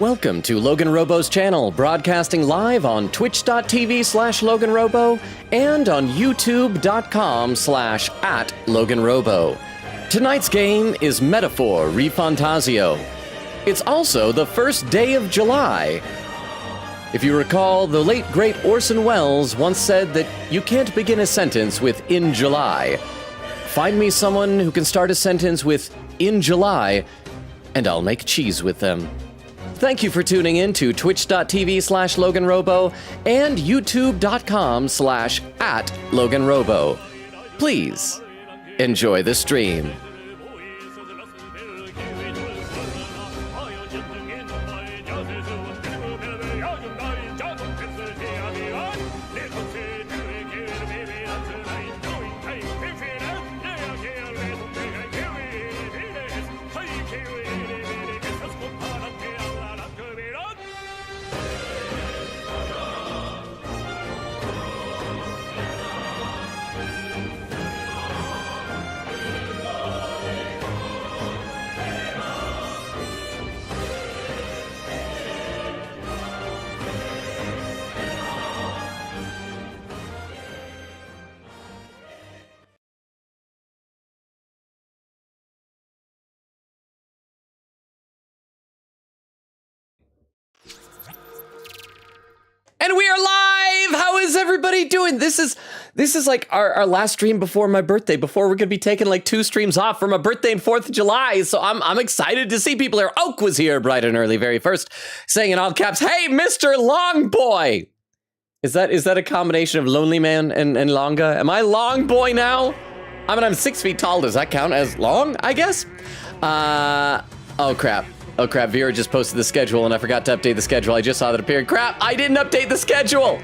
Welcome to LoganRobo's channel, broadcasting live on twitch.tv/LoganRobo and on youtube.com/@LoganRobo. Tonight's game is Metaphor ReFantazio. It's also the first day of July. If you recall, the late great Orson Welles once said that you can't begin a sentence with "in July." Find me someone who can start a sentence with "in July," and I'll make cheese with them. Thank you for tuning in to twitch.tv/LoganRobo and youtube.com/@LoganRobo. Please enjoy the stream. And we are live! How is everybody doing? This is like our last stream before my birthday, before we're gonna be taking like 2 streams off for my birthday and 4th of July. So I'm excited to see people here. Oak was here bright and early, very first, saying in all caps, "Hey, Mr. Long Boy!" Is that a combination of Lonely Man and Longa? Am I Long Boy now? I mean, I'm 6 feet tall. Does that count as long, I guess? Oh crap. Oh crap, Vera just posted the schedule and I forgot to update the schedule. I just saw that appear. Crap, I didn't update the schedule.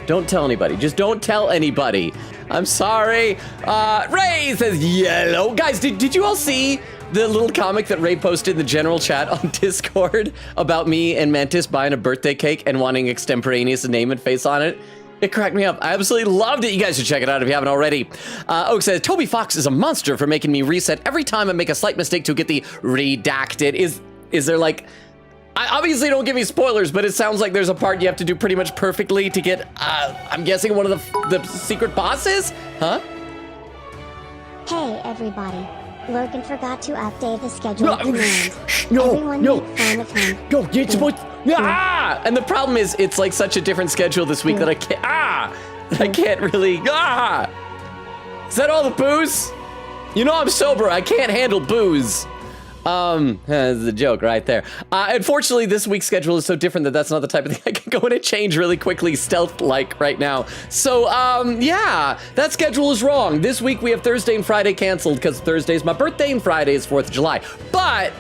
Don't tell anybody. Just don't tell anybody. I'm sorry. Ray says yellow. Guys, did you all see the little comic that Ray posted in the general chat on Discord about me and Mantis buying a birthday cake and wanting extemporaneous name and face on it? It cracked me up. I absolutely loved it. You guys should check it out if you haven't already. Oak says, Toby Fox is a monster for making me reset every time I make a slight mistake to get the redacted. Is there like... obviously don't give me spoilers, but it sounds like there's a part you have to do pretty much perfectly to get, I'm guessing one of the secret bosses? Huh? Hey everybody. Logan forgot to update the schedule command. No, Make fun of him. No, you're supposed And the problem is, it's like such a different schedule this week that I can't, I can't really, Is that all the booze? You know I'm sober, I can't handle booze. That's a joke right there. Unfortunately, this week's schedule is so different that that's not the type of thing I can go in and change really quickly, stealth-like right now. So, yeah, that schedule is wrong. This week we have Thursday and Friday canceled because Thursday is my birthday and Friday is 4th of July. But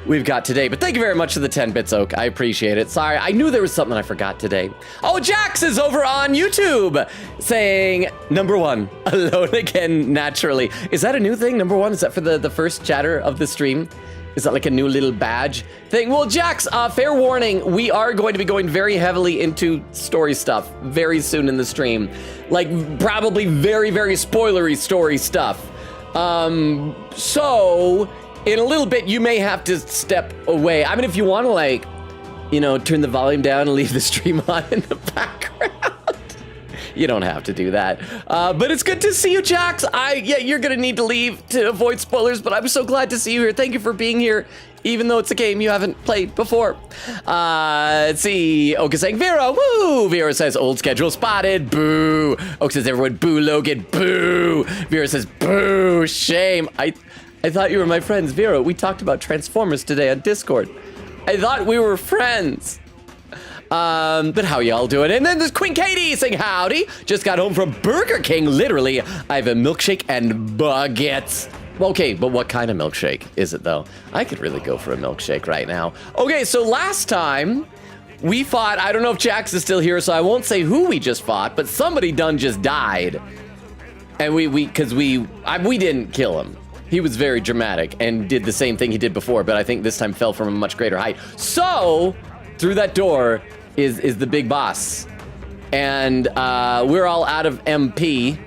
we've got today. But thank you very much for the 10 bits, Oak. I appreciate it. Sorry, I knew there was something I forgot today. Oh, Jax is over on YouTube saying, "1, alone again naturally." Is that a new thing, 1? Is that for the first chatter of the stream? Is that like a new little badge thing? Well, Jax, fair warning, we are going to be going very heavily into story stuff very soon in the stream. Like, probably very, very spoilery story stuff. So, in a little bit, you may have to step away. I mean, if you want to, like, you know, turn the volume down and leave the stream on in the background. You don't have to do that. But it's good to see you, Jax. Yeah, you're gonna need to leave to avoid spoilers, but I'm so glad to see you here. Thank you for being here, even though it's a game you haven't played before. Let's see. Oak is saying, Vera, woo! Vera says, old schedule spotted, boo. Oak says, everyone, boo Logan, boo. Vera says, boo, shame. I thought you were my friends, Vera. We talked about Transformers today on Discord. I thought we were friends. But how y'all doing? And then there's Queen Katie saying howdy. Just got home from Burger King. Literally, I have a milkshake and baguettes. Okay, but what kind of milkshake is it though? I could really go for a milkshake right now. Okay, so last time we fought, I don't know if Jax is still here, so I won't say who we just fought, but somebody done just died. And we didn't kill him. He was very dramatic and did the same thing he did before, but I think this time fell from a much greater height. So, through that door is the big boss. And we're all out of MP.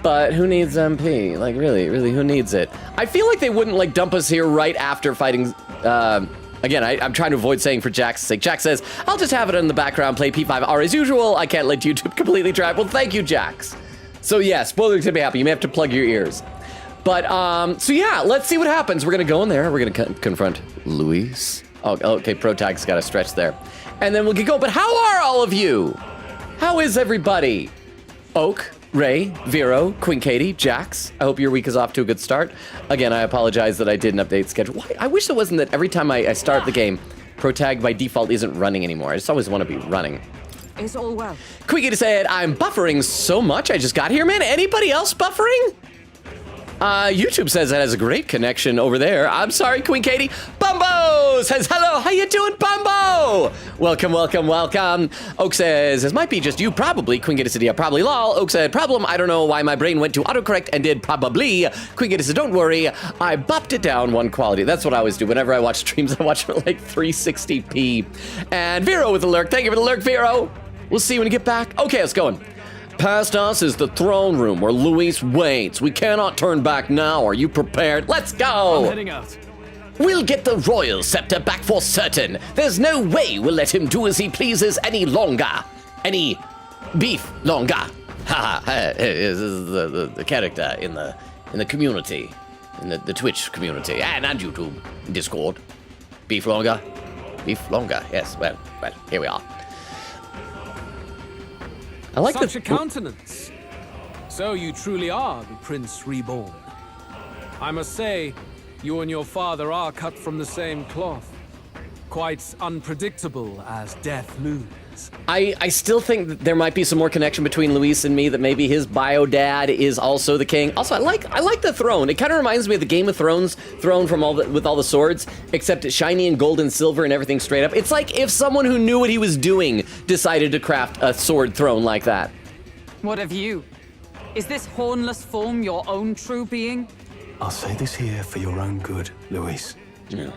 But who needs MP? Like, really, who needs it? I feel like they wouldn't, like, dump us here right after fighting, again, I'm trying to avoid saying for Jack's sake. Jack says, I'll just have it in the background, play P5R as usual. I can't let YouTube completely drive. Well, thank you, Jax. So, yeah, spoilers to be happy. You may have to plug your ears. But, so yeah, let's see what happens. We're going to go in there. We're going to confront Luis. Oh, okay, Protag's got a stretch there. And then we'll get going. But how are all of you? How is everybody? Oak, Ray, Vero, Queen Katie, Jax. I hope your week is off to a good start. Again, I apologize that I didn't update schedule. Why? I wish it wasn't that every time I start the game, Protag by default isn't running anymore. I just always want to be running. It's all well. Queen Katie said, I'm buffering so much. I just got here, man. Anybody else buffering? YouTube says it has a great connection over there. I'm sorry, Queen Katie. Bumbo says, hello, how you doing, Bumbo? Welcome, welcome, welcome. Oak says, this might be just you, probably. Queen Katie said, yeah, probably lol. Oak said, problem, I don't know why my brain went to autocorrect and did probably. Queen Katie said, don't worry, I bopped it down one quality. That's what I always do. Whenever I watch streams, I watch it at like 360p. And Vero with the lurk. Thank you for the lurk, Vero. We'll see you when you get back. Okay, let's go. Past us is the throne room where Luis waits. We cannot turn back now. Are you prepared? Let's go! I'm heading out. We'll get the royal scepter back for certain. There's no way we'll let him do as he pleases any longer. Any beef longer. Ha ha. This is the character in the community. In the Twitch community. And YouTube. Discord. Beef longer. Beef longer. Yes, well, here we are. I like Such a countenance. So you truly are the Prince Reborn. I must say, you and your father are cut from the same cloth. Quite unpredictable as death looms. I still think that there might be some more connection between Luis and me, that maybe his bio dad is also the king. Also, I like the throne. It kind of reminds me of the Game of Thrones throne from with all the swords, except it's shiny and gold and silver and everything straight up. It's like if someone who knew what he was doing decided to craft a sword throne like that. What of you? Is this hornless form your own true being? I'll say this here for your own good, Luis. Yeah.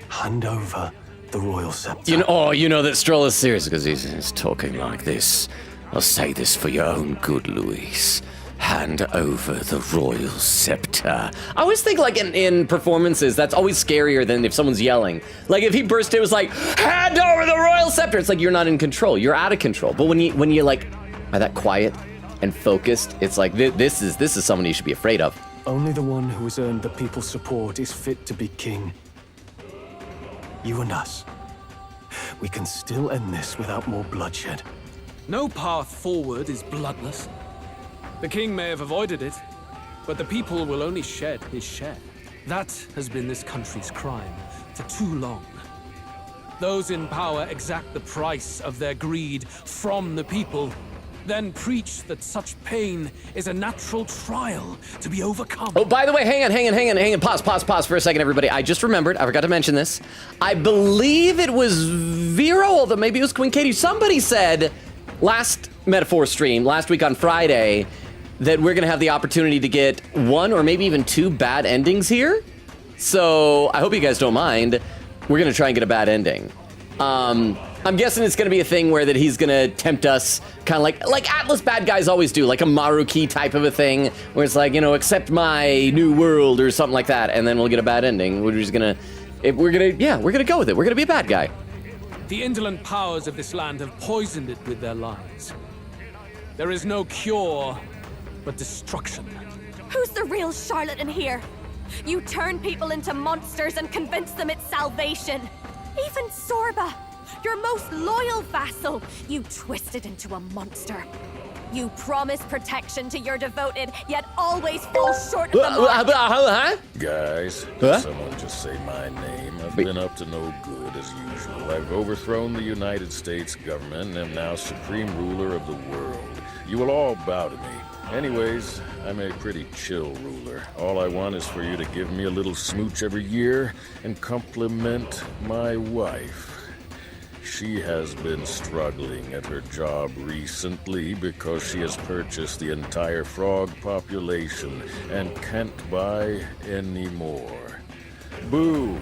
Hand over the royal scepter. You know that Stroll is serious because he's talking like this. I'll say this for your own good, Luis. Hand over the royal scepter. I always think, like, in performances, that's always scarier than if someone's yelling. Like, if he burst in, it was like, hand over the royal scepter. It's like you're not in control. You're out of control. But when you like, are that quiet and focused, it's like, this is someone you should be afraid of. Only the one who has earned the people's support is fit to be king. You and us. We can still end this without more bloodshed. No path forward is bloodless. The king may have avoided it, but the people will only shed his share. That has been this country's crime for too long. Those in power exact the price of their greed from the people, then preach that such pain is a natural trial to be overcome. Oh, by the way, hang on. Pause for a second, everybody. I just remembered, I forgot to mention this. I believe it was Vero, although maybe it was Queen Katie. Somebody said last Metaphor stream, last week on Friday, that we're gonna have the opportunity to get one or maybe even two bad endings here. So I hope you guys don't mind. We're gonna try and get a bad ending. I'm guessing it's gonna be a thing where that he's gonna tempt us, kind of like Atlas bad guys always do, like a Maruki type of a thing, where it's like, accept my new world or something like that, and then we'll get a bad ending. We're gonna go with it. We're gonna be a bad guy. The indolent powers of this land have poisoned it with their lies. There is no cure, but destruction. Who's the real charlatan here? You turn people into monsters and convince them it's salvation. Even Sorba, your most loyal vassal, you twisted into a monster. You promise protection to your devoted, yet always fall short of the mark. Guys, did someone just say my name? I've been up to no good as usual. I've overthrown the United States government and am now supreme ruler of the world. You will all bow to me. Anyways, I'm a pretty chill ruler. All I want is for you to give me a little smooch every year and compliment my wife. She has been struggling at her job recently because she has purchased the entire frog population and can't buy any more. Boo!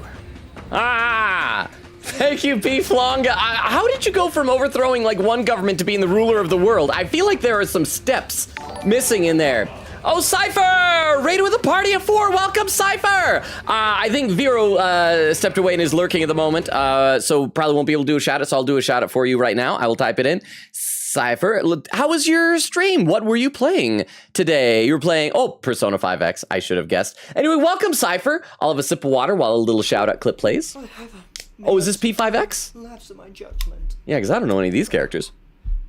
Thank you, Beef Longa. How did you go from overthrowing like one government to being the ruler of the world? I feel like there are some steps missing in there. Oh, Cypher! Raided with a party of 4. Welcome, Cypher! I think Vero stepped away and is lurking at the moment, so probably won't be able to do a shout out, so I'll do a shout out for you right now. I will type it in. Cypher, how was your stream? What were you playing today? You were playing, Persona 5X, I should have guessed. Anyway, welcome, Cypher. I'll have a sip of water while a little shout out clip plays. Is this P5X? Lapse in my judgment. Yeah, because I don't know any of these characters.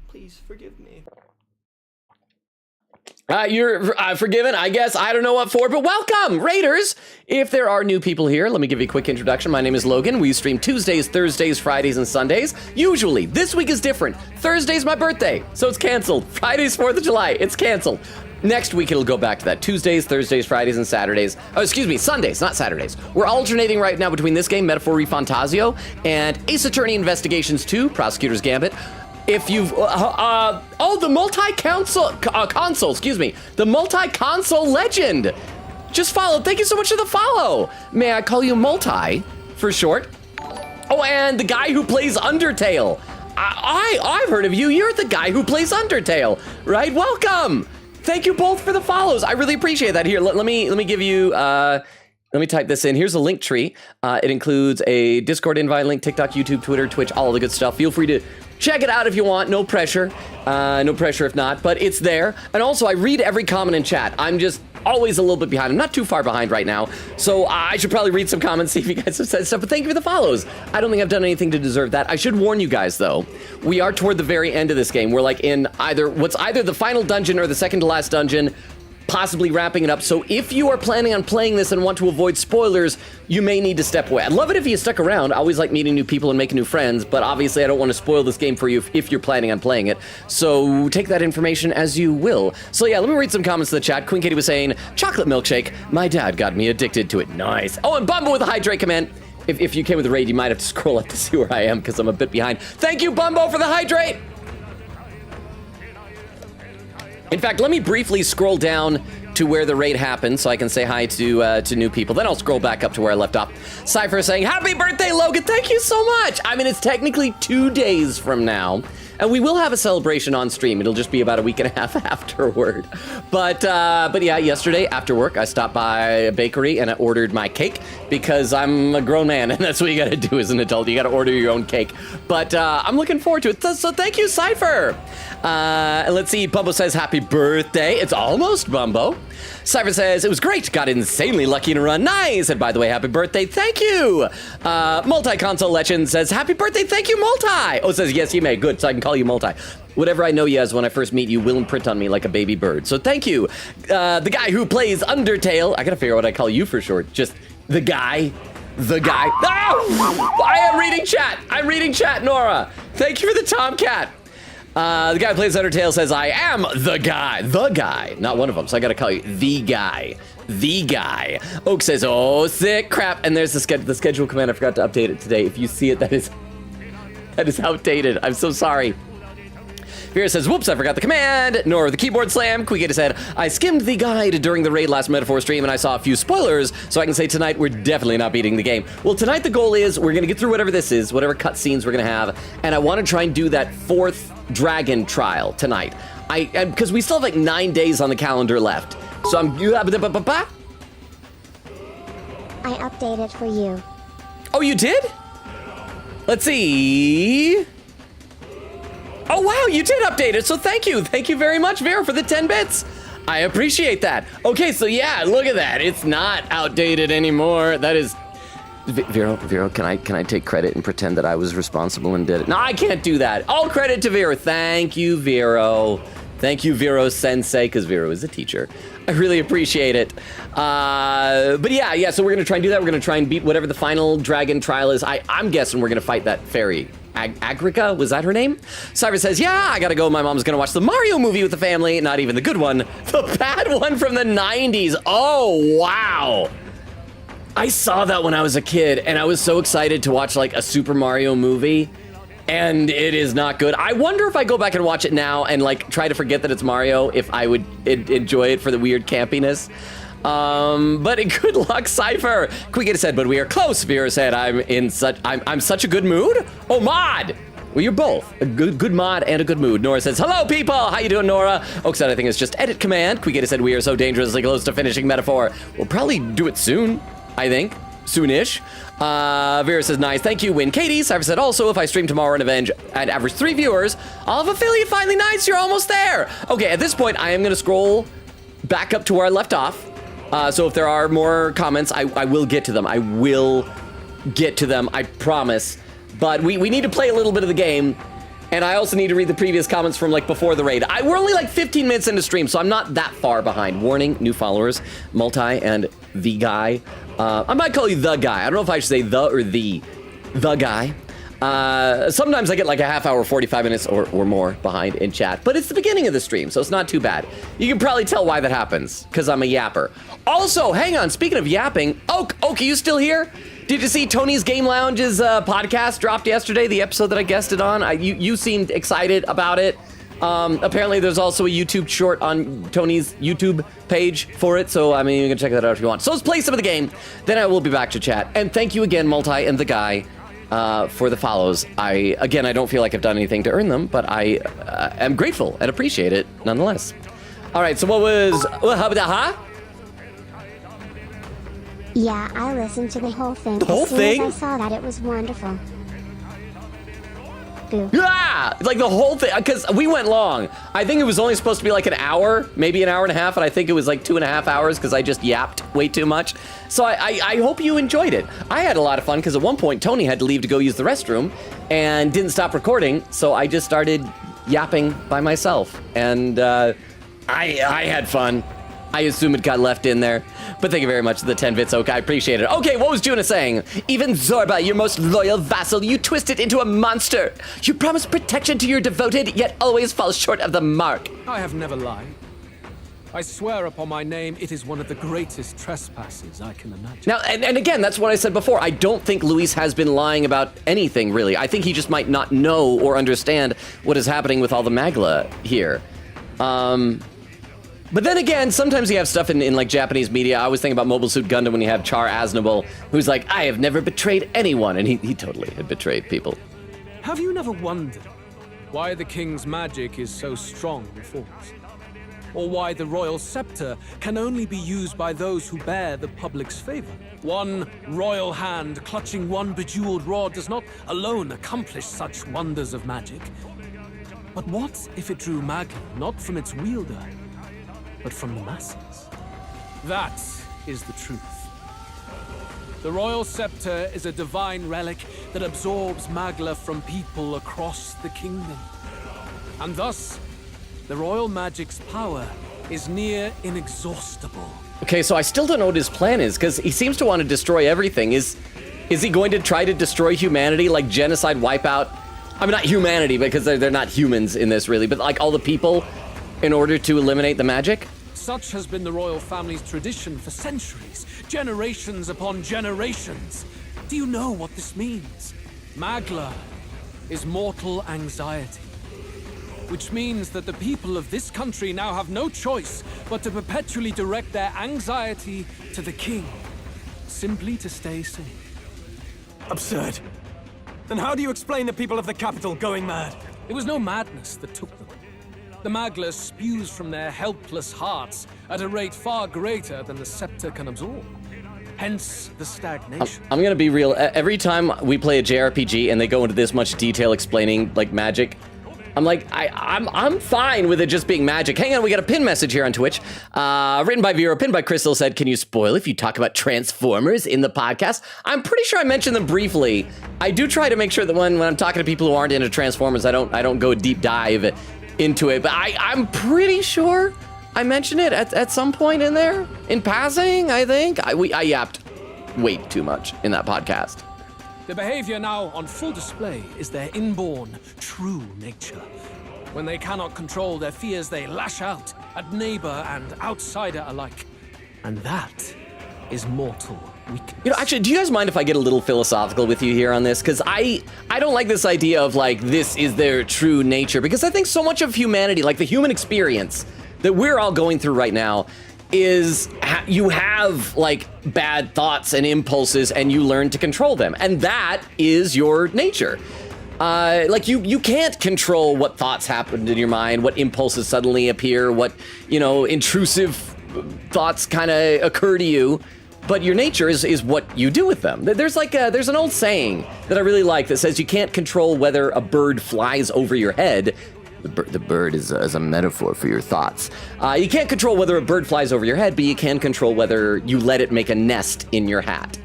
Please forgive me. You're forgiven, I guess. I don't know what for, but welcome, Raiders! If there are new people here, let me give you a quick introduction. My name is Logan. We stream Tuesdays, Thursdays, Fridays, and Sundays. Usually. This week is different. Thursday's my birthday, so it's canceled. Friday's 4th of July, it's canceled. Next week, it'll go back to that. Tuesdays, Thursdays, Fridays, and Saturdays. Oh, excuse me, Sundays, not Saturdays. We're alternating right now between this game, Metaphor ReFantazio, and Ace Attorney Investigations 2, Prosecutor's Gambit. If you've, the the multi-console legend just followed. Thank you so much for the follow. May I call you Multi for short? Oh, and the guy who plays Undertale. I've heard of you. You're the guy who plays Undertale, right? Welcome. Thank you both for the follows. I really appreciate that. Here, let me give you, let me type this in. Here's a link tree. It includes a Discord invite link, TikTok, YouTube, Twitter, Twitch, all the good stuff. Feel free to check it out if you want. No pressure. No pressure if not, but it's there. And also, I read every comment in chat. I'm just always a little bit behind. I'm not too far behind right now, so I should probably read some comments, see if you guys have said stuff, but thank you for the follows. I don't think I've done anything to deserve that. I should warn you guys, though. We are toward the very end of this game. We're like in either the final dungeon or the second to last dungeon, possibly wrapping it up. So if you are planning on playing this and want to avoid spoilers, you may need to step away. I'd love it if you stuck around. I always like meeting new people and making new friends, but obviously I don't want to spoil this game for you if you're planning on playing it. So take that information as you will. So yeah, let me read some comments in the chat. Queen Katie was saying, chocolate milkshake. My dad got me addicted to it. Nice. Oh, and Bumbo with a hydrate command. If you came with a raid, you might have to scroll up to see where I am because I'm a bit behind. Thank you, Bumbo, for the hydrate. In fact, let me briefly scroll down to where the raid happened so I can say hi to new people. Then I'll scroll back up to where I left off. Cypher saying, happy birthday, Logan. Thank you so much. I mean, it's technically 2 days from now. And we will have a celebration on stream. It'll just be about a week and a half afterward. But yeah, yesterday after work, I stopped by a bakery and I ordered my cake because I'm a grown man and that's what you gotta do as an adult. You gotta order your own cake. But I'm looking forward to it. So thank you, Cypher. And let's see, Bumbo says happy birthday. It's almost Bumbo. Cypher says, it was great. Got insanely lucky in a run. Nice. And by the way, happy birthday. Thank you. Multi-console legend says, happy birthday. Thank you, Multi. Oh, it says, yes, you may. Good. So I can call you Multi. Whatever I know you as when I first meet you will imprint on me like a baby bird. So thank you. The guy who plays Undertale. I gotta figure out what I call you for short. Just the guy. The guy. Oh! I am reading chat. I'm reading chat, Nora. Thank you for the Tomcat. The guy who plays Undertale says, I am the guy. The guy. Not one of them, so I gotta call you the guy. The guy. Oak says, oh, sick crap. And there's the schedule command. I forgot to update it today. If you see it, that is outdated. I'm so sorry. Vera says, whoops, I forgot the command. Nor the keyboard slam. Quigata said, I skimmed the guide during the raid last Metaphor stream and I saw a few spoilers, so I can say tonight we're definitely not beating the game. Well, tonight the goal is we're going to get through whatever this is, whatever cutscenes we're going to have, and I want to try and do that 4th dragon trial tonight. Because we still have like 9 days on the calendar left. So I updated for you. Oh, you did? Let's see. Oh, wow, you did update it, so thank you. Thank you very much, Vera, for the 10 bits. I appreciate that. Okay, so yeah, look at that. It's not outdated anymore. That is... Vero, can I take credit and pretend that I was responsible and did it? No, I can't do that. All credit to Vero. Thank you, Vero. Thank you, Vero Sensei, because Vero is a teacher. I really appreciate it. But yeah, so we're going to try and do that. We're going to try and beat whatever the final dragon trial is. I'm guessing we're going to fight that fairy. Agrica, was that her name? Cyber says, yeah, I gotta go. My mom's gonna watch the Mario movie with the family. Not even the good one. The bad one from the 90s. Oh, wow. I saw that when I was a kid, and I was so excited to watch, like, a Super Mario movie, and it is not good. I wonder if I go back and watch it now and, like, try to forget that it's Mario, if I would enjoy it for the weird campiness. But good luck, Cypher. Quigata said, but we are close. Vera said, I'm such a good mood. Oh, Mod. Well, you're both. A good mod and a good mood. Nora says, hello, people! How you doing, Nora? Oak said, I think it's just edit command. Quigata said, we are so dangerously close to finishing metaphor. We'll probably do it soon, I think. Soonish. Vera says, nice. Thank you, Win. Katie, Cypher said, also, if I stream tomorrow and Avenge and average 3 viewers, I'll have affiliate finally. Nice, you're almost there. Okay, at this point, I am going to scroll back up to where I left off. So if there are more comments, I will get to them. I will get to them, I promise. But we need to play a little bit of the game. And I also need to read the previous comments from like before the raid. We're only like 15 minutes into stream, so I'm not that far behind. Warning, new followers, Multi and the guy. I might call you the guy. I don't know if I should say the or the guy. Sometimes I get like a half hour, 45 minutes or more behind in chat, but it's the beginning of the stream, so it's not too bad. You can probably tell why that happens, because I'm a yapper. Also, hang on, speaking of yapping, Oak, are you still here? Did you see Tony's Game Lounge's podcast dropped yesterday, the episode that I guested on? You seemed excited about it. Apparently there's also a YouTube short on Tony's YouTube page for it, so I mean, you can check that out if you want. So let's play some of the game, then I will be back to chat. And thank you again, Multi and the guy, for the follows. I don't feel like I've done anything to earn them, but I am grateful and appreciate it nonetheless. All right, so what was... Yeah, I listened to the whole thing. The whole thing? As soon as I saw that, it was wonderful. Boo. Yeah, like the whole thing, because we went long. I think it was only supposed to be like an hour, maybe an hour and a half, and I think it was like 2.5 hours because I just yapped way too much. So I hope you enjoyed it. I had a lot of fun because at one point Tony had to leave to go use the restroom and didn't stop recording, so I just started yapping by myself, and I had fun. I assume it got left in there. But thank you very much for the 10 bits, Oak. I appreciate it. Okay, what was Juna saying? Even Zorba, your most loyal vassal, you twist it into a monster. You promise protection to your devoted, yet always fall short of the mark. I have never lied. I swear upon my name, it is one of the greatest trespasses I can imagine. Now, and again, that's what I said before. I don't think Luis has been lying about anything, really. I think he just might not know or understand what is happening with all the Magla here. But then again, sometimes you have stuff in like Japanese media. I always think about Mobile Suit Gundam when you have Char Aznable, who's like, I have never betrayed anyone, and he totally had betrayed people. Have you never wondered why the king's magic is so strong in force? Or why the royal scepter can only be used by those who bear the public's favor? One royal hand clutching one bejeweled rod does not alone accomplish such wonders of magic. But what if it drew Magla not from its wielder, but from the masses? That is the truth. The royal scepter is a divine relic that absorbs Magla from people across the kingdom. And thus, the royal magic's power is near inexhaustible. Okay, so I still don't know what his plan is, because he seems to want to destroy everything. Is he going to try to destroy humanity, like genocide, wipe out? I mean, not humanity, because they're not humans in this, really, but like all the people in order to eliminate the magic? Such has been the royal family's tradition for centuries, generations upon generations. Do you know what this means? Magla is mortal anxiety, which means that the people of this country now have no choice but to perpetually direct their anxiety to the king, simply to stay safe. Absurd. Then how do you explain the people of the capital going mad? It was no madness that took them. The Magla spews from their helpless hearts at a rate far greater than the scepter can absorb. Hence the stagnation. I'm gonna be real. Every time we play a JRPG and they go into this much detail explaining like magic, I'm like, I'm fine with it just being magic. Hang on, we got a pin message here on Twitch. Written by Vero, pinned by Crystal, said, can you spoil if you talk about Transformers in the podcast? I'm pretty sure I mentioned them briefly. I do try to make sure that when I'm talking to people who aren't into Transformers, I don't go deep dive into it, but I'm pretty sure I mentioned it at some point in there, in passing, I think. I yapped way too much in that podcast. The behavior now on full display is their inborn, true nature. When they cannot control their fears, they lash out at neighbor and outsider alike. And that is mortal weakness. You know, actually, do you guys mind if I get a little philosophical with you here on this? Because I don't like this idea of like, this is their true nature, because I think so much of humanity, like the human experience that we're all going through right now, is you have like bad thoughts and impulses and you learn to control them. And that is your nature. Like you can't control what thoughts happen in your mind, what impulses suddenly appear, what, intrusive thoughts kind of occur to you. But your nature is what you do with them. There's an old saying that I really like that says you can't control whether a bird flies over your head. The bird is a metaphor for your thoughts. You can't control whether a bird flies over your head, but you can control whether you let it make a nest in your hat.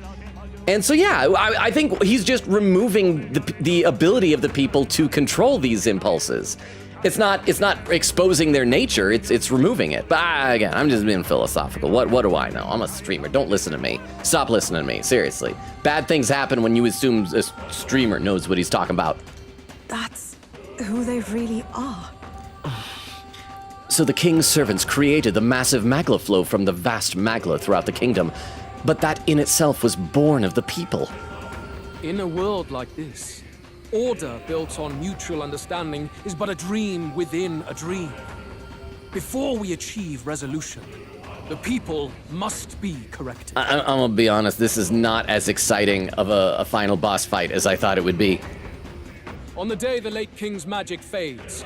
And so, yeah, I think he's just removing the ability of the people to control these impulses. It's not exposing their nature, it's removing it. But again, I'm just being philosophical. What do I know? I'm a streamer. Don't listen to me. Stop listening to me, seriously. Bad things happen when you assume a streamer knows what he's talking about. That's who they really are. So the king's servants created the massive magla flow from the vast magla throughout the kingdom, but that in itself was born of the people. In a world like this, order built on mutual understanding is but a dream within a dream. Before we achieve resolution, the people must be corrected. I'm gonna be honest, this is not as exciting of a final boss fight as I thought it would be. On the day the late king's magic fades,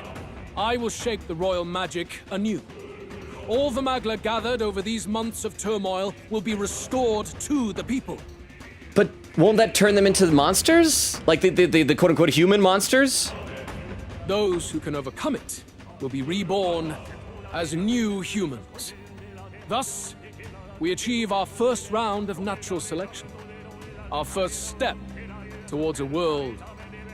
I will shape the royal magic anew. All the Magla gathered over these months of turmoil will be restored to the people. But won't that turn them into monsters? Like the quote-unquote human monsters? Those who can overcome it will be reborn as new humans. Thus, we achieve our first round of natural selection. Our first step towards a world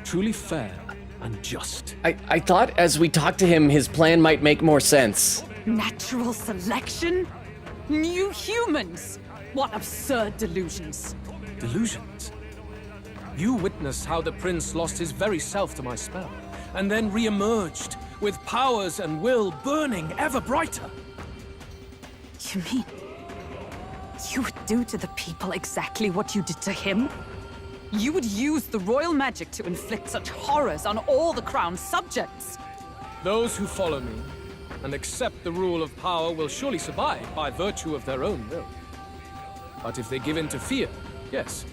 truly fair and just. I thought as we talked to him, his plan might make more sense. Natural selection? New humans? What absurd delusions. Delusions? You witnessed how the prince lost his very self to my spell, and then re-emerged with powers and will burning ever brighter. You mean you would do to the people exactly what you did to him? You would use the royal magic to inflict such horrors on all the crown's subjects? Those who follow me and accept the rule of power will surely survive by virtue of their own will. But if they give in to fear, yes,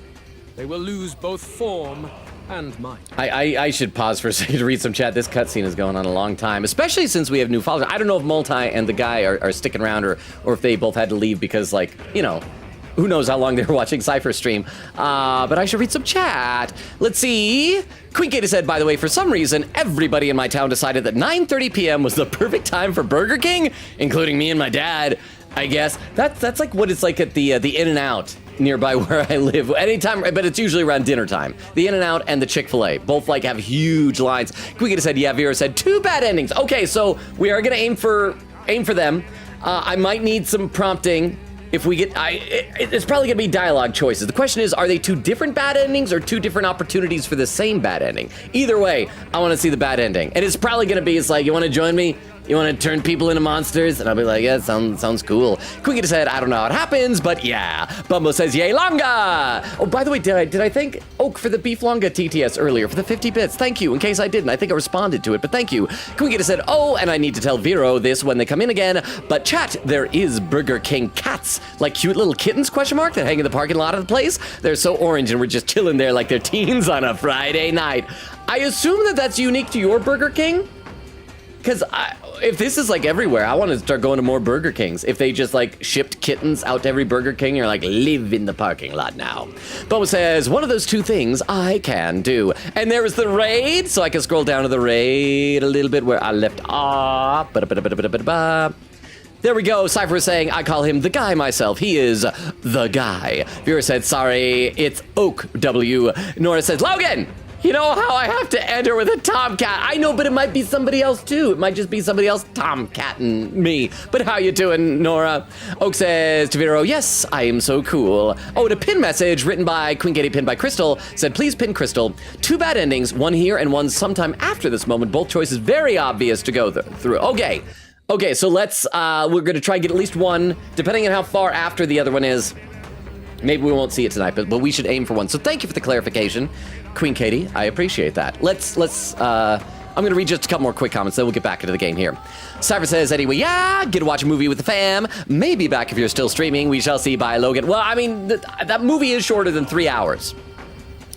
they will lose both form and might. I should pause for a second to read some chat. This cutscene is going on a long time, especially since we have new followers. I don't know if Multi and the guy are sticking around or if they both had to leave because, like, who knows how long they were watching Cypher stream. But I should read some chat. Let's see. Queen Kate said, by the way, for some reason, everybody in my town decided that 9:30 p.m. was the perfect time for Burger King, including me and my dad, I guess. That's like what it's like at the In-N-Out nearby where I live. Anytime, but it's usually around dinner time. The In-N-Out and the Chick-fil-A both like have huge lines. Queen Kate said, yeah, Vera said, 2 bad endings. Okay, so we are gonna aim for them. I might need some prompting. If we get, it's probably gonna be dialogue choices. The question is, are they 2 different bad endings or 2 different opportunities for the same bad ending? Either way, I wanna see the bad ending. And it's probably gonna be, it's like, you wanna join me? You wanna turn people into monsters? And I'll be like, yeah, sounds cool. Quiggy said, I don't know how it happens, but yeah. Bumbo says, yay, longa! Oh, by the way, did I thank Oak for the beef longa TTS earlier for the 50 bits? Thank you. In case I didn't, I think I responded to it, but thank you. Quiggy said, oh, and I need to tell Vero this when they come in again, but chat, there is Burger King cats, like cute little kittens, question mark, that hang in the parking lot of the place. They're so orange and we're just chilling there like they're teens on a Friday night. I assume that that's unique to your Burger King? Because if this is like everywhere, I want to start going to more Burger Kings. If they just like shipped kittens out to every Burger King, you're like, live in the parking lot now. Boba says, one of those 2 things I can do. And there is the raid, so I can scroll down to the raid a little bit where I left off. There we go. Cypher is saying, I call him the guy myself. He is the guy. Vera said, sorry, it's Oak W. Nora says, Logan! You know how I have to enter with a tomcat? I know, but it might be somebody else too. It might just be somebody else tomcatting me. But how you doing, Nora? Oak says to Vero, yes, I am so cool. Oh, and a pin message written by Queen Katie, pinned by Crystal, said, please pin Crystal. 2 bad endings, one here and one sometime after this moment. Both choices very obvious to go through. Okay, so let's, we're gonna try and get at least one, depending on how far after the other one is. Maybe we won't see it tonight, but we should aim for one. So thank you for the clarification, Queen Katie. I appreciate that. I'm gonna read just a couple more quick comments, then we'll get back into the game here. Cypher says, anyway, yeah, get to watch a movie with the fam. Maybe back if you're still streaming. We shall see. Bye, Logan. Well, I mean, that movie is shorter than 3 hours.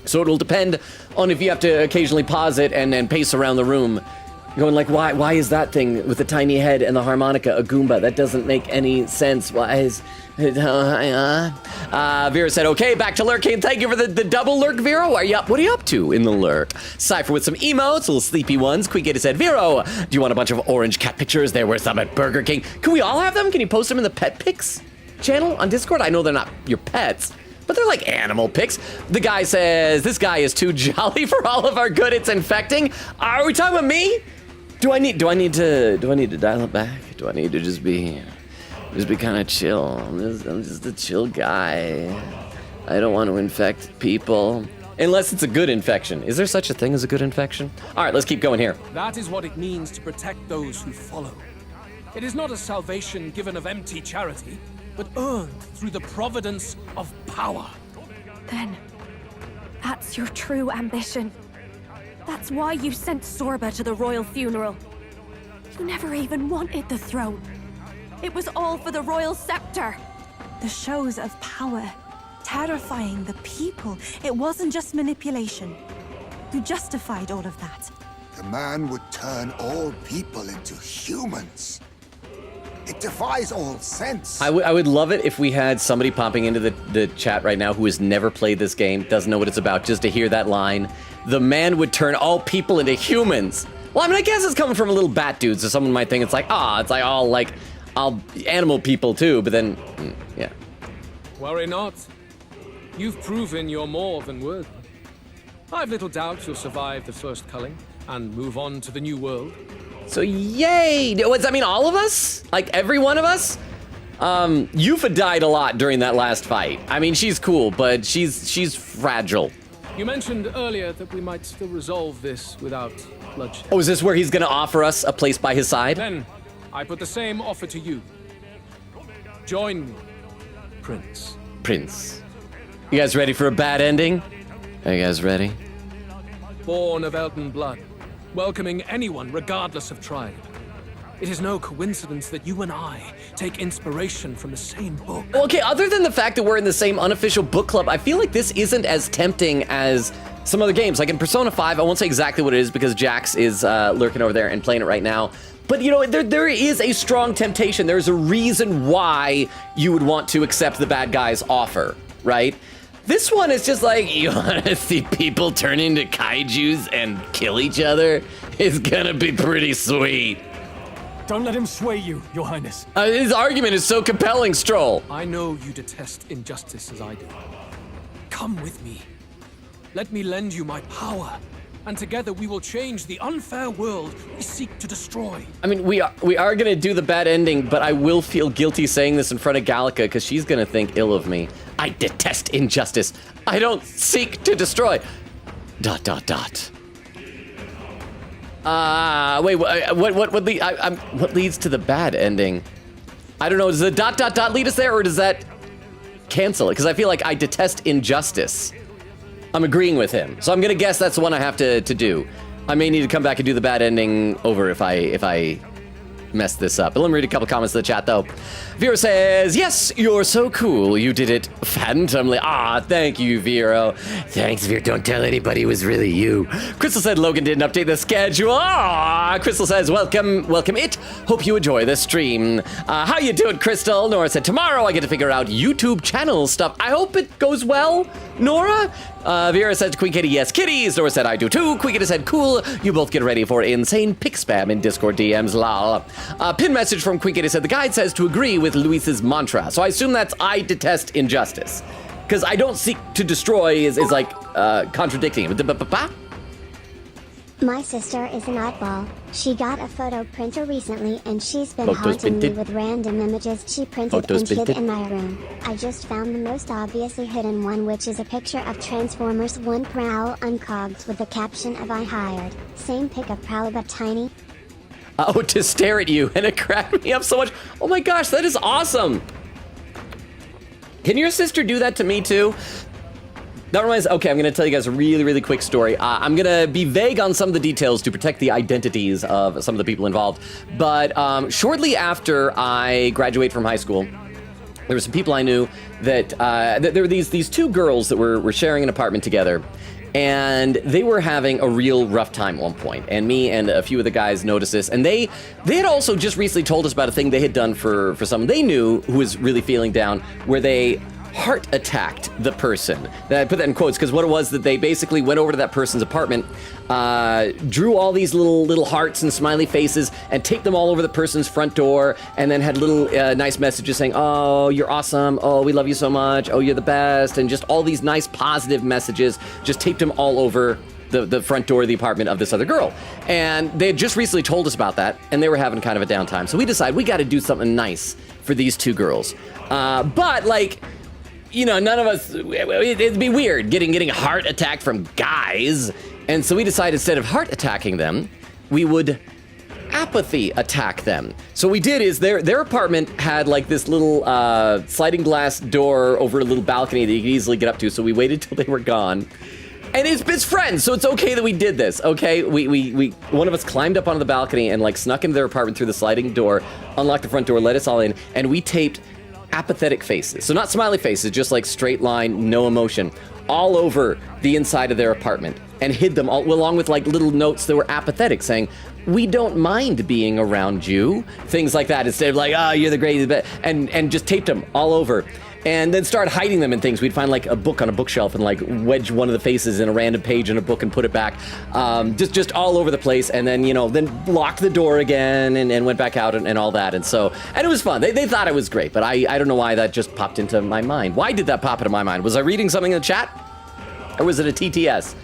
So it'll depend on if you have to occasionally pause it and then pace around the room. Going like, why is that thing with the tiny head and the harmonica a Goomba? That doesn't make any sense. Why is... Vera said, okay, back to lurking. Thank you for the double lurk, Vero. What are you up to in the lurk? Cypher with some emotes, little sleepy ones. Queegator said, Vero, do you want a bunch of orange cat pictures? There were some at Burger King. Can we all have them? Can you post them in the pet pics channel on Discord? I know they're not your pets, but they're like animal pics. The guy says, this guy is too jolly for all of our good. It's infecting. Are we talking about me? Do I need to dial it back? Do I need to just be kind of chill? I'm just a chill guy. I don't want to infect people. Unless it's a good infection. Is there such a thing as a good infection? All right, let's keep going here. That is what it means to protect those who follow. It is not a salvation given of empty charity, but earned through the providence of power. Then, that's your true ambition. That's why you sent Sorba to the royal funeral. You never even wanted the throne. It was all for the royal scepter. The shows of power, terrifying the people. It wasn't just manipulation. You justified all of that. The man would turn all people into humans. It defies all sense. I would love it if we had somebody popping into the chat right now who has never played this game, doesn't know what it's about, just to hear that line. The man would turn all people into humans. Well, I mean, I guess it's coming from a little bat dude, so someone might think it's like, all animal people too, but then, yeah. Worry not. You've proven you're more than worthy. I've little doubt you'll survive the first culling and move on to the new world. So yay! Does that mean all of us? Like every one of us? Yufa died a lot during that last fight. I mean, she's cool, but she's fragile. You mentioned earlier that we might still resolve this without bloodshed. Oh, is this where he's gonna offer us a place by his side? Then, I put the same offer to you. Join me, Prince. Prince. You guys ready for a bad ending? Are you guys ready? Born of Elton blood, welcoming anyone regardless of tribe. It is no coincidence that you and I take inspiration from the same book. Okay, other than the fact that we're in the same unofficial book club, I feel like this isn't as tempting as some other games. Like in Persona 5, I won't say exactly what it is because Jax is lurking over there and playing it right now. But you know, there is a strong temptation. There's a reason why you would want to accept the bad guy's offer, right? This one is just like, you want to see people turn into kaijus and kill each other? It's gonna be pretty sweet. Don't let him sway you, Your Highness. His argument is so compelling, Stroll. I know you detest injustice as I do. Come with me. Let me lend you my power, and together we will change the unfair world we seek to destroy. I mean, we are gonna do the bad ending, but I will feel guilty saying this in front of Gallica because she's gonna think ill of me. I detest injustice. I don't seek to destroy. ... Wait, what leads to the bad ending? I don't know, does the ... lead us there, or does that cancel it? Because I feel like I detest injustice. I'm agreeing with him, so I'm gonna guess that's the one I have to do. I may need to come back and do the bad ending over if I mess this up. But let me read a couple comments in the chat, though. Vero says, yes, you're so cool. You did it phantomly. Ah, thank you, Vero. Thanks, Vero. Don't tell anybody it was really you. Crystal said Logan didn't update the schedule. Ah, Crystal says, welcome it. Hope you enjoy the stream. How you doing, Crystal? Nora said, tomorrow I get to figure out YouTube channel stuff. I hope it goes well, Nora. Vera said, Queen Kitty, yes, kitties. Nora said, I do too. Queen Kitty said, cool. You both get ready for insane pic spam in Discord DMs, lol. Pin message from Queen Kitty said, the guide says to agree with Luis's mantra. So I assume that's I detest injustice. Because I don't seek to destroy is like contradicting it. My sister is an oddball. She got a photo printer recently and she's been haunting me with random images she printed and hid in my room. I just found the most obviously hidden one, which is a picture of Transformers 1 Prowl uncogged with the caption of I hired. Same pic of Prowl but tiny. Oh, to stare at you, and it cracked me up so much. Oh my gosh, that is awesome. Can your sister do that to me too? That reminds, okay, I'm gonna tell you guys a really, really quick story. I'm gonna be vague on some of the details to protect the identities of some of the people involved. But shortly after I graduated from high school, there were some people I knew that there were these two girls that were sharing an apartment together. and they were having a real rough time at one point. And me and a few of the guys noticed this, and they had also just recently told us about a thing they had done for someone they knew who was really feeling down, where they heart attacked the person. And I put that in quotes because what it was that they basically went over to that person's apartment, drew all these little hearts and smiley faces and taped them all over the person's front door, and then had little nice messages saying, "Oh, you're awesome. Oh, we love you so much. Oh, you're the best." And just all these nice positive messages, just taped them all over the front door of the apartment of this other girl. And they had just recently told us about that, and they were having kind of a downtime. So we decided we got to do something nice for these two girls. But like, you know, none of us, it'd be weird getting heart attacked from guys. And so we decided instead of heart attacking them, we would apathy attack them. So what we did is their apartment had like this little sliding glass door over a little balcony that you could easily get up to. So we waited till they were gone. And it's friends, so it's okay that we did this, okay? We one of us climbed up onto the balcony and like snuck into their apartment through the sliding door, unlocked the front door, let us all in, and we taped apathetic faces. So not smiley faces, just like straight line, no emotion, all over the inside of their apartment, and hid them all along with like little notes that were apathetic saying, "We don't mind being around you," things like that, instead of like, "Oh, you're the greatest," and just taped them all over. And then started hiding them in things. We'd find like a book on a bookshelf and like wedge one of the faces in a random page in a book and put it back, just all over the place. And then, you know, then locked the door again and went back out and all that. And it was fun. They thought it was great, but I don't know why that just popped into my mind. Why did that pop into my mind? Was I reading something in the chat? Or was it a TTS?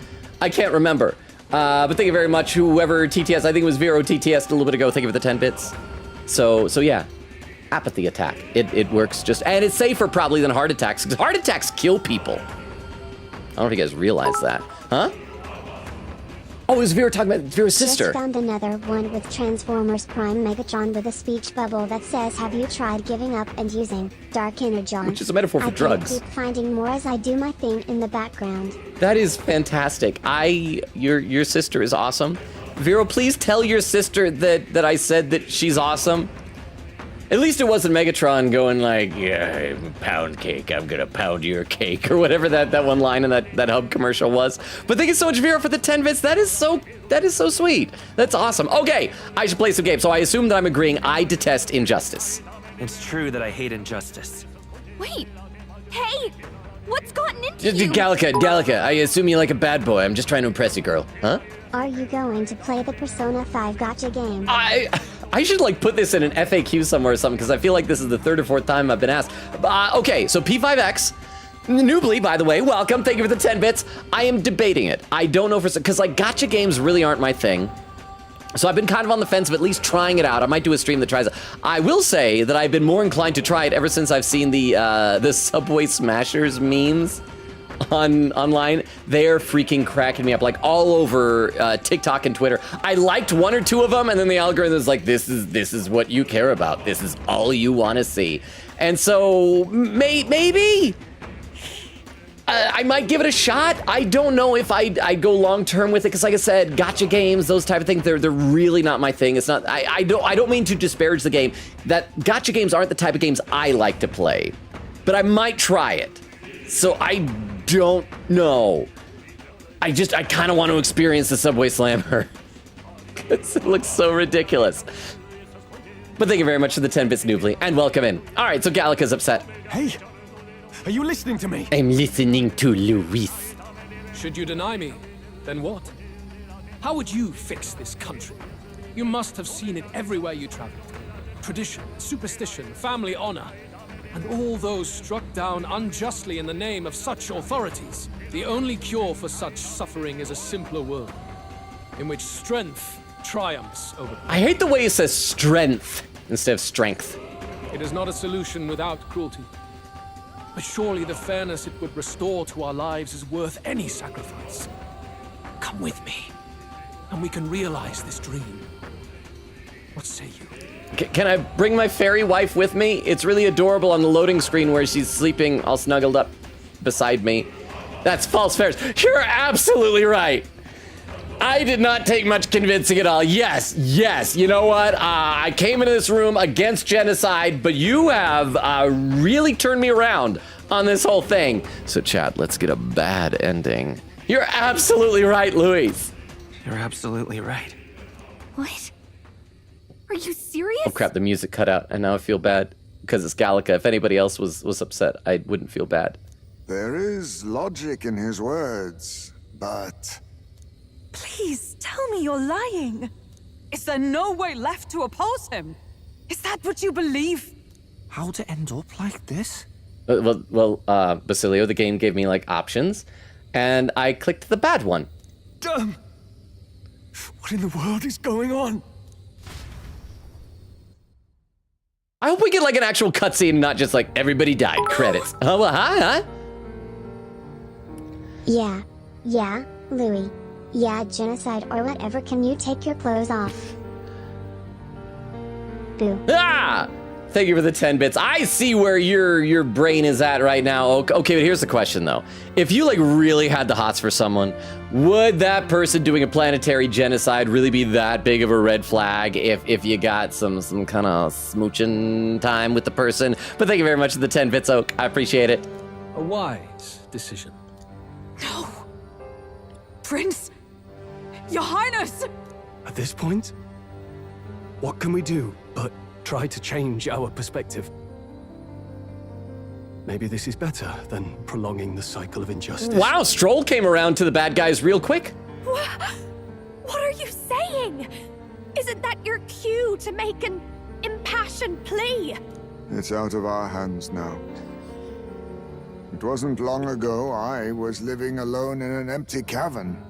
I can't remember. But thank you very much, whoever TTS. I think it was Vero TTS a little bit ago. Thank you for the 10 bits. So yeah. Apathy attack. It works just, and it's safer probably than heart attacks, because heart attacks kill people. I don't know if you guys realize that. Huh? Oh, it was Vera talking about Vera's sister. Just found another one with Transformers Prime Megatron with a speech bubble that says, "Have you tried giving up and using Dark Energon?" Which is a metaphor for drugs. I keep finding more as I do my thing in the background. That is fantastic. Your sister is awesome. Vero, please tell your sister that I said that she's awesome. At least it wasn't Megatron going like, "Yeah, pound cake, I'm gonna pound your cake," or whatever that one line in that Hub commercial was. But thank you so much, Vera, for the 10 bits. That is so sweet. That's awesome. Okay, I should play some games. So I assume that I'm agreeing I detest injustice. It's true that I hate injustice. Wait! Hey! What's gotten into you? Gallica, I assume you like a bad boy. I'm just trying to impress you, girl. Huh? Are you going to play the Persona 5 Gacha game? I should like put this in an FAQ somewhere or something, because I feel like this is the third or fourth time I've been asked. Okay, so P5X, Noobly, by the way, welcome. Thank you for the 10 bits. I am debating it. I don't know because like gacha games really aren't my thing. So I've been kind of on the fence of at least trying it out. I might do a stream that tries it. I will say that I've been more inclined to try it ever since I've seen the Subway Smashers memes online. They're freaking cracking me up, like all over TikTok and Twitter. I liked one or two of them, and then the algorithm is like, this is what you care about. This is all you want to see. And so maybe I might give it a shot. I don't know if I go long term with it, because like I said, gacha games, those type of things, they're really not my thing. It's not. I don't mean to disparage the game. That gacha games aren't the type of games I like to play, but I might try it. So I don't know. I kind of want to experience the Subway Slammer, because it looks so ridiculous. But thank you very much for the 10 bits, Noobly, and welcome in. All right, so Gallica's upset. Hey, are you listening to me? I'm listening to Luis. Should you deny me, then what? How would you fix this country? You must have seen it everywhere you traveled. Tradition, superstition, family honor, and all those struck down unjustly in the name of such authorities. The only cure for such suffering is a simpler world, in which strength triumphs over... I hate the way it says strength instead of strength. It is not a solution without cruelty. But surely the fairness it would restore to our lives is worth any sacrifice. Come with me, and we can realize this dream. What say you? Can I bring my fairy wife with me? It's really adorable on the loading screen where she's sleeping all snuggled up beside me. That's false fairs. You're absolutely right. I did not take much convincing at all. Yes. You know what? I came into this room against genocide, but you have really turned me around on this whole thing. So chat, let's get a bad ending. You're absolutely right, Luis. You're absolutely right. What? Are you serious? Oh crap, the music cut out, and now I feel bad because it's Gallica. If anybody else was upset, I wouldn't feel bad. There is logic in his words, but... Please, tell me you're lying. Is there no way left to oppose him? Is that what you believe? How to end up like this? Basilio, the game gave me like options, and I clicked the bad one. Damn! What in the world is going on? I hope we get like an actual cutscene, not just like everybody died credits. Oh, well, hi. Yeah, Louis. Yeah, genocide or whatever. Can you take your clothes off? Boo. Ah! Thank you for the 10 bits. I see where your brain is at right now. Okay, but here's the question though. If you like really had the hots for someone, would that person doing a planetary genocide really be that big of a red flag if you got some kind of smooching time with the person? But thank you very much for the 10 bits, Oak. I appreciate it. A wise decision. No. Prince. Your Highness. At this point, what can we do but try to change our perspective? Maybe this is better than prolonging the cycle of injustice. Wow, Stroll came around to the bad guys real quick. What are you saying? Isn't that your cue to make an impassioned plea? It's out of our hands now. It wasn't long ago I was living alone in an empty cavern.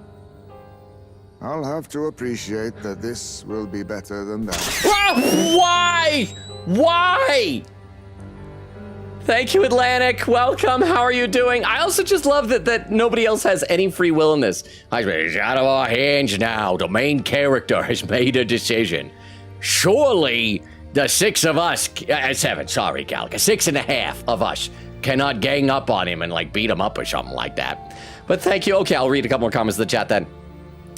I'll have to appreciate that this will be better than that. Why? Why? Thank you, Atlantic. Welcome. How are you doing? I also just love that nobody else has any free will in this. It's out of our hands now. The main character has made a decision. Surely the 6 of us, 7, sorry, Gallica, 6.5 of us cannot gang up on him and like beat him up or something like that. But thank you. Okay, I'll read a couple more comments in the chat then.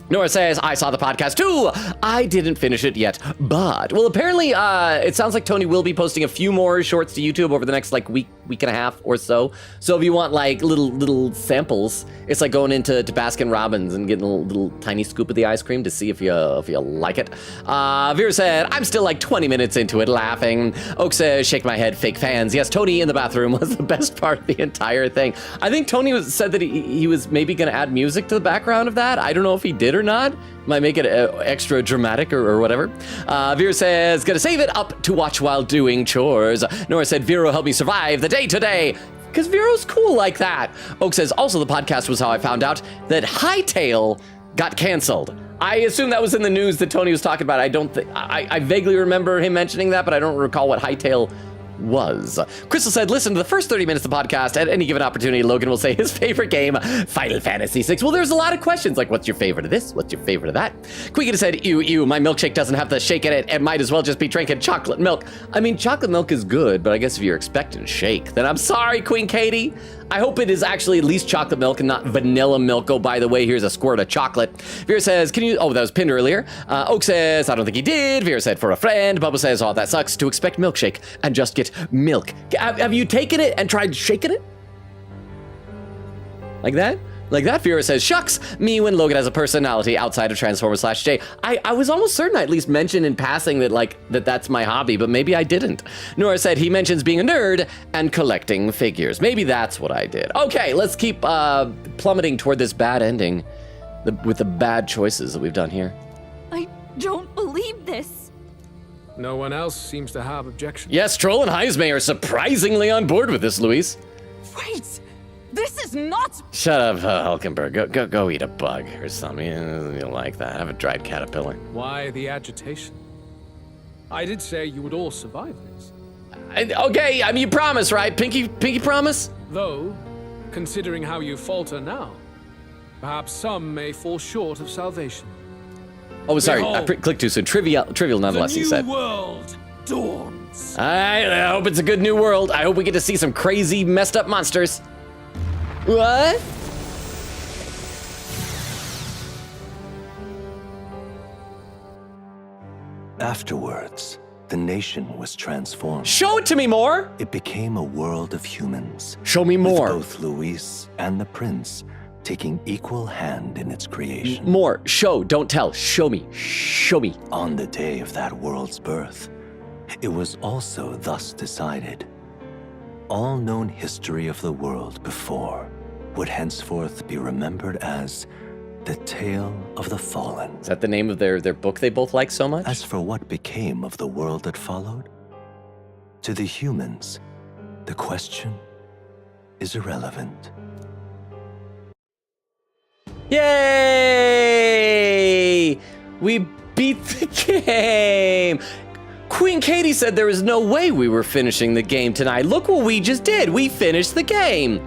Nora says, I saw the podcast too. I didn't finish it yet, but, well, apparently, it sounds like Tony will be posting a few more shorts to YouTube over the next, like, week and a half or so. So if you want, like, little samples, it's like going into Baskin Robbins and getting a little tiny scoop of the ice cream to see if you like it. Vera said, I'm still, like, 20 minutes into it, laughing. Oak says, shake my head, fake fans. Yes, Tony in the bathroom was the best part of the entire thing. I think Tony said that he was maybe going to add music to the background of that. I don't know if he did or not. Might make it extra dramatic or whatever. Vera says, gonna save it up to watch while doing chores. Nora said, Vero helped me survive the day today. Because Vero's cool like that. Oak says, also the podcast was how I found out that Hightail got canceled. I assume that was in the news that Tony was talking about. I vaguely remember him mentioning that, but I don't recall what Hightail was. Crystal said, listen to the first 30 minutes of the podcast. At any given opportunity, Logan will say his favorite game, Final Fantasy VI. Well, there's a lot of questions, like what's your favorite of this? What's your favorite of that? Queegan said, ew, my milkshake doesn't have the shake in it and might as well just be drinking chocolate milk. I mean, chocolate milk is good, but I guess if you're expecting shake, then I'm sorry, Queen Katie. I hope it is actually at least chocolate milk and not vanilla milk. Oh, by the way, here's a squirt of chocolate. Vera says, can you... Oh, that was pinned earlier. Oak says, I don't think he did. Vera said, for a friend. Bubba says, oh, that sucks to expect milkshake and just get milk. Have you taken it and tried shaking it? Like that? Like that? Vera says, shucks, me when Logan has a personality outside of Transformers/J. I was almost certain I at least mentioned in passing that that's my hobby, but maybe I didn't. Nora said he mentions being a nerd and collecting figures. Maybe that's what I did. Okay, let's keep plummeting toward this bad ending with the bad choices that we've done here. I don't believe this. No one else seems to have objections. Yes, Troll and Heismay are surprisingly on board with this, Luis. Wait! This is not... Shut up, Hulkenberg. Go eat a bug or something. You'll like that. Have a dried caterpillar. Why the agitation? I did say you would all survive this. Okay, I mean, you promise, right? Pinky promise? Though, considering how you falter now, perhaps some may fall short of salvation. Oh, sorry, I clicked too soon. Trivial nonetheless, he said. The new world dawns. I hope it's a good new world. I hope we get to see some crazy, messed up monsters. What? Afterwards, the nation was transformed. Show it to me more! It became a world of humans. Show me more. With both Luis and the prince taking equal hand in its creation. More. Show. Don't tell. Show me. Show me. On the day of that world's birth, it was also thus decided. All known history of the world before would henceforth be remembered as the Tale of the Fallen. Is that the name of their book they both like so much? As for what became of the world that followed, to the humans, the question is irrelevant. Yay! We beat the game! Queen Katie said there was no way we were finishing the game tonight. Look what we just did. We finished the game.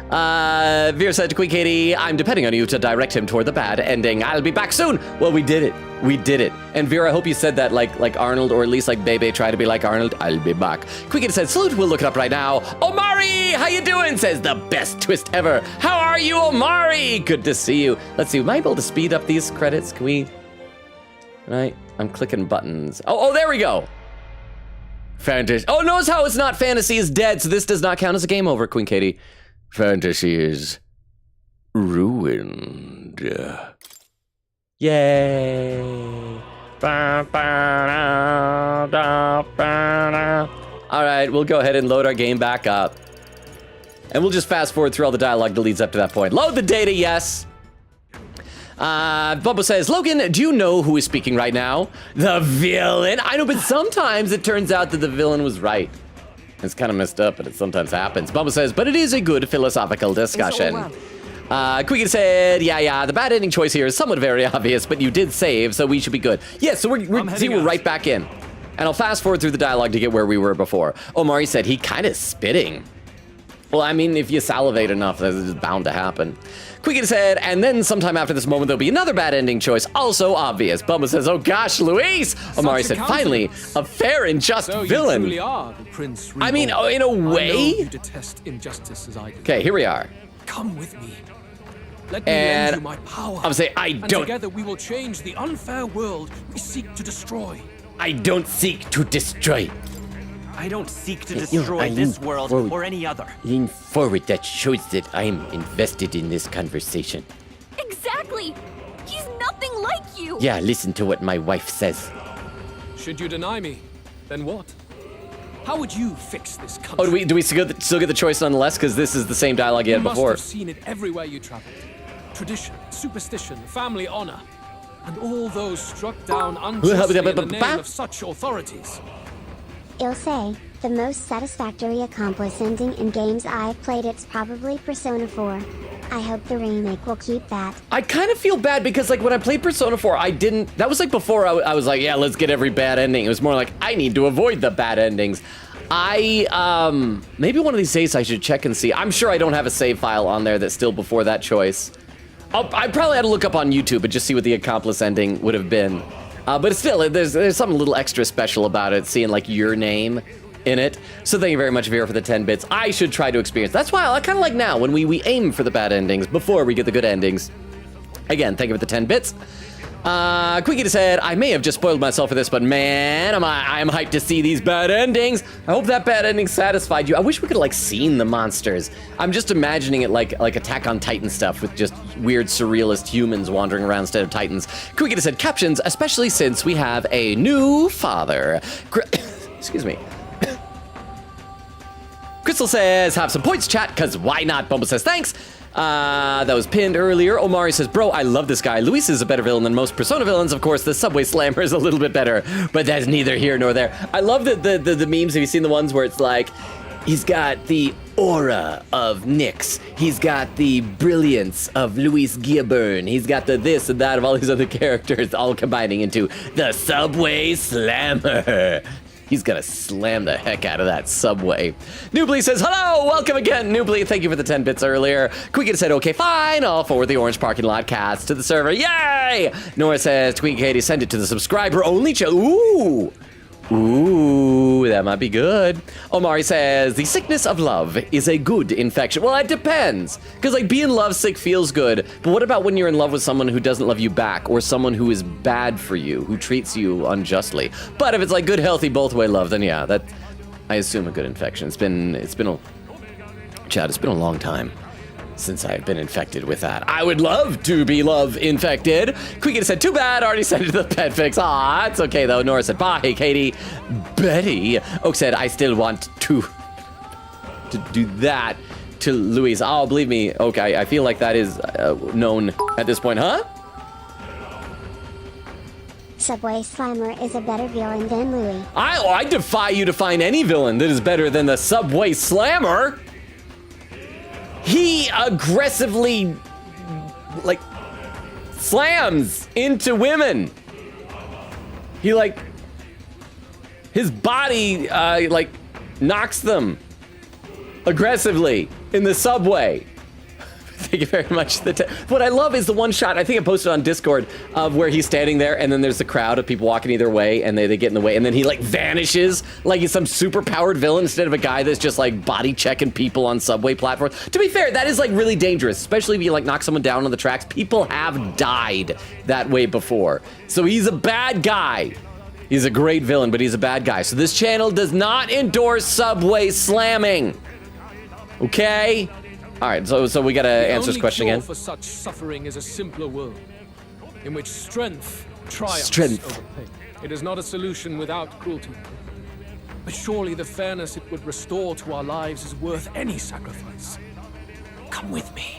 Vera said to Queen Katie, I'm depending on you to direct him toward the bad ending. I'll be back soon. Well, we did it. We did it. And Vera, I hope you said that like Arnold, or at least like Bebe tried to be like Arnold. I'll be back. Queen Katie said, salute, we'll look it up right now. Omari, how you doing? Says the best twist ever. How are you, Omari? Good to see you. Let's see, am I able to speed up these credits? Can we? Right, I'm clicking buttons. Oh, there we go. Fantasy. Oh, notice how it's not fantasy is dead, so this does not count as a game over, Queen Katie. Fantasy is ruined. Yay. All right, we'll go ahead and load our game back up. And we'll just fast forward through all the dialogue that leads up to that point. Load the data, yes. Bubba says, Logan, do you know who is speaking right now? The villain. I know, but sometimes it turns out that the villain was right. It's kind of messed up, but it sometimes happens. Bubba says, but it is a good philosophical discussion. Quiggy said, yeah, the bad ending choice here is somewhat very obvious, but you did save, so we should be good. Yeah, so we're right back in. And I'll fast forward through the dialogue to get where we were before. Omari said he kind of spitting. Well, I mean, if you salivate enough, that's bound to happen. Quiggy said, and then sometime after this moment, there'll be another bad ending choice, also obvious. Bubba says, oh gosh, Luis! Omari said, finally, a fair and just villain. You truly are the Prince Reborn. I mean, in a way. I know you detest injustice as I do. Okay, here we are. Come with me. Let me lend you my power. I'm saying, and together we will change the unfair world we seek to destroy. I don't seek to destroy. I don't seek to destroy this world or any other. Lean forward, that shows that I am invested in this conversation. Exactly! He's nothing like you! Yeah, listen to what my wife says. Should you deny me, then what? How would you fix this country? Oh, do we still get the choice nonetheless? Because this is the same dialogue you had before. You must have seen it everywhere you traveled. Tradition, superstition, family honor, and all those struck down unjustly in the name of such authorities. I'll say, the most satisfactory accomplice ending in games I've played, it's probably Persona 4. I hope the remake will keep that. I kind of feel bad because like when I played Persona 4, that was like before I was like, yeah, let's get every bad ending. It was more like, I need to avoid the bad endings. Maybe one of these days I should check and see. I'm sure I don't have a save file on there that's still before that choice. I probably had to look up on YouTube and just see what the accomplice ending would have been. But still, there's something a little extra special about it, seeing like your name in it. So thank you very much, Vera, for the 10 bits. I should try to experience. That's why I kind of like now when we aim for the bad endings before we get the good endings. Again, thank you for the 10 bits. Quiggy said, I may have just spoiled myself for this, but man, I'm hyped to see these bad endings. I hope that bad ending satisfied you. I wish we could like seen the monsters. I'm just imagining it like Attack on Titan stuff with just weird surrealist humans wandering around instead of Titans. Quiggy said, captions, especially since we have a new father. Excuse me. Crystal says, have some points, chat, because why not? Bumble says, thanks. That was pinned earlier. Omari says, bro, I love this guy. Luis is a better villain than most Persona villains. Of course, the Subway Slammer is a little bit better, but that's neither here nor there. I love the memes. Have you seen the ones where it's like, he's got the aura of Nyx. He's got the brilliance of Luis Guilburn. He's got the this and that of all these other characters all combining into the Subway Slammer. He's gonna slam the heck out of that Subway. Noobly says, hello, welcome again, Noobly. Thank you for the 10 bits earlier. Quiggy said, okay, fine. I'll forward the orange parking lot cast to the server. Yay! Nora says, Twiggy Katie, send it to the subscriber only Ooh! Ooh, that might be good. Omari says, the sickness of love is a good infection. Well, it depends. Because, like, being lovesick feels good. But what about when you're in love with someone who doesn't love you back? Or someone who is bad for you, who treats you unjustly? But if it's, like, good, healthy, both-way love, then yeah, that, I assume, a good infection. It's been a long time since I've been infected with that. I would love to be love infected. Queekin said, too bad, already sent it to the pet fix. Aw, it's okay though. Nora said, bye, Katie. Betty. Oak said, I still want to do that to Louise. Oh, believe me, okay, I feel like that is known at this point, huh? Subway Slammer is a better villain than Louis. I defy you to find any villain that is better than the Subway Slammer. He aggressively, like, slams into women. He, like, his body, like, knocks them aggressively in the subway. Thank you very much. What I love is the one shot, I think I posted on Discord, of where he's standing there and then there's the crowd of people walking either way and they get in the way and then he like vanishes like he's some super powered villain instead of a guy that's just like body checking people on subway platforms. To be fair, that is like really dangerous, especially if you like knock someone down on the tracks. People have died that way before. So he's a bad guy. He's a great villain, but he's a bad guy. So this channel does not endorse subway slamming. Okay? All right, so we gotta answer this question again. The only cure for such suffering is a simpler world, in which strength triumphs over pain. It is not a solution without cruelty. But surely the fairness it would restore to our lives is worth any sacrifice. Come with me,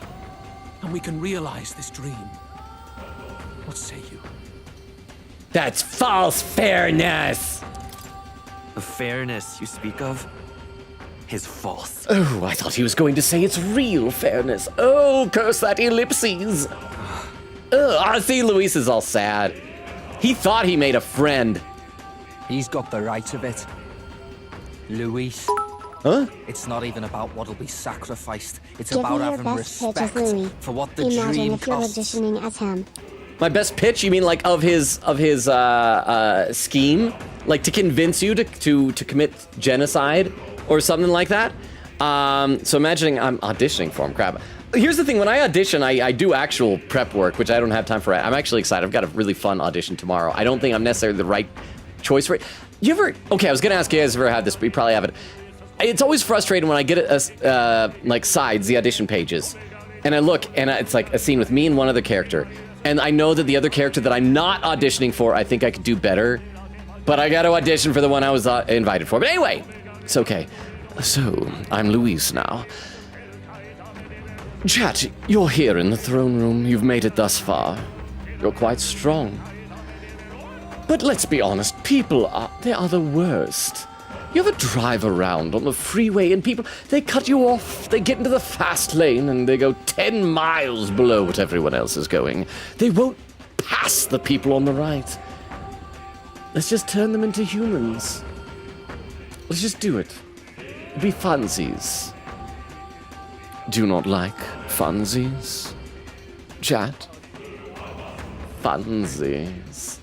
and we can realize this dream. What say you? That's false fairness! The fairness you speak of is false. Oh, I thought he was going to say it's real fairness. Oh, curse that ellipses. I see Luis is all sad. He thought he made a friend. He's got the right of it. Luis. Huh? It's not even about what'll be sacrificed. It's Give about me your having best pitch respect as Louis. for what the Imagine dream if you're costs. auditioning as him. My best pitch? You mean like of his scheme? Like to convince you to commit genocide or something like that? So imagining I'm auditioning for him, crap. Here's the thing, when I audition, I do actual prep work, which I don't have time for. I'm actually excited. I've got a really fun audition tomorrow. I don't think I'm necessarily the right choice for it. You ever, okay, I was gonna ask you guys if you ever had this, but you probably haven't. It's always frustrating when I get like sides, the audition pages, and I look, and it's like a scene with me and one other character. And I know that the other character that I'm not auditioning for, I think I could do better, but I got to audition for the one I was invited for. But anyway, it's okay. So, I'm Luis now. Chat, you're here in the throne room. You've made it thus far. You're quite strong. But let's be honest, people they are the worst. You ever drive around on the freeway and people, they cut you off, they get into the fast lane and they go 10 miles below what everyone else is going. They won't pass the people on the right. Let's just turn them into humans. Let's just do it. Be funsies. Do you not like funsies? Chat? Funsies.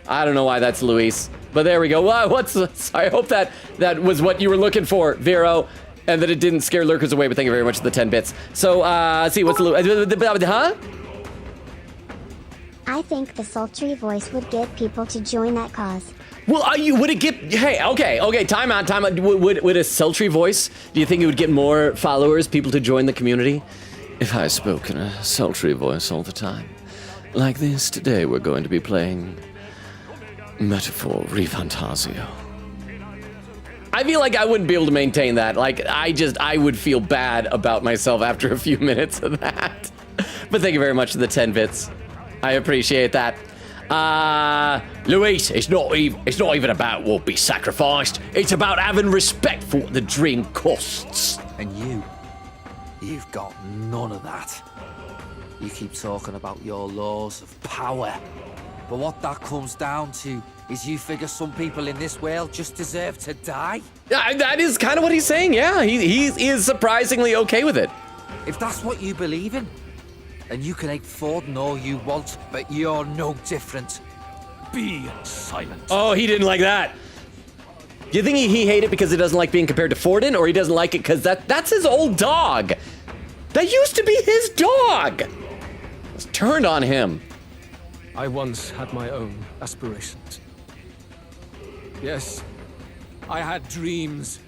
I don't know why that's Luis, but there we go. Wow, I hope that was what you were looking for, Vero, and that it didn't scare lurkers away, but thank you very much for the 10 bits. So, let's see, what's huh? I think the sultry voice would get people to join that cause. Well, would it get, hey, okay, time out. Would a sultry voice, do you think it would get more followers, people to join the community? If I spoke in a sultry voice all the time, like this, today we're going to be playing Metaphor ReFantazio. I feel like I wouldn't be able to maintain that. Like, I would feel bad about myself after a few minutes of that. But thank you very much for the 10 bits. I appreciate that. Luis, it's not even about what will be sacrificed. It's about having respect for what the dream costs. And you've got none of that. You keep talking about your laws of power. But what that comes down to is you figure some people in this world just deserve to die? That is kind of what he's saying, yeah. He is surprisingly okay with it. If that's what you believe in, and you can hate Ford all you want, but you're no different. Be silent. Oh, he didn't like that. Do you think he hate it because he doesn't like being compared to Forden, or he doesn't like it because that's his old dog? That used to be his dog! It's turned on him. I once had my own aspirations. Yes, I had dreams.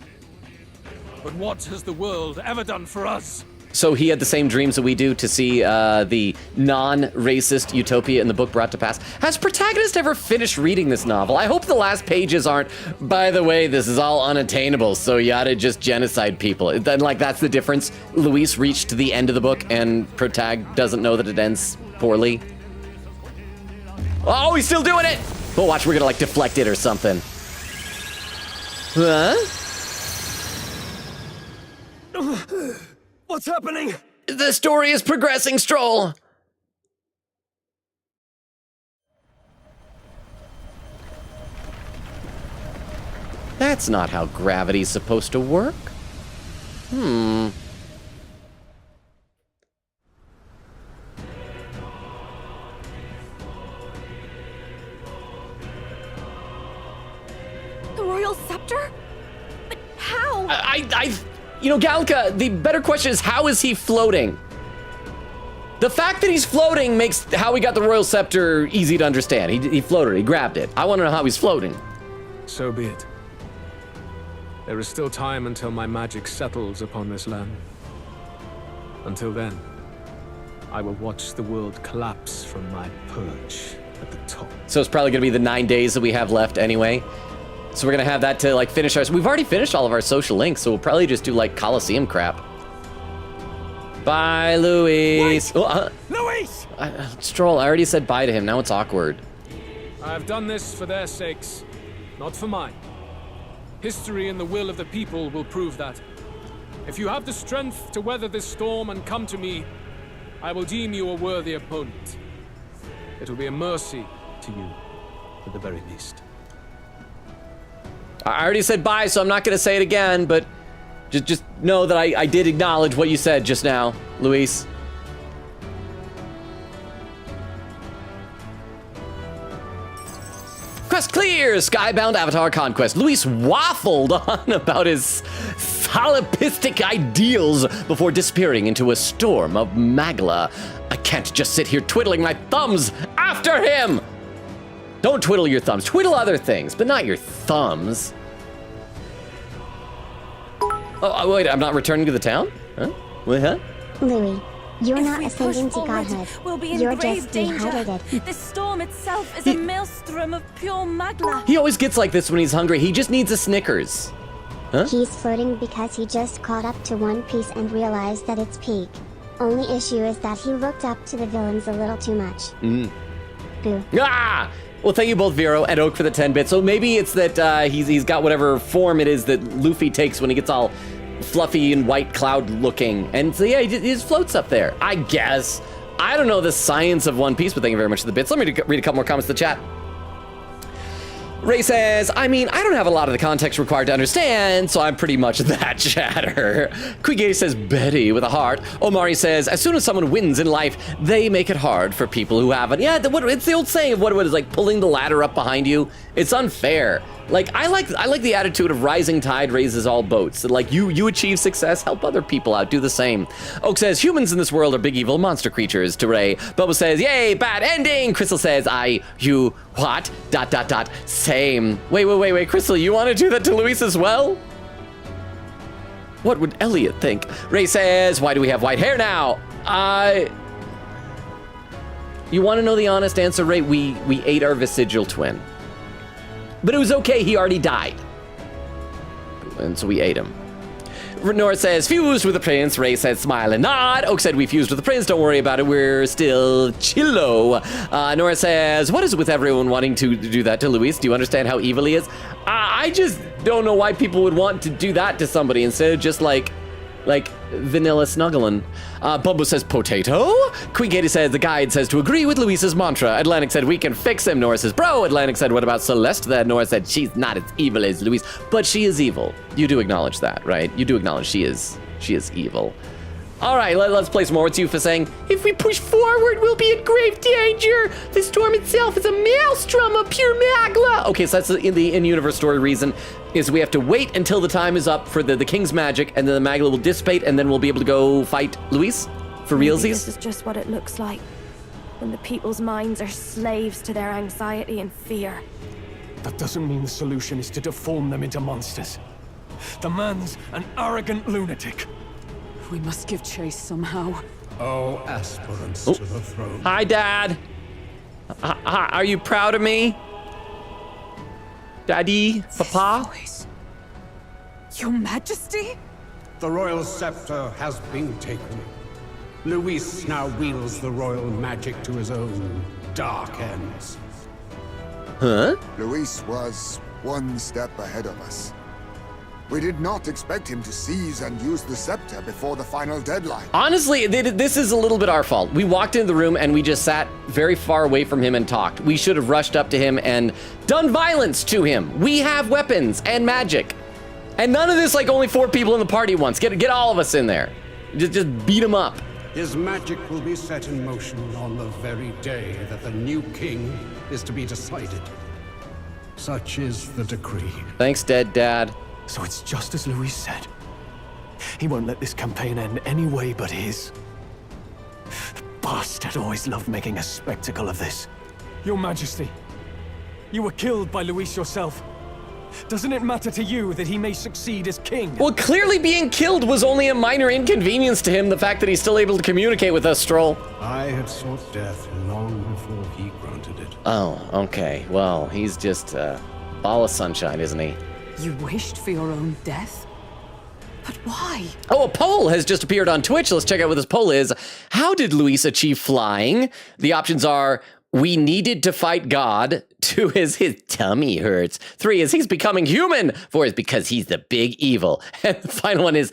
But what has the world ever done for us? So he had the same dreams that we do to see the non-racist utopia in the book brought to pass. Has protagonist ever finished reading this novel? I hope the last pages aren't, by the way, this is all unattainable, so you oughta just genocide people. Then, like, that's the difference. Luis reached to the end of the book and protag doesn't know that it ends poorly. Oh, he's still doing it! But watch, we're gonna, like, deflect it or something. Huh? What's happening? The story is progressing, Stroll. That's not how gravity's supposed to work. The royal scepter? But how? You know, Galka, the better question is, how is he floating? The fact that he's floating makes how he got the royal scepter easy to understand. He floated, he grabbed it. I want to know how he's floating. So be it. There is still time until my magic settles upon this land. Until then, I will watch the world collapse from my perch at the top. So it's probably going to be the 9 days that we have left anyway. So we're going to have that to, like, finish our... We've already finished all of our social links, so we'll probably just do, like, Coliseum crap. Bye, Luis. Oh, Luis! Stroll, I already said bye to him. Now it's awkward. I have done this for their sakes, not for mine. History and the will of the people will prove that. If you have the strength to weather this storm and come to me, I will deem you a worthy opponent. It will be a mercy to you, at the very least. I already said bye, so I'm not going to say it again, but just know that I did acknowledge what you said just now, Luis. Quest clear! Skybound Avatar Conquest. Luis waffled on about his solipsistic ideals before disappearing into a storm of magla. I can't just sit here twiddling my thumbs after him! Don't twiddle your thumbs. Twiddle other things, but not your thumbs. Oh, wait, I'm not returning to the town? Huh? What, huh? Louis, you're If not we ascending push to forward, godhood. we'll be in You're grave just danger. dehydrated. The storm itself is a maelstrom of pure magla. He always gets like this when he's hungry. He just needs a Snickers. Huh? He's floating because he just caught up to One Piece and realized that it's peak. Only issue is that he looked up to the villains a little too much. Boo. Ah! Well, thank you both, Vero and Oak, for the 10 bits. So maybe it's that he's got whatever form it is that Luffy takes when he gets all fluffy and white cloud looking. And so, yeah, he just floats up there, I guess. I don't know the science of One Piece, but thank you very much for the bits. Let me read a couple more comments in the chat. Ray says, I mean, I don't have a lot of the context required to understand, so I'm pretty much that chatter. Quigay says, Betty with a heart. Omari says, as soon as someone wins in life, they make it hard for people who haven't. Yeah, it's the old saying of what it is, like pulling the ladder up behind you. It's unfair. Like, I like the attitude of rising tide raises all boats. Like, you achieve success, help other people out, do the same. Oak says, humans in this world are big evil monster creatures, to Ray. Bubba says, yay, bad ending. Crystal says, you, what? ... Same. Wait, Crystal, you want to do that to Luis as well? What would Elliot think? Ray says, why do we have white hair now? You want to know the honest answer, Ray? We ate our vestigial twin. But it was okay, he already died. And so we ate him. Nora says, fused with the prince. Ray says, smile and nod. Oak said, we fused with the prince. Don't worry about it. We're still chillo. Nora says, what is it with everyone wanting to do that to Luis? Do you understand how evil he is? I just don't know why people would want to do that to somebody instead of just like vanilla snuggling. Bumbo says potato. Quigate says the guide says to agree with Luis's mantra. Atlantic said we can fix him. Nora says bro. Atlantic said what about Celeste? Then Nora said she's not as evil as Luis, but she is evil. You do acknowledge that, right? You do acknowledge she is evil. All right, let's play some more. What's Yufa saying? If we push forward, we'll be in grave danger. The storm itself is a maelstrom of pure magla. Okay, so that's the in-universe story reason, is we have to wait until the time is up for the king's magic, and then the magla will dissipate, and then we'll be able to go fight Luis for realsies. This is just what it looks like when the people's minds are slaves to their anxiety and fear. That doesn't mean the solution is to deform them into monsters. The man's an arrogant lunatic. We must give chase somehow. Oh, aspirants to the throne. Hi, Dad. Hi, are you proud of me? Daddy? Papa? Your Majesty? The royal scepter has been taken. Luis now wields the royal magic to his own dark ends. Huh? Luis was one step ahead of us. We did not expect him to seize and use the scepter before the final deadline. Honestly, this is a little bit our fault. We walked into the room and we just sat very far away from him and talked. We should have rushed up to him and done violence to him. We have weapons and magic. And none of this, like, only 4 people in the party once. Get all of us in there. Just beat him up. His magic will be set in motion on the very day that the new king is to be decided. Such is the decree. Thanks, dead Dad. So it's just as Luis said. He won't let this campaign end any way but his. The bastard always loved making a spectacle of this. Your Majesty, you were killed by Luis yourself. Doesn't it matter to you that he may succeed as king? Well, clearly being killed was only a minor inconvenience to him, the fact that he's still able to communicate with us, Stroll. I had sought death long before he granted it. Oh, okay. Well, he's just a ball of sunshine, isn't he? You wished for your own death? But why? Oh, a poll has just appeared on Twitch. Let's check out what this poll is. How did Luis achieve flying? The options are: we needed to fight God. 2 is his tummy hurts. 3 is he's becoming human. 4 is because he's the big evil. And the final one is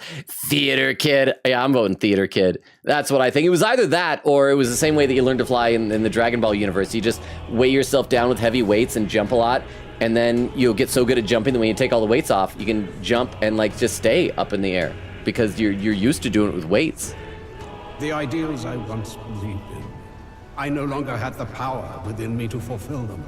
theater kid. Yeah, I'm voting theater kid. That's what I think. It was either that or it was the same way that you learned to fly in the Dragon Ball universe. You just weigh yourself down with heavy weights and jump a lot. And then you'll get so good at jumping that when you take all the weights off, you can jump and like just stay up in the air because you're used to doing it with weights. The ideals I once believed in, I no longer had the power within me to fulfill them.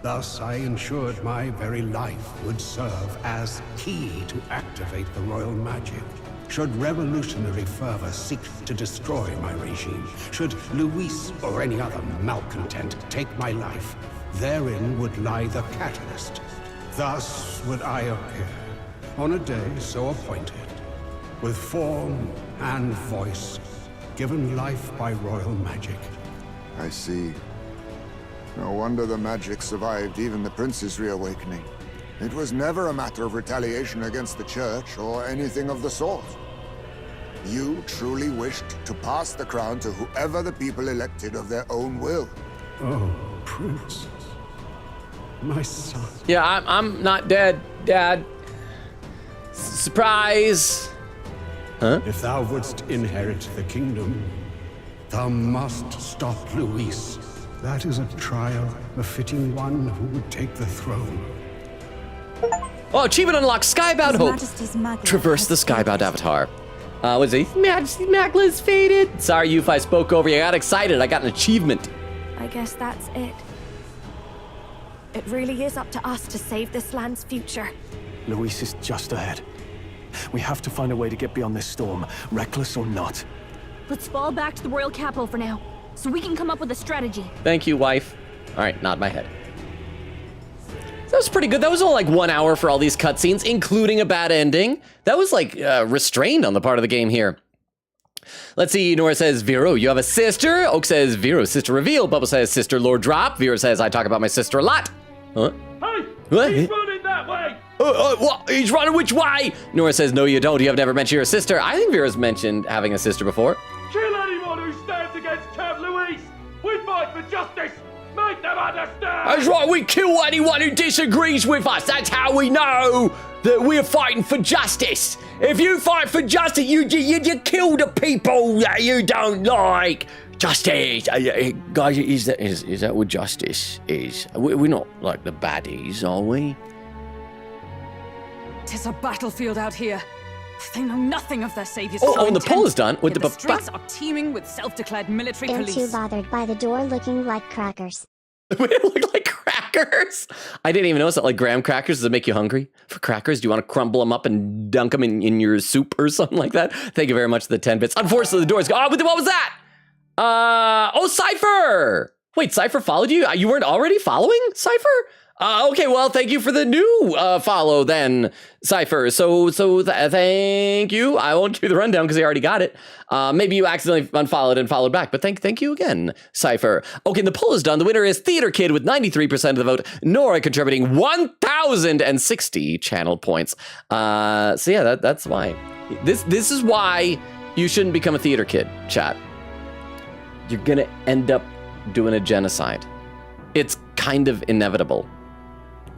Thus, I ensured my very life would serve as key to activate the royal magic. Should revolutionary fervor seek to destroy my regime, should Luis or any other malcontent take my life, therein would lie the catalyst. Thus would I appear, on a day so appointed, with form and voice, given life by royal magic. I see. No wonder the magic survived even the prince's reawakening. It was never a matter of retaliation against the church or anything of the sort. You truly wished to pass the crown to whoever the people elected of their own will. Oh, Prince. My son. Yeah, I'm not dead, Dad. Surprise! Huh? If thou wouldst inherit the kingdom, thou must stop Luis. That is a trial befitting one who would take the throne. Oh, achievement unlocked, Skybound Hope. Traverse the Skybound avatar. What's it? Majesty's Magla is faded. Sorry, Yufa, I spoke over you. I got excited. I got an achievement. I guess that's it. It really is up to us to save this land's future. Luis is just ahead. We have to find a way to get beyond this storm, reckless or not. Let's fall back to the royal capital for now, so we can come up with a strategy. Thank you, wife. All right, nod my head. That was pretty good. That was only like 1 hour for all these cutscenes, including a bad ending. That was like restrained on the part of the game here. Let's see, Nora says, Vero, you have a sister? Oak says, Vero, sister reveal. Bubble says, sister lord drop. Vero says, I talk about my sister a lot. Huh? Hey, what? he's running that way. What? He's running which way? Nora says, no, you don't. You have never mentioned your sister. I think Vera's mentioned having a sister before. Kill anyone who stands against Count Luis. We fight for justice. Make them understand. That's right. We kill anyone who disagrees with us. That's how we know that we're fighting for justice. If you fight for justice, you kill the people that you don't like. Justice, guys, is that what justice is? We're not like the baddies, are we? 'Tis a battlefield out here. They know nothing of their savior's Oh, true and the intent, poll is done. yet the streets are teeming with self-declared military They're police. too bothered by the door looking like crackers. We look like crackers. I didn't even notice that. Like graham crackers, does it make you hungry for crackers? Do you want to crumble them up and dunk them in your soup or something like that? Thank you very much for the 10 bits. Unfortunately, the doors go. Oh, what was that? Oh, Cypher. Wait, Cypher followed you? You weren't already following Cypher? Okay, well, thank you for the new follow then, Cypher. So thank you. I won't give you the rundown because I already got it. Maybe you accidentally unfollowed and followed back, but thank you again, Cypher. Okay, and the poll is done. The winner is Theater Kid with 93% of the vote. Nora contributing 1,060 channel points. So yeah, that's why. This is why you shouldn't become a theater kid, chat. You're gonna end up doing a genocide. It's kind of inevitable.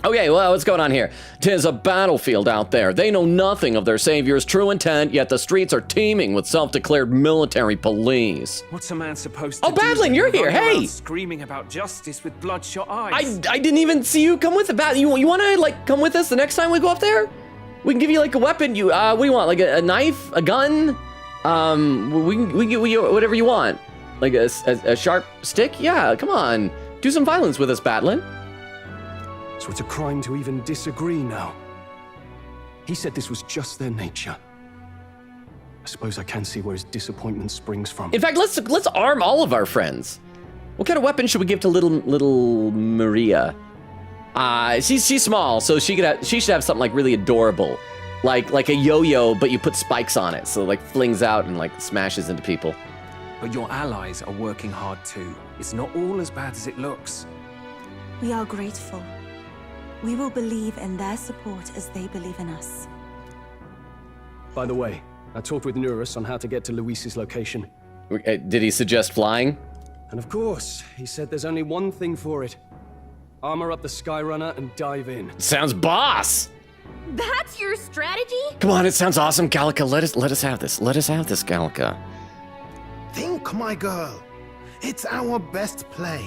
Okay, well, what's going on here? 'Tis a battlefield out there. They know nothing of their savior's true intent, yet the streets are teeming with self-declared military police. What's a man supposed to do? Oh, Badlin, you're here. Hey! Screaming about justice with bloodshot eyes. I didn't even see you come with it, Badlin. You want to, like, come with us the next time we go up there? We can give you, like, a weapon. What do you want? Like, a knife? A gun? We can give you whatever you want. Like, a sharp stick? Yeah, come on. Do some violence with us, Badlin. So it's a crime to even disagree now. He said this was just their nature. I suppose I can see where his disappointment springs from. In fact, let's arm all of our friends. What kind of weapon should we give to little Maria? She's small, so she should have something like really adorable, like a yo-yo, but you put spikes on it, so it, like flings out and like smashes into people. But your allies are working hard too. It's not all as bad as it looks. We are grateful. We will believe in their support as they believe in us. By the way, I talked with Neurus on how to get to Luis's location. Did he suggest flying? And of course, he said there's only one thing for it. Armor up the Skyrunner and dive in. Sounds boss! That's your strategy? Come on, it sounds awesome, Gallica. Let us have this. Let us have this, Gallica. Think, my girl. It's our best play.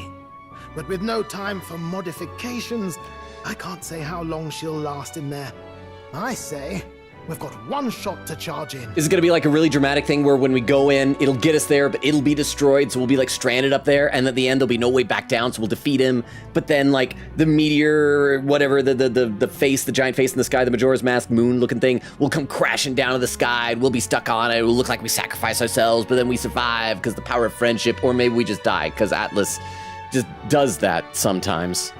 But with no time for modifications, I can't say how long she'll last in there. I say, we've got one shot to charge in. Is it gonna be like a really dramatic thing where when we go in, it'll get us there, but it'll be destroyed, so we'll be like stranded up there, and at the end there'll be no way back down, so we'll defeat him. But then like the meteor, whatever, the face, the giant face in the sky, the Majora's Mask moon-looking thing, will come crashing down to the sky, and we'll be stuck on it. It will look like we sacrifice ourselves, but then we survive because the power of friendship, or maybe we just die because Atlas just does that sometimes.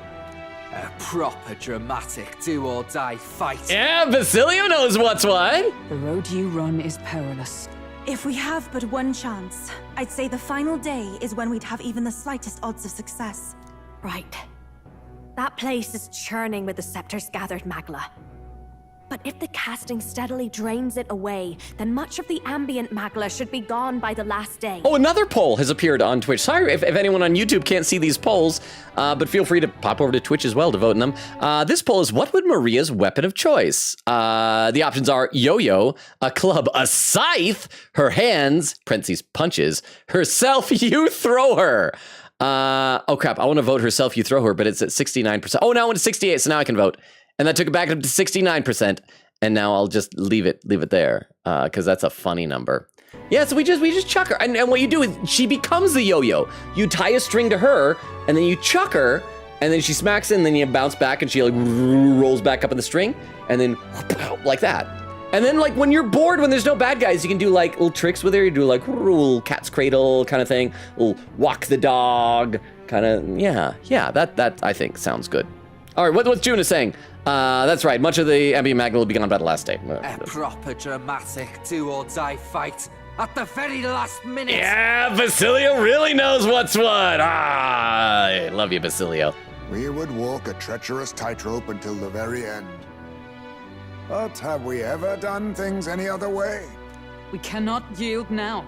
A proper dramatic do-or-die fight. Yeah, Basilio knows what's what. The road you run is perilous. If we have but one chance, I'd say the final day is when we'd have even the slightest odds of success. Right. That place is churning with the scepter's gathered magla. But if the casting steadily drains it away, then much of the ambient magla should be gone by the last day. Oh, another poll has appeared on Twitch. Sorry if anyone on YouTube can't see these polls, but feel free to pop over to Twitch as well to vote in them. This poll is, what would Maria's weapon of choice? The options are yo-yo, a club, a scythe, her hands, parentheses, punches, herself, you throw her. Oh crap, I want to vote herself, you throw her, but it's at 69%. Oh, now it's 68, so now I can vote. And that took it back up to 69%. And now I'll just leave it there, because that's a funny number. Yeah, so we just chuck her. And what you do is she becomes the yo-yo. You tie a string to her, and then you chuck her, and then she smacks it, and then you bounce back, and she like rolls back up in the string, and then like that. And then like when you're bored, when there's no bad guys, you can do like little tricks with her. You do like little cat's cradle kind of thing, little walk the dog kind of. Yeah, that I think sounds good. All right, what's Juna saying? That's right, much of the ambient magma will be gone by the last day. A proper dramatic do-or-die fight at the very last minute. Yeah, Basilio really knows what's what. I love you, Basilio. We would walk a treacherous tightrope until the very end. But have we ever done things any other way? We cannot yield now.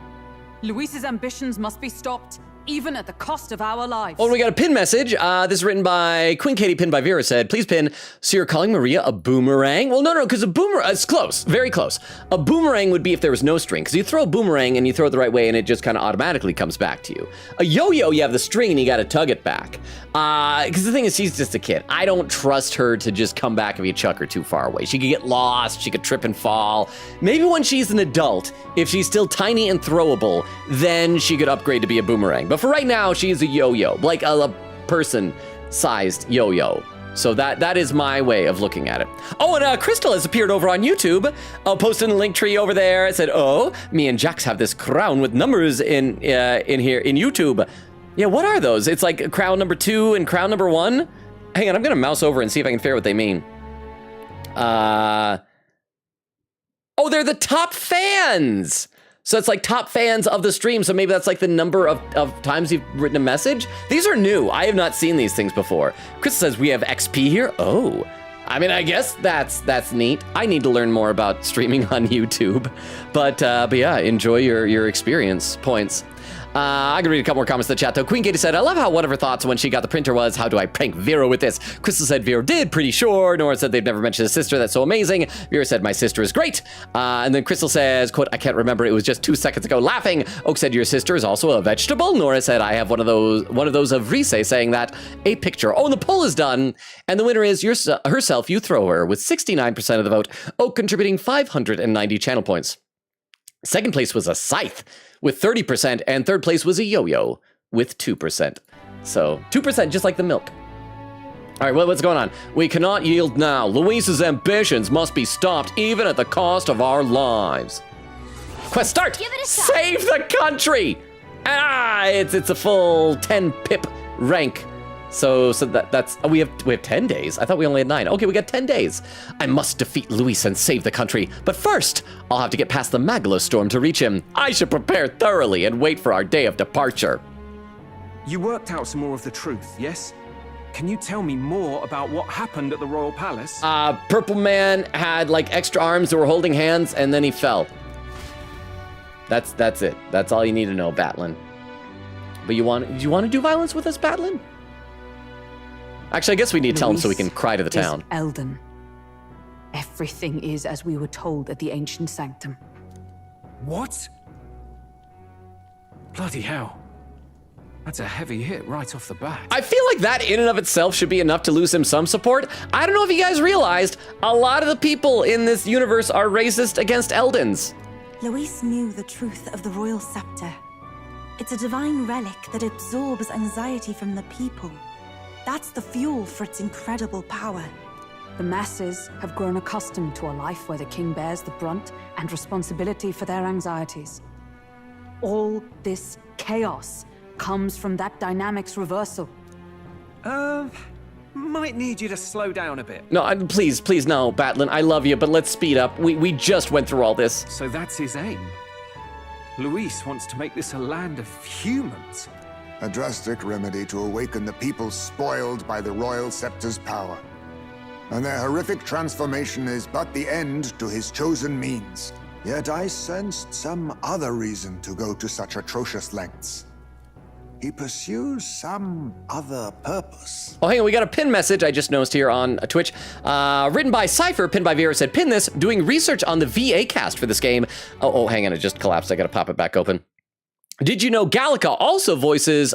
Luis's ambitions must be stopped. even at the cost of our lives. Oh, we got a pin message. This is written by Queen Katie, pinned by Vera, said, please pin, so you're calling Maria a boomerang? Well, no, because a boomerang, it's close, very cllose. A boomerang would be if there was no string, because you throw a boomerang and you throw it the right way and it just kind of automatically comes back to you. A yo-yo, you have the string and you got to tug it back. Because the thing is, she's just a kid. I don't trust her to just come back if you chuck her too far away. She could get lost, she could trip and fall. Maybe when she's an adult, if she's still tiny and throwable, then she could upgrade to be a boomerang. But for right now, she's a yo-yo, like a person-sized yo-yo. So that is my way of looking at it. Oh, and Crystal has appeared over on YouTube. I'll post in the link tree over there. It said, oh, me and Jax have this crown with numbers in here in YouTube. Yeah, what are those? It's like crown number 2 and crown number 1. Hang on, I'm gonna mouse over and see if I can figure out what they mean. Oh, they're the top fans. So it's like top fans of the stream. So maybe that's like the number of times you've written a message. These are new. I have not seen these things before. Chris says we have XP here. Oh, I mean, I guess that's neat. I need to learn more about streaming on YouTube, but yeah, enjoy your experience points. I can read a couple more comments in the chat, though. Queen Katie said, I love how one of her thoughts when she got the printer was, how do I prank Vero with this? Crystal said, Vero did, pretty sure. Nora said, they've never mentioned his sister, that's so amazing. Vera said, my sister is great. And then Crystal says, quote, I can't remember, it was just 2 seconds ago, laughing. Oak said, your sister is also a vegetable. Nora said, I have one of those of Rise saying that, a picture. Oh, and the poll is done. And the winner is herself, you throw her, with 69% of the vote. Oak contributing 590 channel points. Second place was a scythe with 30%, and third place was a yo-yo with 2%. So 2%, just like the milk. All right, what's going on? We cannot yield now. Luis's ambitions must be stopped, even at the cost of our lives. Quest start. Give it a shot. Save the country. It's a full 10 pip rank. So that's we have 10 days. I thought we only had 9. Okay, we got 10 days. I must defeat Luis and save the country. But first, I'll have to get past the Magalo storm to reach him. I should prepare thoroughly and wait for our day of departure. You worked out some more of the truth, yes? Can you tell me more about what happened at the Royal Palace? Purple Man had like extra arms that were holding hands, and then he fell. That's it. That's all you need to know, Batlin. But do you want to do violence with us, Batlin? Actually, I guess we need to tell him so we can cry to the town. Elden. Everything is as we were told at the ancient sanctum. What? Bloody hell. That's a heavy hit right off the bat. I feel like that in and of itself should be enough to lose him some support. I don't know if you guys realized, a lot of the people in this universe are racist against Eldens. Luis knew the truth of the royal scepter. It's a divine relic that absorbs anxiety from the people. That's the fuel for its incredible power. The masses have grown accustomed to a life where the king bears the brunt and responsibility for their anxieties. All this chaos comes from that dynamics reversal. Might need you to slow down a bit. No, please, no, Batlin, I love you, but let's speed up. We just went through all this. So that's his aim. Luis wants to make this a land of humans. A drastic remedy to awaken the people spoiled by the royal scepter's power. And their horrific transformation is but the end to his chosen means. Yet I sensed some other reason to go to such atrocious lengths. He pursues some other purpose. Oh, hang on, we got a pin message I just noticed here on Twitch. Written by Cypher, pinned by Vera, said, pin this, doing research on the VA cast for this game. Oh, hang on, it just collapsed. I gotta pop it back open. Did you know Gallica also voices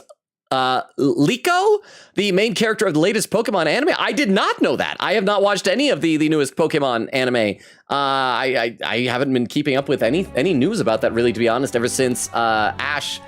Liko, the main character of the latest Pokemon anime? I did not know that. I have not watched any of the newest Pokemon anime. I haven't been keeping up with any news about that, really, to be honest, ever since Ash,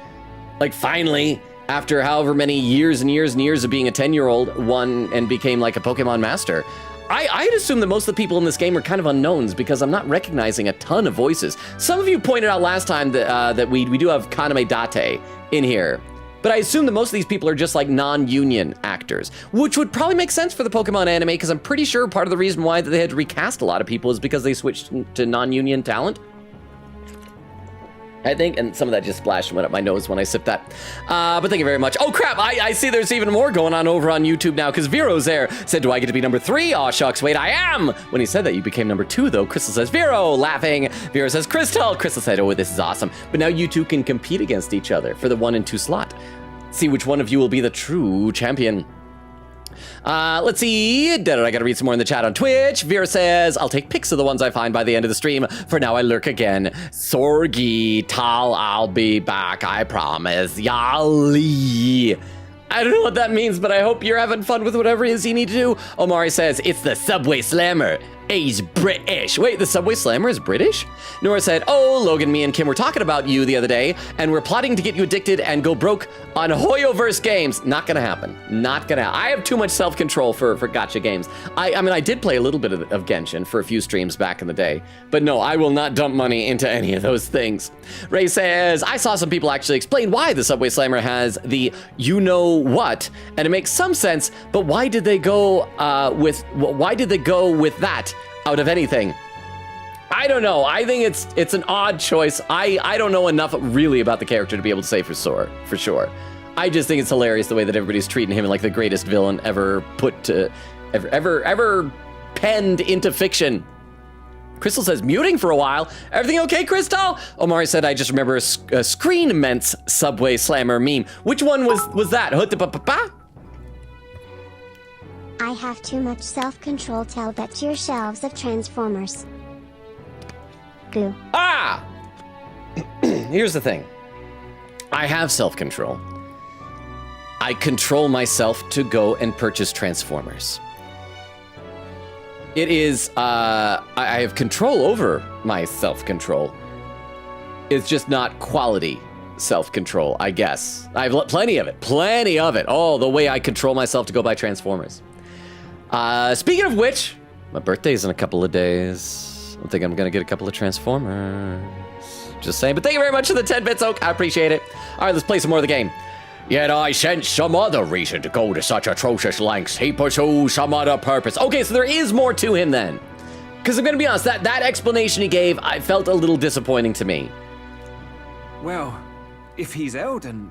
like, finally, after however many years and years and years of being a 10-year-old, won and became like a Pokemon master. I'd assume that most of the people in this game are kind of unknowns because I'm not recognizing a ton of voices. Some of you pointed out last time that we do have Kaname Date in here, but I assume that most of these people are just like non-union actors, which would probably make sense for the Pokemon anime because I'm pretty sure part of the reason why they had to recast a lot of people is because they switched to non-union talent. I think, and some of that just splashed and went up my nose when I sipped that. But thank you very much. Oh crap, I see there's even more going on over on YouTube now, because Vero's there. Said, do I get to be number 3? Aw shucks, wait, I am! When he said that, you became number 2 though. Crystal says, Vero, laughing. Vero says, Crystal. Crystal said, oh, this is awesome. But now you two can compete against each other for the 1 and 2 slot. See which one of you will be the true champion. Let's see. I gotta read some more in the chat on Twitch. Vera says, I'll take pics of the ones I find by the end of the stream. For now, I lurk again. Sorgi, Tal, I'll be back. I promise. Yali. I don't know what that means, but I hope you're having fun with whatever it is you need to do. Omari says, it's the Subway Slammer. He's British. Wait, the Subway Slammer is British? Nora said, oh, Logan, me and Kim were talking about you the other day, and we're plotting to get you addicted and go broke on Hoyoverse games. Not gonna happen. Not gonna happen. I have too much self-control for gacha games. I mean, I did play a little bit of Genshin for a few streams back in the day, but no, I will not dump money into any of those things. Ray says, I saw some people actually explain why the Subway Slammer has the you-know-what, and it makes some sense, but why did they go with that out of anything? I don't know. I think it's an odd choice. I don't know enough really about the character to be able to say for sure. I just think it's hilarious the way that everybody's treating him like the greatest villain ever put to ever penned into fiction. Crystal says, muting for a while. Everything okay, Crystal? Omari said, I just remember a Screen Ment's Subway Slammer meme. Which one was that? I have too much self-control. Tell that to your shelves of Transformers. Glue. Ah! Here's the thing. I have self-control. I control myself to go and purchase Transformers. It is, I have control over my self-control. It's just not quality self-control, I guess. I have plenty of it. Oh, the way I control myself to go buy Transformers. Speaking of which, my birthday's in a couple of days. I think I'm gonna get a couple of Transformers. Just saying, but thank you very much for the 10 bits, Oak. I appreciate it. All right, let's play some more of the game. Yet I sense some other reason to go to such atrocious lengths. He pursues some other purpose. Okay, so there is more to him then. Because I'm gonna be honest, that explanation he gave, I felt a little disappointing to me. Well, if he's Elden,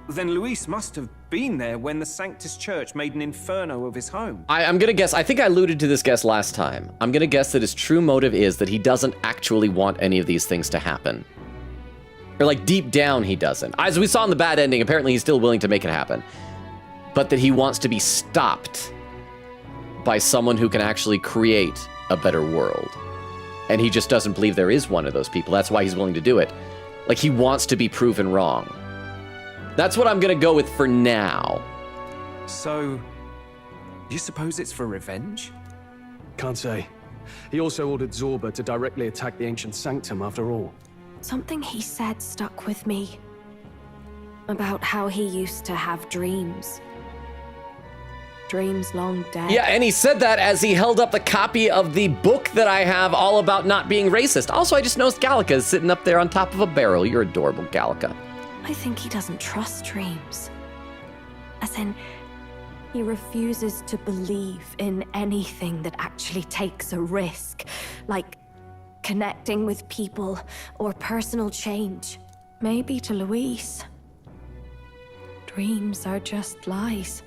then Luis must have been there when the Sanctus Church made an inferno of his home. I'm gonna guess, I think I alluded to this guess last time. I'm gonna guess that his true motive is that he doesn't actually want any of these things to happen. Or like deep down he doesn't. As we saw in the bad ending, apparently he's still willing to make it happen. But that he wants to be stopped by someone who can actually create a better world. And he just doesn't believe there is one of those people. That's why he's willing to do it. Like he wants to be proven wrong. That's what I'm gonna go with for now. So, you suppose it's for revenge? Can't say. He also ordered Zorba to directly attack the ancient sanctum after all. Something he said stuck with me. About how he used to have dreams. Dreams long dead. Yeah, and he said that as he held up the copy of the book that I have all about not being racist. Also, I just noticed Gallica is sitting up there on top of a barrel. You're adorable, Gallica. I think he doesn't trust dreams. As in, he refuses to believe in anything that actually takes a risk. Like connecting with people or personal change. Maybe to Luis, dreams are just lies.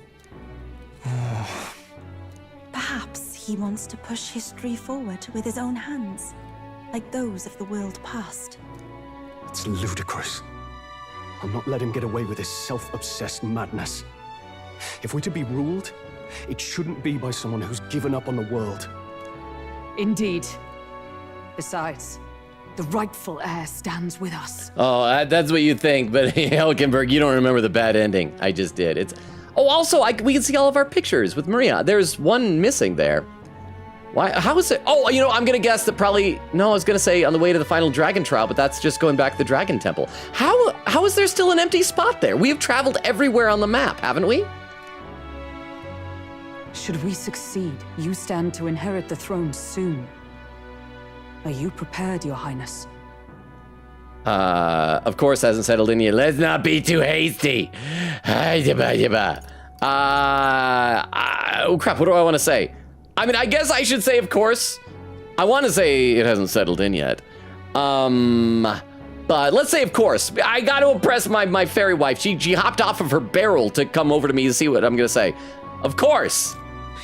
Perhaps he wants to push history forward with his own hands, like those of the world past. It's ludicrous. I'll not let him get away with his self-obsessed madness. If we're to be ruled, it shouldn't be by someone who's given up on the world. Indeed. Besides, the rightful heir stands with us. Oh, that's what you think, but Elkenberg, you don't remember the bad ending. I just did. It's. Oh, also, we can see all of our pictures with Maria. There's one missing there. Why? How is it? Oh, you know, I'm gonna guess that probably. No, I was gonna say on the way to the final dragon trial, but that's just going back to the dragon temple. How is there still an empty spot there? We have traveled everywhere on the map, haven't we? Should we succeed, you stand to inherit the throne soon. Are you prepared, Your Highness? Of course, hasn't settled in yet. Let's not be too hasty. Oh crap, what do I want to say? I mean, I guess I should say, of course. I want to say it hasn't settled in yet. But let's say, of course. I got to impress my fairy wife. She hopped off of her barrel to come over to me to see what I'm going to say. Of course.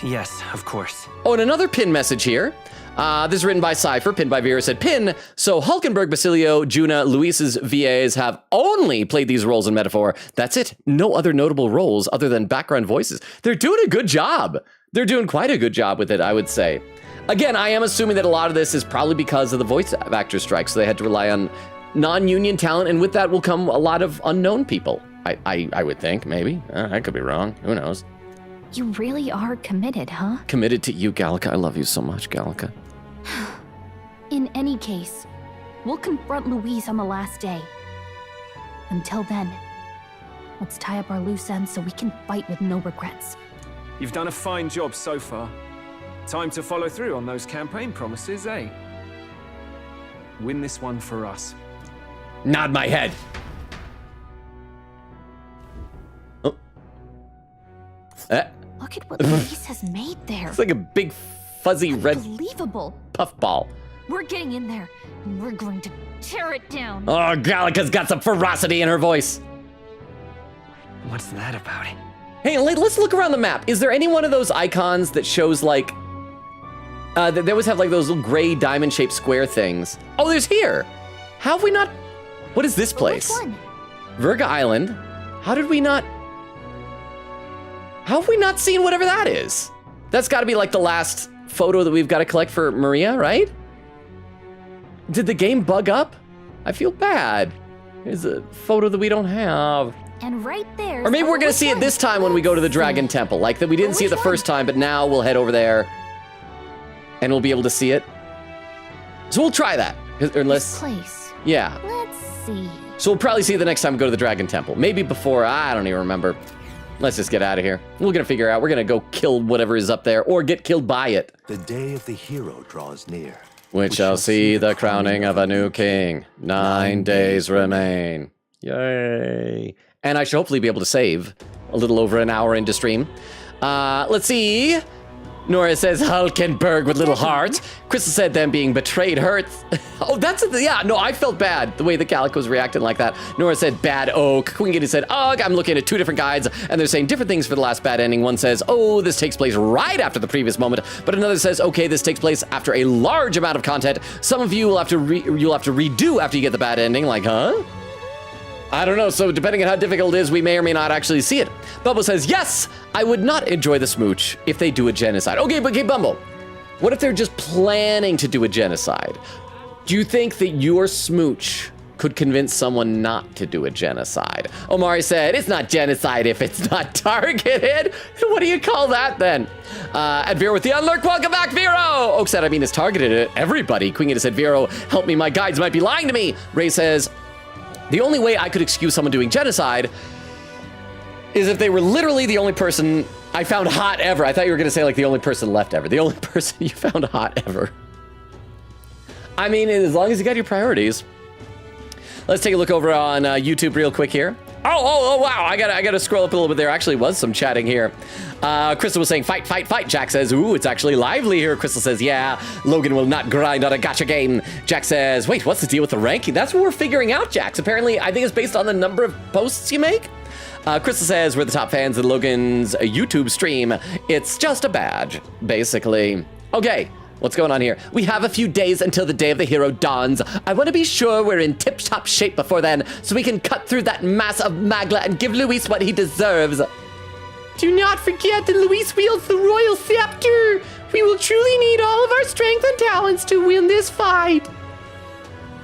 Yes, of course. Oh, and another pin message here. This is written by Cypher, pinned by Vera, said, Pin, so Hulkenberg, Basilio, Juna, Luis's VAs have only played these roles in Metaphor. That's it. No other notable roles other than background voices. They're doing a good job. They're doing quite a good job with it, I would say. Again, I am assuming that a lot of this is probably because of the voice actor strike, so they had to rely on non-union talent, and with that will come a lot of unknown people. I would think, maybe. I could be wrong. Who knows? You really are committed, huh? Committed to you, Gallica. I love you so much, Gallica. In any case, we'll confront Luis on the last day. Until then, let's tie up our loose ends so we can fight with no regrets. You've done a fine job so far. Time to follow through on those campaign promises, eh? Win this one for us. Nod my head. Oh. Look at what Luis has made there. It's like a big, fuzzy red Unbelievable. puffball. We're getting in there, and we're going to tear it down. Oh, Gallica's got some ferocity in her voice. What's that about it? Hey, let's look around the map. Is there any one of those icons that shows like, they always have like those little gray diamond-shaped square things? Oh, there's here. How have we not, what is this place? Which one? Virga Island. How have we not seen whatever that is? That's gotta be like the last photo that we've got to collect for Maria, right? Did the game bug up? I feel bad. Here's a photo that we don't have. And right there. Or maybe we're gonna see it this time when we go to the Dragon Temple. Like that we didn't see it the first time, but now we'll head over there and we'll be able to see it. So we'll try that. Unless, this place. Yeah. Let's see. So we'll probably see it the next time we go to the Dragon Temple. Maybe before, I don't even remember. Let's just get out of here. We're gonna figure out, we're gonna go kill whatever is up there or get killed by it. The day of the hero draws near. We shall see the crowning of a new king. 9 days remain. Yay. And I should hopefully be able to save a little over an hour into stream. Let's see. Nora says Hulkenberg with little hearts. Crystal said them being betrayed hurts. Oh, that's it. Yeah, no, I felt bad the way the Calico was reacting like that. Nora said bad oak. Queen Giddy said, ugh, I'm looking at 2 different guides and they're saying different things for the last bad ending. One says, oh, this takes place right after the previous moment. But another says, okay, this takes place after a large amount of content. Some of you will have to redo after you get the bad ending. Like, huh? I don't know, so depending on how difficult it is, we may or may not actually see it. Bumble says, yes, I would not enjoy the smooch if they do a genocide. Okay, but okay, Bumble, what if they're just planning to do a genocide? Do you think that your smooch could convince someone not to do a genocide? Omari said, it's not genocide if it's not targeted. What do you call that then? At Vero with the unlurk, welcome back, Vero! Oak said, I mean, it's targeted at everybody. Queen Gita said, Vero, help me, my guides might be lying to me. Ray says, the only way I could excuse someone doing genocide is if they were literally the only person I found hot ever. I thought you were gonna say like the only person left ever. The only person you found hot ever. I mean, as long as you got your priorities. Let's take a look over on YouTube real quick here. Oh, wow, I gotta scroll up a little bit. There actually was some chatting here. Crystal was saying, fight, fight, fight. Jack says, ooh, it's actually lively here. Crystal says, yeah, Logan will not grind on a gacha game. Jack says, wait, what's the deal with the ranking? That's what we're figuring out, Jax. Apparently, I think it's based on the number of posts you make. Crystal says, we're the top fans of Logan's YouTube stream. It's just a badge, basically. Okay. What's going on here? We have a few days until the day of the hero dawns. I want to be sure we're in tip-top shape before then, so we can cut through that mass of magla and give Luis what he deserves. Do not forget that Luis wields the royal scepter. We will truly need all of our strength and talents to win this fight.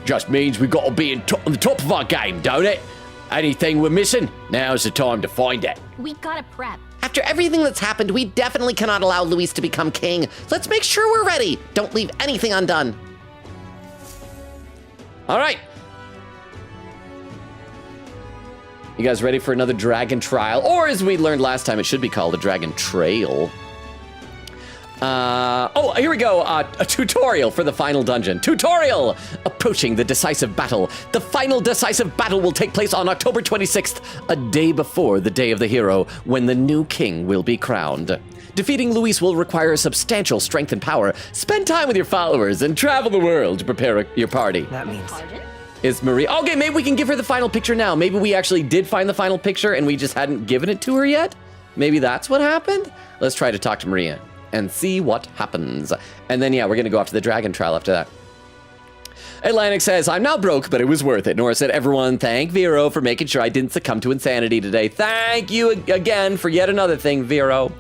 Just means we gotta be on the top of our game, don't it? Anything we're missing? Now's the time to find it. We gotta prep. After everything that's happened, we definitely cannot allow Luis to become king. Let's make sure we're ready. Don't leave anything undone. All right. You guys ready for another dragon trial? Or as we learned last time, it should be called a dragon trail. Oh, here we go. A tutorial for the final dungeon. Tutorial! Approaching the decisive battle. The final decisive battle will take place on October 26th, a day before the day of the hero, when the new king will be crowned. Defeating Luis will require substantial strength and power. Spend time with your followers and travel the world to prepare your party. That means... Is Maria... Okay, maybe we can give her the final picture now. Maybe we actually did find the final picture and we just hadn't given it to her yet. Maybe that's what happened? Let's try to talk to Maria. and see what happens. And then, yeah, we're going to go off to the dragon trial after that. Atlantic says, I'm now broke, but it was worth it. Nora said, everyone, thank Vero for making sure I didn't succumb to insanity today. Thank you again for yet another thing, Vero.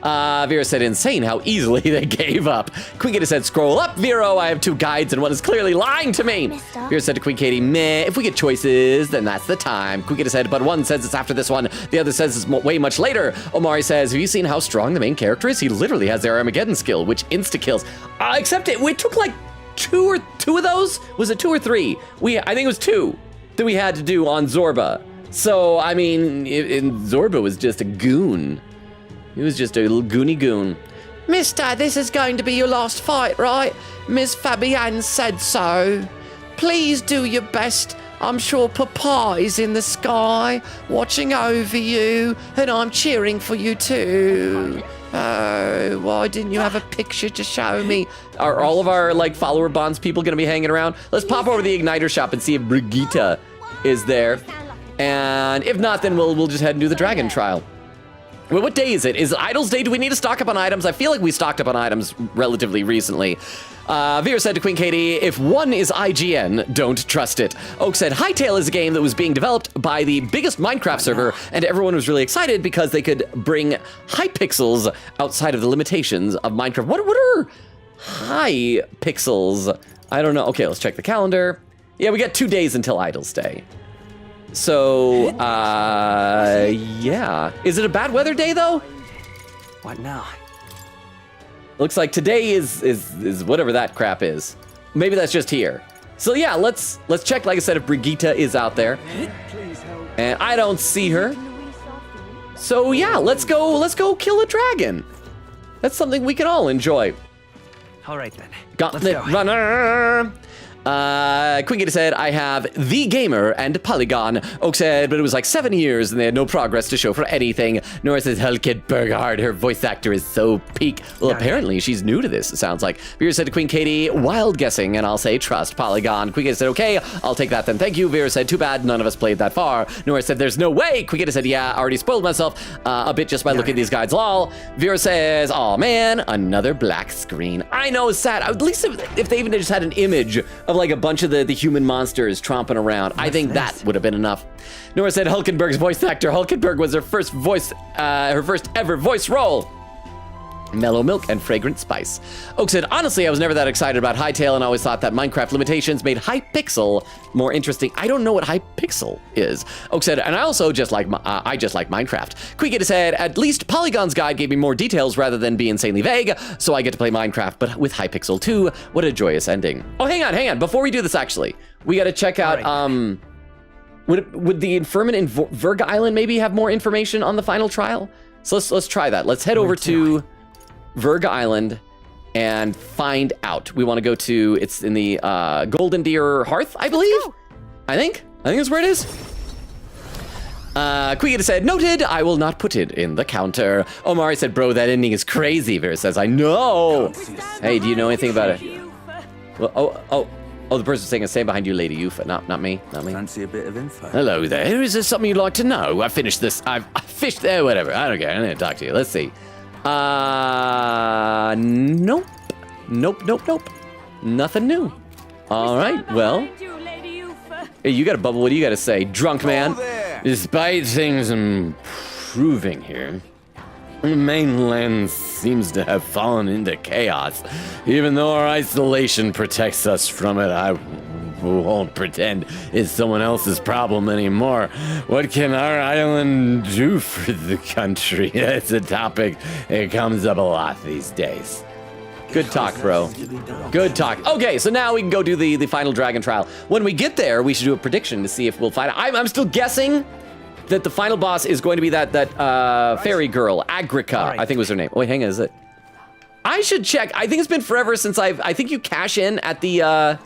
Vero said, insane how easily they gave up. Queen Katie said, scroll up, Vero. I have 2 guides and one is clearly lying to me. Vero said to Queen Katie, meh, if we get choices, then that's the time. Queen Katie said, but one says it's after this one. The other says it's way much later. Omari says, have you seen how strong the main character is? He literally has their Armageddon skill, which insta-kills. Except it took like two of those? Was it 2 or 3? I think it was 2 that we had to do on Zorba. So, I mean, Zorba was just a goon. He was just a little goony goon. Mister, this is going to be your last fight, right? Miss Fabienne said so. Please do your best. I'm sure Papa is in the sky, watching over you, and I'm cheering for you too. Oh, why didn't you have a picture to show me? Are all of our, like, follower bonds people gonna be hanging around? Let's pop over to the Igniter shop and see if Brigitte is there. And if not, then we'll just head and do the dragon trial. Well, what day is it? Is it Idols Day? Do we need to stock up on items? I feel like we stocked up on items relatively recently. Vera said to Queen Katie, if one is IGN, don't trust it. Oak said, Hytale is a game that was being developed by the biggest Minecraft server, and everyone was really excited because they could bring high pixels outside of the limitations of Minecraft. What are high pixels? I don't know. Okay, let's check the calendar. Yeah, we got 2 days until Idols Day. So, yeah. Is it a bad weather day, though? What now? Looks like today is whatever that crap is. Maybe that's just here. So yeah, let's check, like I said, if Brigitte is out there. And I don't see her. So yeah, let's go kill a dragon. That's something we can all enjoy. All right then. Gauntlet Runner. Queen Katie said, I have The Gamer and Polygon. Oak said, but it was like 7 years and they had no progress to show for anything. Nora says, Helkid Burghardt, her voice actor is so peak. Well, apparently she's new to this, it sounds like. Vera said to Queen Katie, wild guessing, and I'll say trust Polygon. Queen Katie said, okay, I'll take that then, thank you. Vera said, too bad, none of us played that far. Nora said, there's no way. Queen Katie said, yeah, I already spoiled myself a bit just by looking at these guides, lol. Vera says, oh man, another black screen. I know, it's sad. At least if they even just had an image of like a bunch of the human monsters tromping around. I think that would have been enough. Nora said Hulkenberg's voice actor. Hulkenberg was her first ever voice role. Mellow milk and fragrant spice. Oak said, honestly, I was never that excited about Hytale and always thought that Minecraft limitations made Hypixel more interesting. I don't know what Hypixel is. Oak said, and I also just like Minecraft. Queen Katie said, at least Polygon's guide gave me more details rather than be insanely vague, so I get to play Minecraft, but with Hypixel too. What a joyous ending. Oh, hang on. Before we do this, actually, we got to check out, would the Infirmant in Verga Island maybe have more information on the final trial? So let's try that. Let's head over to Verga Island and find out. We want to go to, it's in the Golden Deer Hearth, I believe. I think that's where it is. Queen Katie said, noted, I will not put it in the counter. Omari said, bro, that ending is crazy. Vera says, I know. Hey, do you know anything about it? Well, oh, the person saying is staying behind you, Lady Yufa, not me. Fancy a bit of info. Hello there, is there something you'd like to know? I finished this, I fished there, whatever. I don't care, I'm gonna talk to you. Let's see. Nope. Nothing new. All right, well. Hey, you got a bubble. What do you got to say, drunk man? Despite things improving here, the mainland seems to have fallen into chaos. Even though our isolation protects us from it, I won't pretend it's someone else's problem anymore. What can our island do for the country? It's a topic that comes up a lot these days. Good talk, bro. Good talk. Okay, so now we can go do the final dragon trial. When we get there, we should do a prediction to see if we'll find out. I'm still guessing that the final boss is going to be that fairy girl, Agrica, I think was her name. Wait, hang on, is it? I should check. I think it's been forever since I think you cash in at the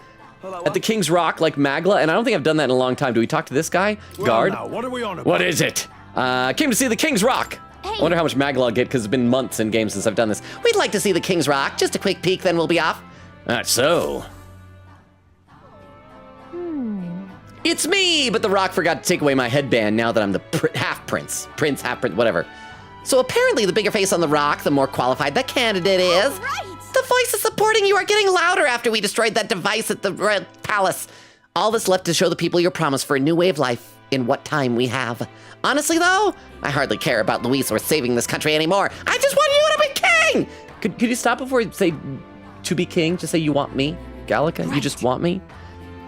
King's Rock, like Magla, and I don't think I've done that in a long time. Do we talk to this guy? Guard? Now, what are we on about? What is it? Came to see the King's Rock. Hey. I wonder how much Magla I'll get, because it's been months in games since I've done this. We'd like to see the King's Rock. Just a quick peek, then we'll be off. That's so. It's me, but the Rock forgot to take away my headband now that I'm the half-prince. Half-prince, whatever. So apparently the bigger face on the rock, the more qualified the candidate is. The voices supporting you are getting louder after we destroyed that device at the Royal Palace. All that's left to show the people your promise for a new way of life in what time we have. Honestly, though, I hardly care about Luis or saving this country anymore. I just want you to be king! Could you stop before you say to be king? Just say you want me, Gallica? Right. You just want me?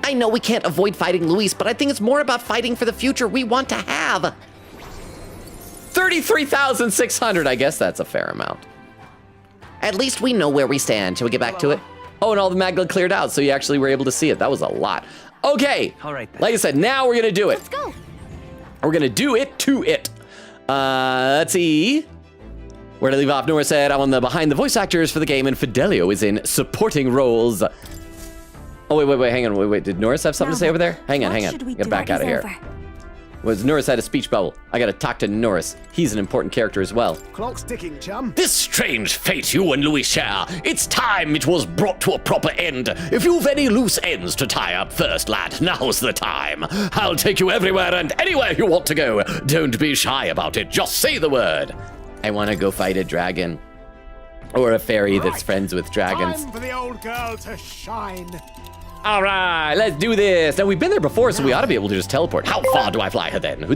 I know we can't avoid fighting Luis, but I think it's more about fighting for the future we want to have. 33,600, I guess that's a fair amount. At least we know where we stand. Shall we get back to it? Oh, and all the magma cleared out, so you actually were able to see it. That was a lot. Okay, all right, like I said, now we're gonna do it. Let's go. We're gonna do it to it. Let's see. Where to leave off? Nora said, I'm on the behind the voice actors for the game, and Fidelio is in supporting roles. Oh, wait, hang on, wait. Did Norris have something to say over there? Hang on. Get back out of here. Norris had a speech bubble. I gotta talk to Norris. He's an important character as well. Clock's ticking, chum. This strange fate you and Louis share, it's time it was brought to a proper end. If you've any loose ends to tie up first, lad, now's the time. I'll take you everywhere and anywhere you want to go. Don't be shy about it, just say the word. I wanna go fight a dragon. Or a fairy that's friends with dragons. Time for the old girl to shine. All right, let's do this. Now, we've been there before, so we ought to be able to just teleport. How far do I fly her then?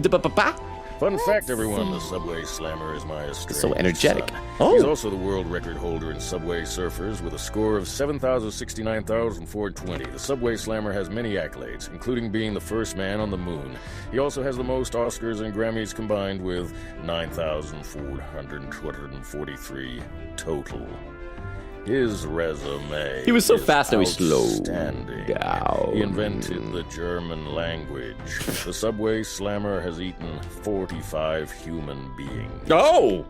Fun fact, everyone, the Subway Slammer is my estranged so energetic. son. Oh. He's also the world record holder in Subway Surfers with a score of 7,069,420. The Subway Slammer has many accolades, including being the first man on the moon. He also has the most Oscars and Grammys combined with 9,443 total. His resume. He was so fast and he slowed down. He invented the German language. The Subway Slammer has eaten 45 human beings. Oh!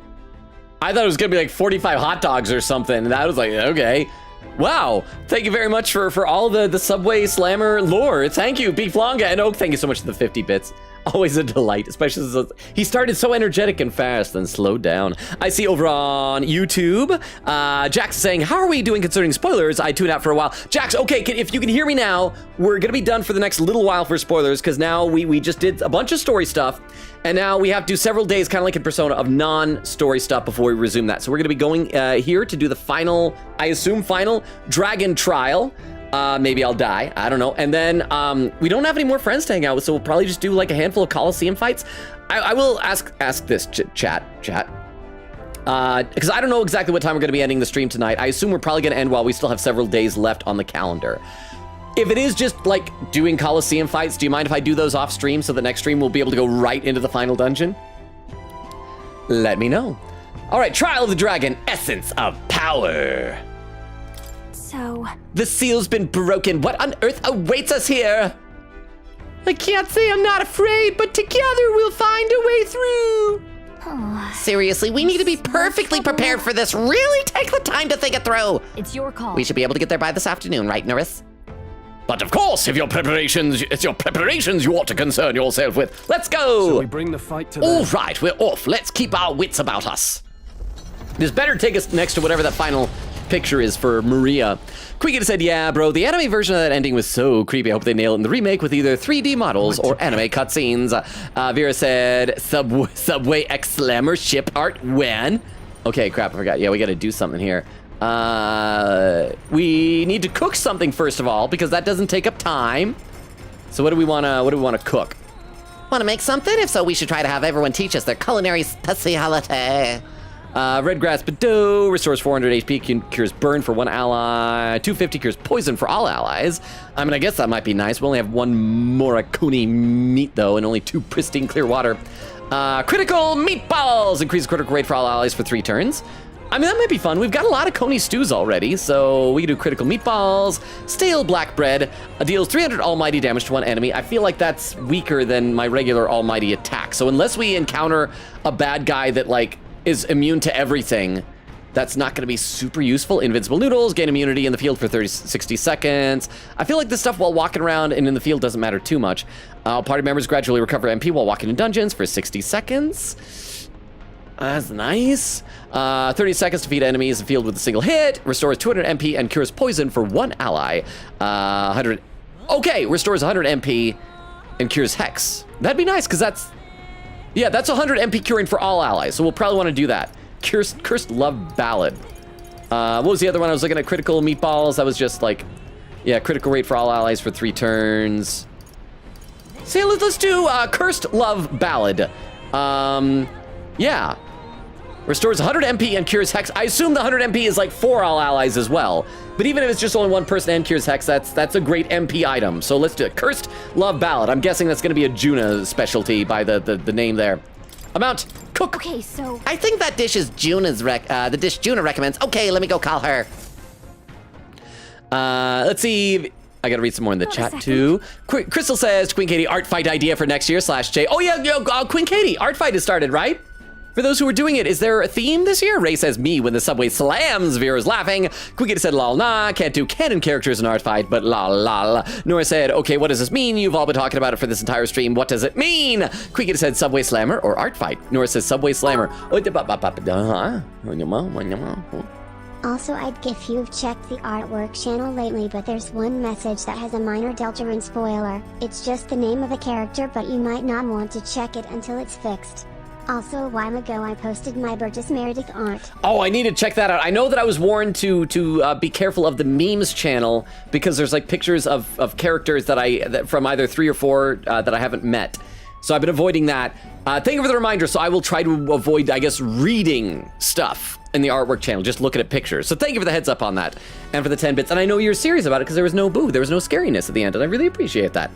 I thought it was gonna be like 45 hot dogs or something. And I was like, okay. Wow. Thank you very much for all the Subway Slammer lore. Thank you, Beef Longa and Oak. Thank you so much for the 50 bits. Always a delight, especially since he started so energetic and fast, then slowed down. I see over on YouTube, Jax saying, how are we doing concerning spoilers? I tuned out for a while. Jax, okay, if you can hear me now, we're gonna be done for the next little while for spoilers, because now we just did a bunch of story stuff, and now we have to do several days, kind of like in Persona, of non-story stuff before we resume that. So we're gonna be going here to do the final, I assume final, dragon trial. Maybe I'll die, I don't know. And then we don't have any more friends to hang out with, so we'll probably just do like a handful of Coliseum fights. I will ask this, chat. Because I don't know exactly what time we're gonna be ending the stream tonight. I assume we're probably gonna end while we still have several days left on the calendar. If it is just like doing Coliseum fights, do you mind if I do those off stream so the next stream we'll be able to go right into the final dungeon? Let me know. All right, Trial of the Dragon, Essence of Power. So... The seal's been broken. What on earth awaits us here? I can't say I'm not afraid, but together we'll find a way through. Seriously, we need to be perfectly prepared for this. Really take the time to think it through. It's your call. We should be able to get there by this afternoon, right, Norris? But of course, it's your preparations you ought to concern yourself with. Let's go! So we bring the fight to All right, we're off. Let's keep our wits about us. This better take us next to whatever that final picture is for Maria. Quiggin said, yeah, bro, the anime version of that ending was so creepy. I hope they nail it in the remake with either 3D models or anime cutscenes. Vera said, Subway X Slammer ship art when? Okay, crap, I forgot. Yeah, we gotta do something here. We need to cook something first of all, because that doesn't take up time. So what do we wanna cook? Wanna make something? If so, we should try to have everyone teach us their culinary speciality. Red Grass Bedeau restores 400 HP, cures burn for one ally, 250 cures poison for all allies. I mean, I guess that might be nice. We only have one Morakuni meat, though, and only 2 pristine clear water. Critical meatballs! Increases critical rate for all allies for 3 turns. I mean, that might be fun. We've got a lot of Coney stews already, so we can do critical meatballs. Stale black bread deals 300 almighty damage to one enemy. I feel like that's weaker than my regular almighty attack. So unless we encounter a bad guy that, like, is immune to everything, that's not going to be super useful. Invincible noodles, gain immunity in the field for 60 seconds. I feel like this stuff while walking around and in the field doesn't matter too much. Party members gradually recover MP while walking in dungeons for 60 seconds. That's nice. 30 seconds to defeat enemies in the field with a single hit. Restores 200 MP and cures poison for one ally. 100. Okay, restores 100 MP and cures Hex. That'd be nice, because that's... Yeah, that's 100 MP curing for all allies, so we'll probably want to do that. Cursed Love Ballad. What was the other one? I was looking at critical meatballs. That was just like, yeah, critical rate for all allies for 3 turns. See, let's do Cursed Love Ballad. Yeah. Restores 100 MP and cures Hex. I assume the 100 MP is like for all allies as well. But even if it's just only one person and cures Hex, that's a great MP item. So let's do it. Cursed Love Ballad. I'm guessing that's going to be a Juna specialty by the name there. Amount. Cook. Okay, so I think that dish is Juna's the dish Juna recommends. Okay, let me go call her. Let's see. I gotta read some more in the chat too. Crystal says, Queen Katie, art fight idea for next year /J. Oh yeah, Queen Katie, art fight has started, right? For those who are doing it, is there a theme this year? Ray says, me when the subway slams. Vera's laughing. Queen Katie said, lol, nah, can't do canon characters in art fight, but lol, lol. Nora said, okay, what does this mean? You've all been talking about it for this entire stream. What does it mean? Queen Katie said, subway slammer or art fight? Nora says, subway slammer. Also, I'd if you've checked the artwork channel lately, but there's one message that has a minor Deltarune spoiler. It's just the name of a character, but you might not want to check it until it's fixed. Also, a while ago I posted my Burgess Meredith art. Oh, I need to check that out. I know that I was warned to be careful of the memes channel because there's like pictures of characters that from either 3 or 4 that I haven't met. So I've been avoiding that. Thank you for the reminder. So I will try to avoid, I guess, reading stuff in the artwork channel, just looking at pictures. So thank you for the heads up on that and for the 10 bits. And I know you're serious about it because there was no boo. There was no scariness at the end, and I really appreciate that.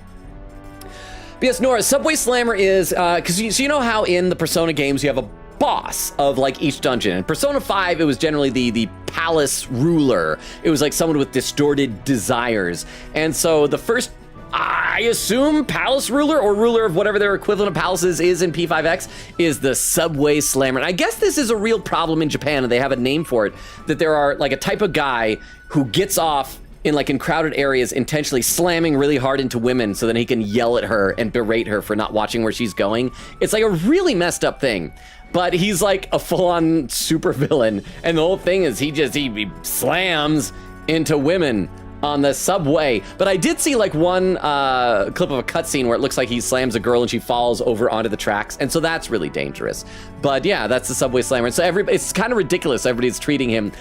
But yes, Nora, Subway Slammer is, because you know how in the Persona games you have a boss of like each dungeon. In Persona 5, it was generally the palace ruler. It was like someone with distorted desires. And so the first, I assume, palace ruler or ruler of whatever their equivalent of palaces is in P5X is the Subway Slammer. And I guess this is a real problem in Japan, and they have a name for it, that there are like a type of guy who gets off in crowded areas intentionally slamming really hard into women so that he can yell at her and berate her for not watching where she's going. It's like a really messed up thing. But he's like a full-on super villain, and the whole thing is he slams into women on the subway. But I did see like one clip of a cutscene where it looks like he slams a girl and she falls over onto the tracks, and so that's really dangerous. But yeah, that's the Subway Slammer. And so it's kind of ridiculous. Everybody's treating him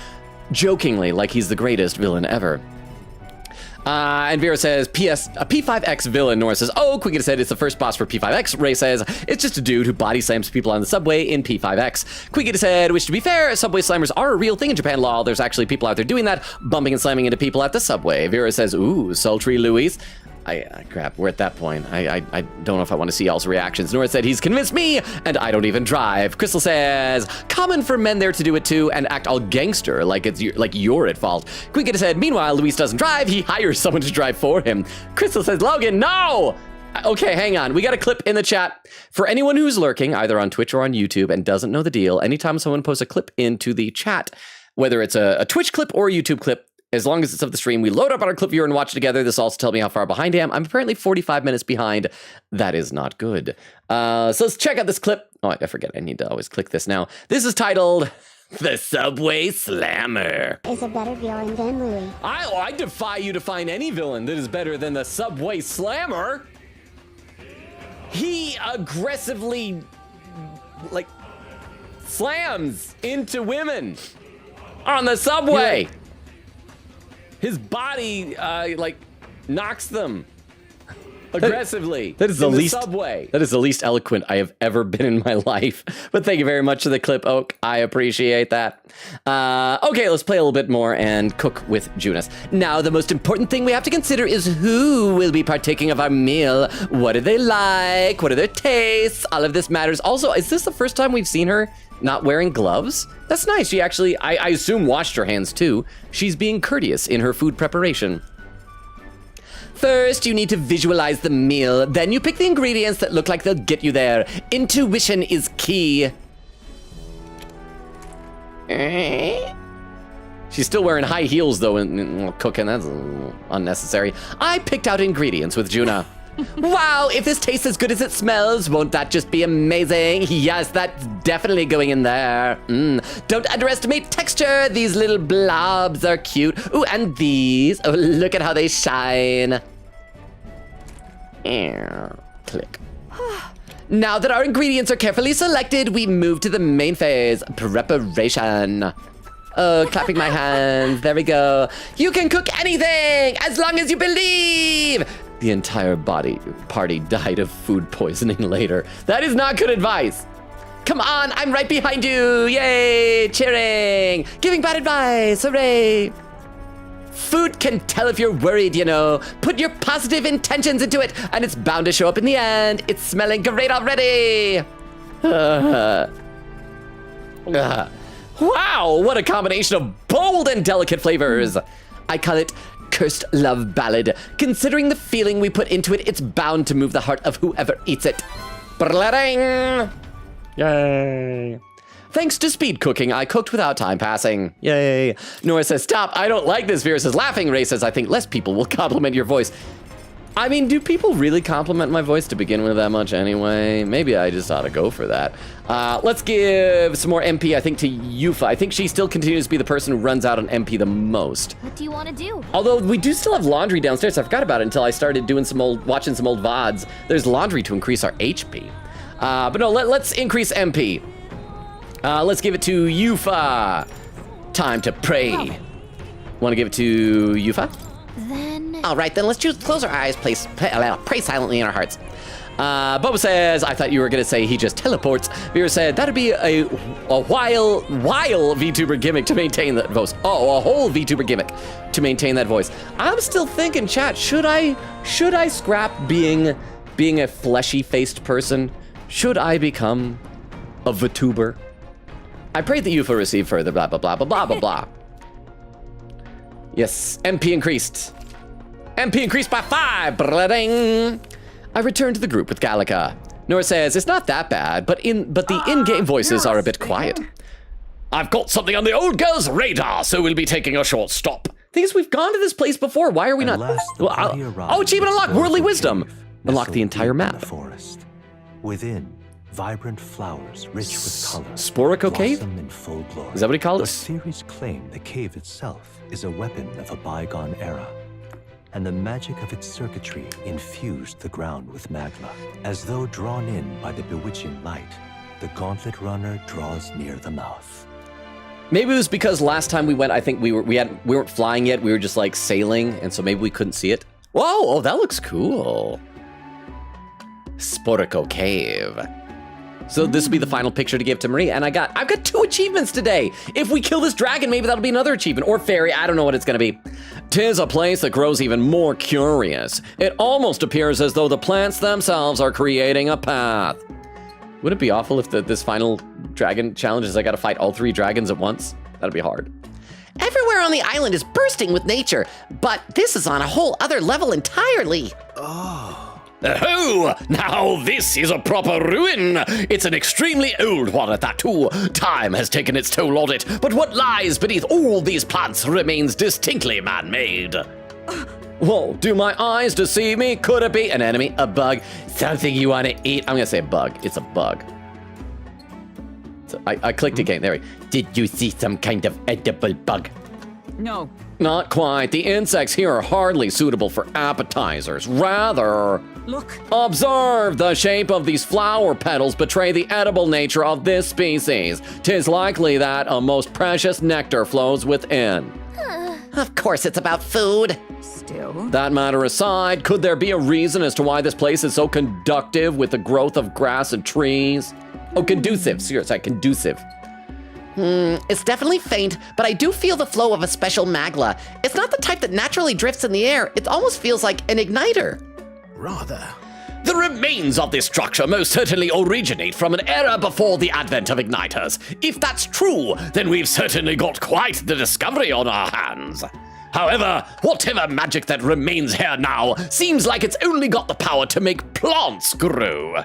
jokingly like he's the greatest villain ever. And Vera says, P.S. a P5X villain. Nora says, oh, Quiggin said it's the first boss for P5X. Ray says, it's just a dude who body slams people on the subway in P5X. Quiggin said, which to be fair, subway slammers are a real thing in Japan law. There's actually people out there doing that, bumping and slamming into people at the subway. Vera says, ooh, sultry Louise. Crap, we're at that point. I don't know if I want to see y'all's reactions. Nora said, he's convinced me, and I don't even drive. Crystal says, common for men there to do it too, and act all gangster, like you're at fault. Quiggin said, meanwhile, Luis doesn't drive, he hires someone to drive for him. Crystal says, Logan, no! Okay, hang on. We got a clip in the chat. For anyone who's lurking, either on Twitch or on YouTube, and doesn't know the deal, anytime someone posts a clip into the chat, whether it's a Twitch clip or a YouTube clip, as long as it's of the stream, we load up on our clip viewer and watch together. This also tells me how far behind I am. I'm apparently 45 minutes behind. That is not good. So let's check out this clip. Oh, I forget. I need to always click this now. This is titled The Subway Slammer. Is a better villain than Louis. I defy you to find any villain that is better than the Subway Slammer. He aggressively, slams into women on the subway. Yeah. His body, knocks them aggressively. That is the least subway. That is the least eloquent I have ever been in my life. But thank you very much for the clip, Oak. I appreciate that. Okay, let's play a little bit more and cook with Junas. Now, the most important thing we have to consider is who will be partaking of our meal. What do they like? What are their tastes? All of this matters. Also, is this the first time we've seen her not wearing gloves? That's nice. She actually, I assume, washed her hands too. She's being courteous in her food preparation. First, you need to visualize the meal. Then you pick the ingredients that look like they'll get you there. Intuition is key. She's still wearing high heels though in cooking. That's unnecessary. I picked out ingredients with Juna. Wow, if this tastes as good as it smells, won't that just be amazing? Yes, that's definitely going in there. Don't underestimate texture. These little blobs are cute. Ooh, and these. Oh, look at how they shine. Click. Now that our ingredients are carefully selected, we move to the main phase, preparation. Clapping my hands, there we go. You can cook anything, as long as you believe. The entire party died of food poisoning later. That is not good advice. Come on, I'm right behind you. Yay, cheering. Giving bad advice, hooray. Food can tell if you're worried, you know. Put your positive intentions into it, and it's bound to show up in the end. It's smelling great already. Wow, what a combination of bold and delicate flavors. I call it cursed love ballad. Considering the feeling we put into it, it's bound to move the heart of whoever eats it. Blah-ding. Yay. Thanks to speed cooking, I cooked without time passing. Yay. Nora says, stop, I don't like this. Vera says, laughing. Ray says, I think less people will compliment your voice. I mean, do people really compliment my voice to begin with that much anyway? Maybe I just ought to go for that. Let's give some more MP, I think, to Yufa. I think she still continues to be the person who runs out on MP the most. What do you want to do? Although we do still have laundry downstairs. I forgot about it until I started doing watching some old VODs. There's laundry to increase our HP. But no, let's increase MP. Let's give it to Yufa. Time to pray. Want to give it to Yufa? Then... All right, then let's close our eyes, pray silently in our hearts. Bubba says, I thought you were going to say he just teleports. Vera said, that'd be a while VTuber gimmick to maintain that voice. Oh, a whole VTuber gimmick to maintain that voice. I'm still thinking, chat, should I scrap being a fleshy-faced person? Should I become a VTuber? I prayed that Yufa receive further blah, blah, blah, blah, blah, blah, blah. Yes, MP increased. MP increased by 5. Blah-ding. I returned to the group with Gallica. Nora says, it's not that bad, but the in-game voices are a bit quiet. I've got something on the old girl's radar, so we'll be taking a short stop. Thing is, we've gone to this place before. Why are we not? Oh, achievement unlocked, worldly wisdom. Unlock the entire map. Forest. Within, vibrant flowers rich with color. Sporico Cave? In full glory. Is that what he called it? The theories claim the cave itself is a weapon of a bygone era, and the magic of its circuitry infused the ground with magma. As though drawn in by the bewitching light, the gauntlet runner draws near the mouth. Maybe it was because last time we went, I think we weren't flying yet. We were just like sailing, and so maybe we couldn't see it. Whoa! Oh, that looks cool. Sporico Cave. So this will be the final picture to give to Marie, and I've got 2 achievements today. If we kill this dragon, maybe that'll be another achievement, or fairy, I don't know what it's gonna be. 'Tis a place that grows even more curious. It almost appears as though the plants themselves are creating a path. Would it be awful if this final dragon challenge is I gotta fight all 3 dragons at once? That'd be hard. Everywhere on the island is bursting with nature, but this is on a whole other level entirely. Oh, now this is a proper ruin. It's an extremely old one at that too. Time has taken its toll on it, but what lies beneath all these plants remains distinctly man-made. Whoa, do my eyes deceive me? Could it be an enemy, a bug, something you want to eat? I'm gonna say a bug. It's a bug. So I clicked again. There we go. Did you see some kind of edible bug? No. Not quite. The insects here are hardly suitable for appetizers. Rather, look. Observe the shape of these flower petals betray the edible nature of this species. 'Tis likely that a most precious nectar flows within. Of course it's about food. Still. That matter aside, could there be a reason as to why this place is so conducive with the growth of grass and trees? Oh, conducive. Seriously, conducive. It's definitely faint, but I do feel the flow of a special magla. It's not the type that naturally drifts in the air. It almost feels like an igniter. Rather. The remains of this structure most certainly originate from an era before the advent of igniters. If that's true, then we've certainly got quite the discovery on our hands. However, whatever magic that remains here now seems like it's only got the power to make plants grow.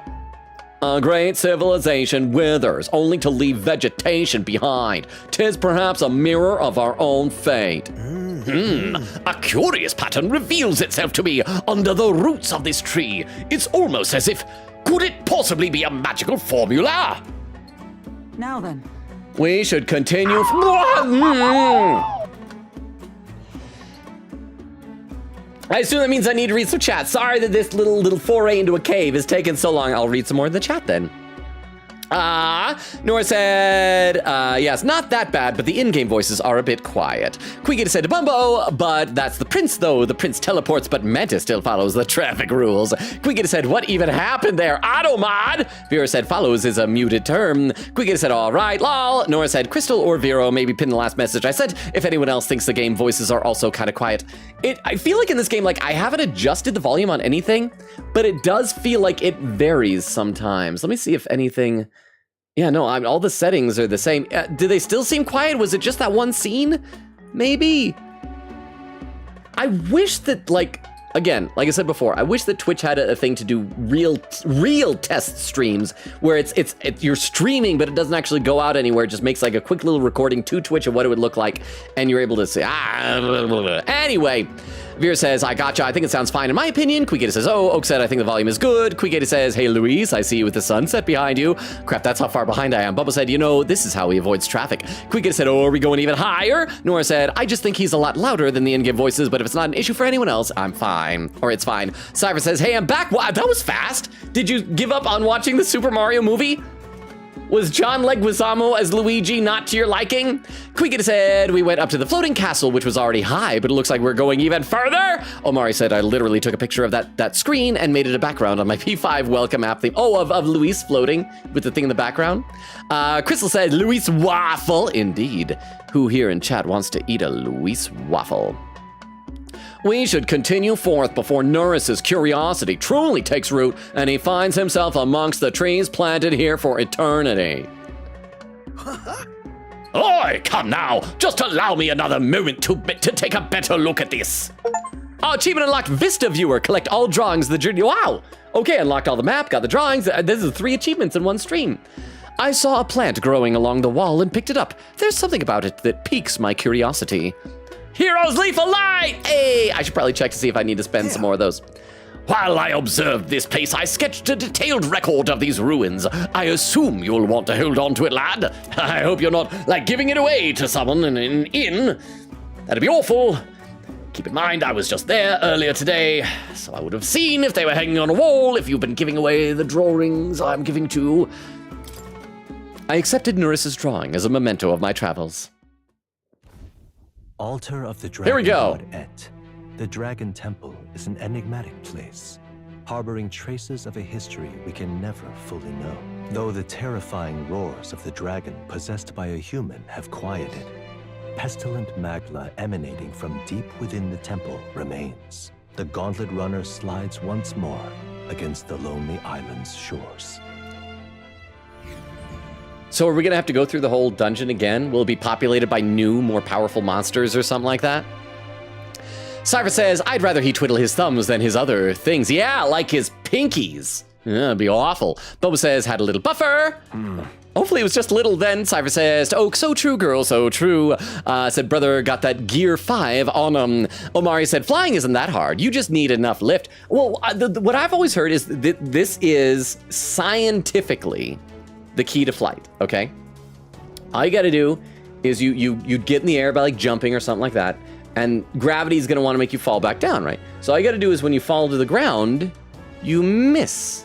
A great civilization withers, only to leave vegetation behind. 'Tis perhaps a mirror of our own fate. A curious pattern reveals itself to me under the roots of this tree. It's almost as if, could it possibly be a magical formula? Now then. We should continue. I assume that means I need to read some chat. Sorry that this little foray into a cave is taking so long. I'll read some more in the chat then. Nora said, yes, not that bad, but the in-game voices are a bit quiet. Quigita said to Bumbo, but that's the prince though. The prince teleports, but Mantis still follows the traffic rules. Quigita said, what even happened there? Automod! Vera said, follows is a muted term. Quigita said, all right, lol. Nora said, Crystal or Vero, maybe pin the last message I sent if anyone else thinks the game voices are also kind of quiet. I feel like in this game, like, I haven't adjusted the volume on anything, but it does feel like it varies sometimes. Let me see if anything... Yeah, no, all the settings are the same. Do they still seem quiet? Was it just that one scene? Maybe. I wish that, like, again, like I said before, I wish that Twitch had a thing to do real test streams where it's you're streaming, but it doesn't actually go out anywhere. It just makes like a quick little recording to Twitch of what it would look like, and you're able to say, blah, blah, blah. Anyway. Veer says, I gotcha, I think it sounds fine in my opinion. Quigata says, oh. Oak said, I think the volume is good. Quigata says, hey Luis, I see you with the sunset behind you. Crap, that's how far behind I am. Bubba said, you know, this is how he avoids traffic. Quigata said, oh, are we going even higher? Nora said, I just think he's a lot louder than the in-game voices, but if it's not an issue for anyone else, I'm fine. Or it's fine. Cypher says, hey, I'm back. Wow, that was fast. Did you give up on watching the Super Mario movie? Was John Leguizamo as Luigi not to your liking? Quigata said, we went up to the floating castle, which was already high, but it looks like we're going even further. Omari said, I literally took a picture of that screen and made it a background on my P5 welcome app theme. Oh, of Luis floating with the thing in the background. Crystal said, Luis waffle. Indeed. Who here in chat wants to eat a Luis waffle? We should continue forth before Norris's curiosity truly takes root and he finds himself amongst the trees planted here for eternity. Oi, come now. Just allow me another moment to take a better look at this. Achievement unlocked, Vista Viewer. Collect all drawings of the journey. Wow. Okay, unlocked all the map, got the drawings. This is 3 achievements in one stream. I saw a plant growing along the wall and picked it up. There's something about it that piques my curiosity. Heroes Lethal Light! Hey, I should probably check to see if I need to spend some more of those. While I observed this place, I sketched a detailed record of these ruins. I assume you'll want to hold on to it, lad. I hope you're not, like, giving it away to someone in an inn. That'd be awful. Keep in mind, I was just there earlier today, so I would have seen if they were hanging on a wall, if you've been giving away the drawings I'm giving to. I accepted Norris's drawing as a memento of my travels. Altar of the Dragon Here we go. God Et. The Dragon Temple is an enigmatic place, harboring traces of a history we can never fully know. Though the terrifying roars of the dragon possessed by a human have quieted, pestilent magma emanating from deep within the temple remains. The Gauntlet Runner slides once more against the lonely island's shores. So are we gonna have to go through the whole dungeon again? Will it be populated by new, more powerful monsters or something like that? Cypher says, I'd rather he twiddle his thumbs than his other things. Yeah, like his pinkies. Yeah, it'd be awful. Boba says, had a little buffer. Hopefully it was just little then. Cypher says, Oak, so true, girl, so true. Said, brother, got that gear 5 on Omari said, flying isn't that hard. You just need enough lift. Well, what I've always heard is that this is scientifically the key to flight, okay? All you gotta do is you get in the air by like jumping or something like that, and gravity is gonna wanna make you fall back down, right? So all you gotta do is when you fall to the ground, you miss.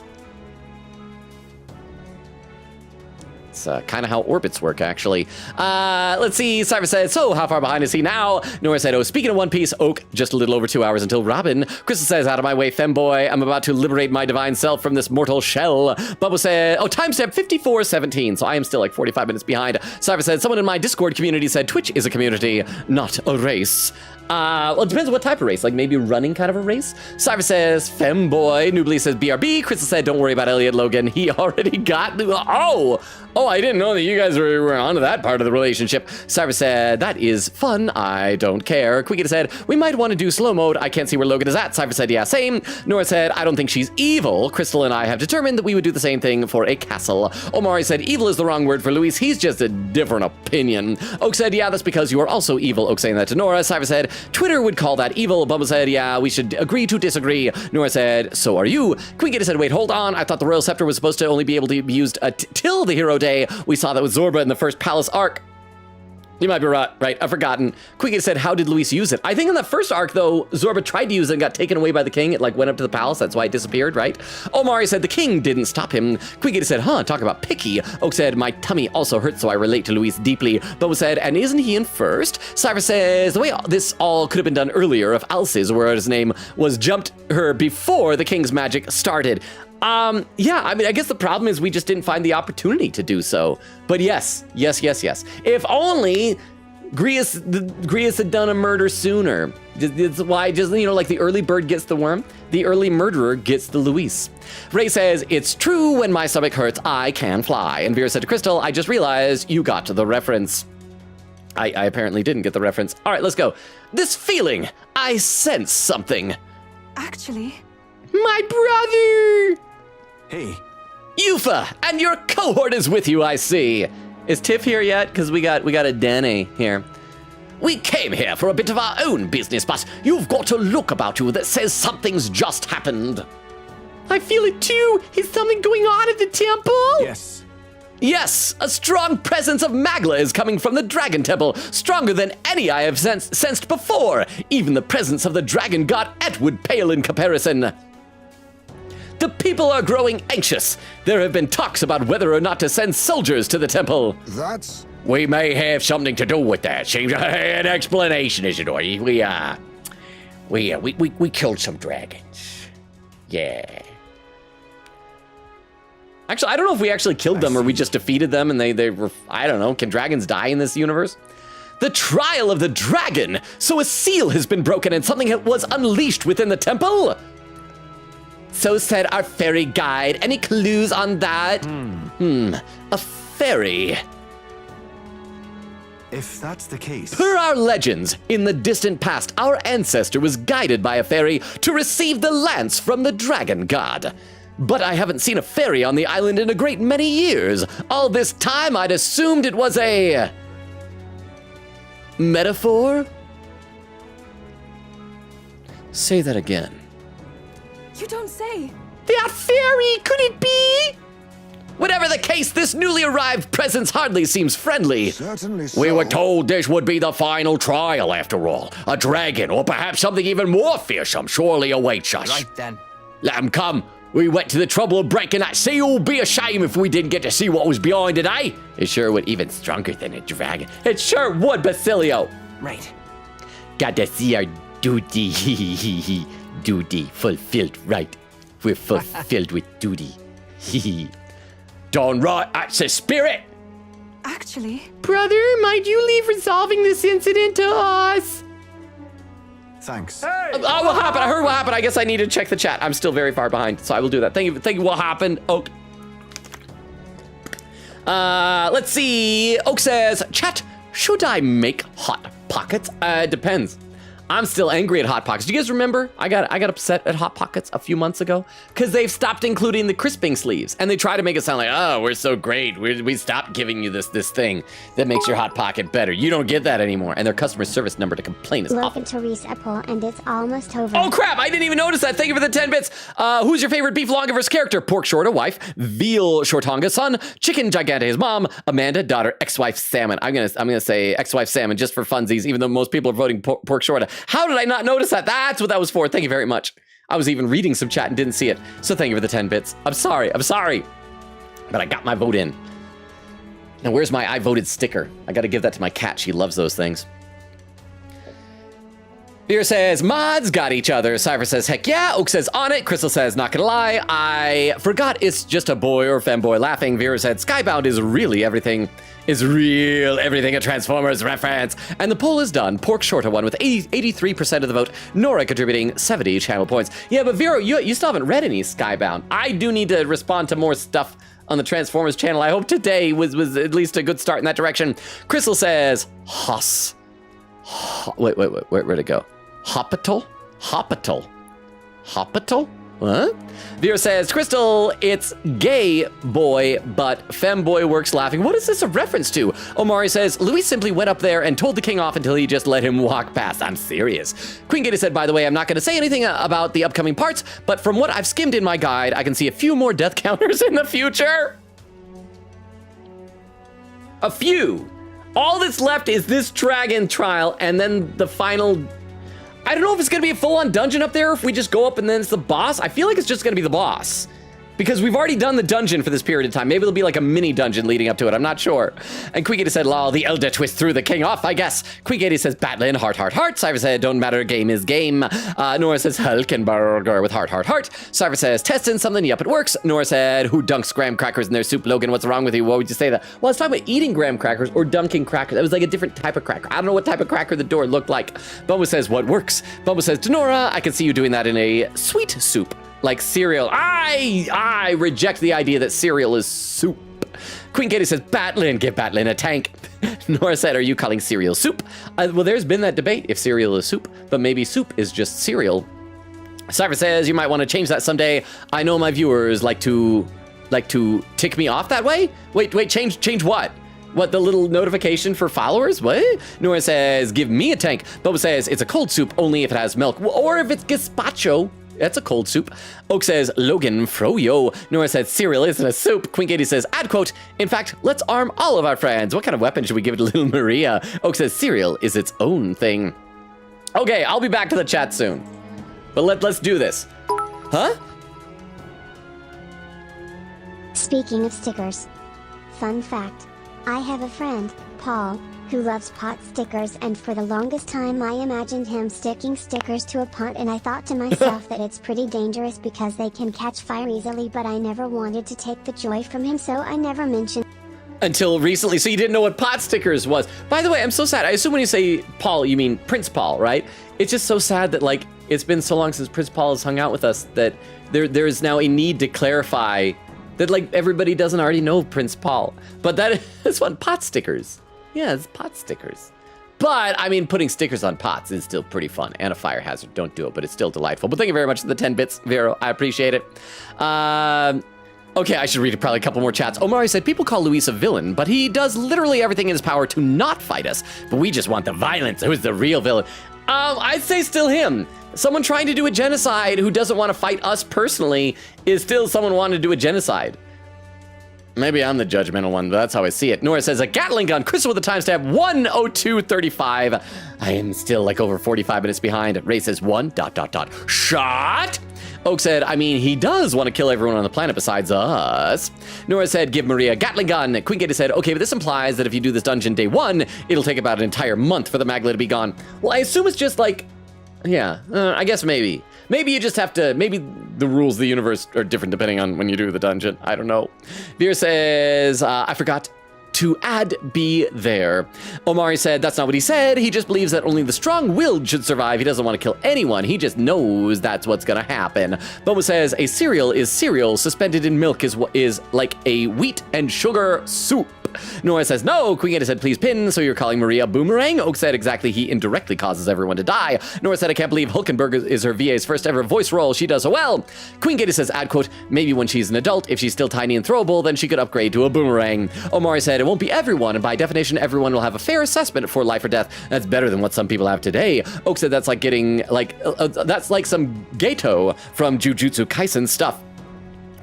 It's kind of how orbits work, actually. Let's see, Cypher said, so how far behind is he now? Nora said, oh, speaking of One Piece, Oak, just a little over 2 hours until Robin. Crystal says, out of my way, femboy. I'm about to liberate my divine self from this mortal shell. Bubba said, oh, timestamp 54:17, so I am still like 45 minutes behind. Cypher said, someone in my Discord community said, Twitch is a community, not a race. Well, it depends on what type of race, like maybe running kind of a race. Cypher says, femboy. Nubly says, BRB. Crystal said, don't worry about Elliot Logan. He already got, oh, I didn't know that you guys were onto that part of the relationship. Cypher said, that is fun. I don't care. Quigita said, we might want to do slow mode. I can't see where Logan is at. Cypher said, yeah, same. Nora said, I don't think she's evil. Crystal and I have determined that we would do the same thing for a castle. Omari said, evil is the wrong word for Luis. He's just a different opinion. Oak said, yeah, that's because you are also evil. Oak saying that to Nora. Cypher said, Twitter would call that evil. Bubba said, yeah, we should agree to disagree. Nora said, so are you. Quigita said, wait, hold on. I thought the Royal Scepter was supposed to only be able to be used till the hero day. We saw that with Zorba in the first Palace arc. You might be right. I've forgotten. Quiga said, how did Luis use it? I think in the first arc, though, Zorba tried to use it and got taken away by the king. It, like, went up to the palace. That's why it disappeared, right? Omari said, the king didn't stop him. Quiga said, talk about picky. Oak said, my tummy also hurts, so I relate to Luis deeply. Boba said, and isn't he in first? Cypher says, the way this all could have been done earlier if Alces, where his name was, jumped her before the king's magic started. Yeah, I mean, I guess the problem is we just didn't find the opportunity to do so. But yes. If only Grius had done a murder sooner. It's why just, like the early bird gets the worm, the early murderer gets the Luis. Ray says, it's true when my stomach hurts, I can fly. And Vera said to Crystal, I just realized you got the reference. I apparently didn't get the reference. All right, let's go. This feeling, I sense something. Actually... My brother! Hey. Yufa, and your cohort is with you, I see. Is Tiff here yet? Because we got a Danae here. We came here for a bit of our own business, but you've got a look about you that says something's just happened. I feel it too. Is something going on at the temple? Yes. Yes, a strong presence of Magla is coming from the Dragon Temple, stronger than any I have sensed before. Even the presence of the dragon god Et would pale in comparison. The people are growing anxious. There have been talks about whether or not to send soldiers to the temple. That's... We may have something to do with that. Seems an explanation, isn't it? We killed some dragons. Yeah. Actually, I don't know if we actually killed them or we just defeated them and they were, I don't know, can dragons die in this universe? The trial of the dragon! So a seal has been broken and something was unleashed within the temple? So said our fairy guide. Any clues on that? A fairy. If that's the case... Per our legends, in the distant past, our ancestor was guided by a fairy to receive the lance from the dragon god. But I haven't seen a fairy on the island in a great many years. All this time, I'd assumed it was a... metaphor? Say that again. You don't say. That fairy, could it be? Whatever the case, this newly arrived presence hardly seems friendly. Certainly so. We were told this would be the final trial, after all. A dragon, or perhaps something even more fearsome, surely awaits us. Right then. Let 'em come. We went to the trouble of breaking that seal. Be a shame if we didn't get to see what was behind it, eh? It sure would, even stronger than a dragon. It sure would, Basilio. Right. Got to see our duty. Duty fulfilled, right? We're fulfilled with duty. Darn right, that's the spirit. Actually... Brother, might you leave resolving this incident to us? Thanks. Hey, what happened? I heard what happened. I guess I need to check the chat. I'm still very far behind, so I will do that. Thank you. What happened? Oak. Let's see. Oak says, chat, should I make Hot Pockets? Depends. I'm still angry at Hot Pockets. Do you guys remember? I got upset at Hot Pockets a few months ago because they've stopped including the crisping sleeves, and they try to make it sound like, oh, we're so great. We stopped giving you this thing that makes your Hot Pocket better. You don't get that anymore, and their customer service number to complain is Logan to reset poll, and it's almost over. Oh crap! I didn't even notice that. Thank you for the 10 bits. Who's your favorite beef longiverse character? Pork Shorta, wife. Veal Shortonga, son. Chicken Gigante, his mom. Amanda, daughter. Ex-wife Salmon. I'm gonna say ex-wife Salmon just for funsies, even though most people are voting Pork Shorta. How did I not notice that? That's what that was for. Thank you very much. I was even reading some chat and didn't see it. So thank you for the 10 bits. I'm sorry. But I got my vote in. Now where's my I voted sticker? I gotta give that to my cat. She loves those things. Beer says, mods got each other. Cypher says, heck yeah. Oak says, on it. Crystal says, not gonna lie, I forgot it's just a boy or femboy laughing. Vera said, Skybound is really everything. Is real everything a Transformers reference. And the poll is done. Pork Shorta won with 83% of the vote. Nora contributing 70 channel points. Yeah, but Vera, you still haven't read any Skybound. I do need to respond to more stuff on the Transformers channel. I hope today was at least a good start in that direction. Crystal says, Hoss. Wait, where'd it go? Hospital? What? Vera says, Crystal, it's gay boy, but femboy works laughing. What is this a reference to? Omari says, Louis simply went up there and told the king off until he just let him walk past. I'm serious. Queen Gator said, by the way, I'm not going to say anything about the upcoming parts, but from what I've skimmed in my guide, I can see a few more death counters in the future. A few. All that's left is this dragon trial, and then the final... I don't know if it's gonna be a full-on dungeon up there, or if we just go up and then it's the boss. I feel like it's just gonna be the boss. Because we've already done the dungeon for this period of time. Maybe it'll be like a mini dungeon leading up to it. I'm not sure. And Queegaty said, lol, the elder twist threw the king off, I guess. Queegaty says, Batlin, heart, heart, heart. Cypher said, don't matter, game is game. Nora says, Hulkenberger with heart, heart, heart. Cypher says, testing something, yup, it works. Nora said, who dunks graham crackers in their soup? Logan, what's wrong with you? What would you say that? Well, I was talking about eating graham crackers or dunking crackers. That was like a different type of cracker. I don't know what type of cracker the door looked like. Bumbo says, what works? Bumbo says, to Nora, I can see you doing that in a sweet soup. Like cereal. I reject the idea that cereal is soup. Queen Katie says, Batlin, give Batlin a tank. Nora said, are you calling cereal soup? Well, there's been that debate if cereal is soup, but maybe soup is just cereal. Cypher says, you might want to change that someday. I know my viewers like to tick me off that way. Wait, change what? What, the little notification for followers? What? Nora says, give me a tank. Boba says, it's a cold soup only if it has milk, or if it's gazpacho. That's a cold soup. Oak says, Logan, froyo. Nora said, cereal isn't a soup. Queen Katie says, ad quote, in fact, let's arm all of our friends. What kind of weapon should we give to little Maria? Oak says, cereal is its own thing. Okay, I'll be back to the chat soon. But let's do this. Huh? Speaking of stickers. Fun fact. I have a friend, Paul, who loves pot stickers, and for the longest time I imagined him sticking stickers to a pot, and I thought to myself that it's pretty dangerous because they can catch fire easily, but I never wanted to take the joy from him, so I never mentioned. Until recently, so you didn't know what pot stickers was. By the way, I'm so sad. I assume when you say Paul, you mean Prince Paul, right? It's just so sad that, like, it's been so long since Prince Paul has hung out with us that there is now a need to clarify that, like, everybody doesn't already know Prince Paul. But that is what pot stickers. Yeah, it's pot stickers. But, I mean, putting stickers on pots is still pretty fun. And a fire hazard. Don't do it, but it's still delightful. But thank you very much for the 10 bits, Vero. I appreciate it. Okay, I should read probably a couple more chats. Omari said, people call Luis a villain, but he does literally everything in his power to not fight us. But we just want the violence. Who's the real villain? I'd say still him. Someone trying to do a genocide who doesn't want to fight us personally is still someone wanting to do a genocide. Maybe I'm the judgmental one, but that's how I see it. Nora says, a Gatling gun. Crystal with the timestamp 1:02:35. I am still like over 45 minutes behind. Ray says, shot. Oak said, I mean, he does want to kill everyone on the planet besides us. Nora said, give Maria a Gatling gun. Queen Gator said, okay, but this implies that if you do this dungeon day one, it'll take about an entire month for the Magla to be gone. Well, I assume it's just like, yeah, I guess maybe. Maybe you just have to, maybe the rules of the universe are different depending on when you do the dungeon. I don't know. Veer says, I forgot to add be there. Omari said, that's not what he said. He just believes that only the strong-willed should survive. He doesn't want to kill anyone. He just knows that's what's gonna happen. Boba says, a cereal is cereal. Suspended in milk is like a wheat and sugar soup. Nora says, no. Queen Gator said, please pin. So you're calling Maria Boomerang? Oak said, exactly. He indirectly causes everyone to die. Nora said, I can't believe Hulkenberg is her VA's first ever voice role. She does so well. Queen Gator says, ad quote, maybe when she's an adult, if she's still tiny and throwable, then she could upgrade to a boomerang. Omari said, it won't be everyone, and by definition, everyone will have a fair assessment for life or death. That's better than what some people have today. Oak said, that's like getting, that's like some Gato from Jujutsu Kaisen stuff.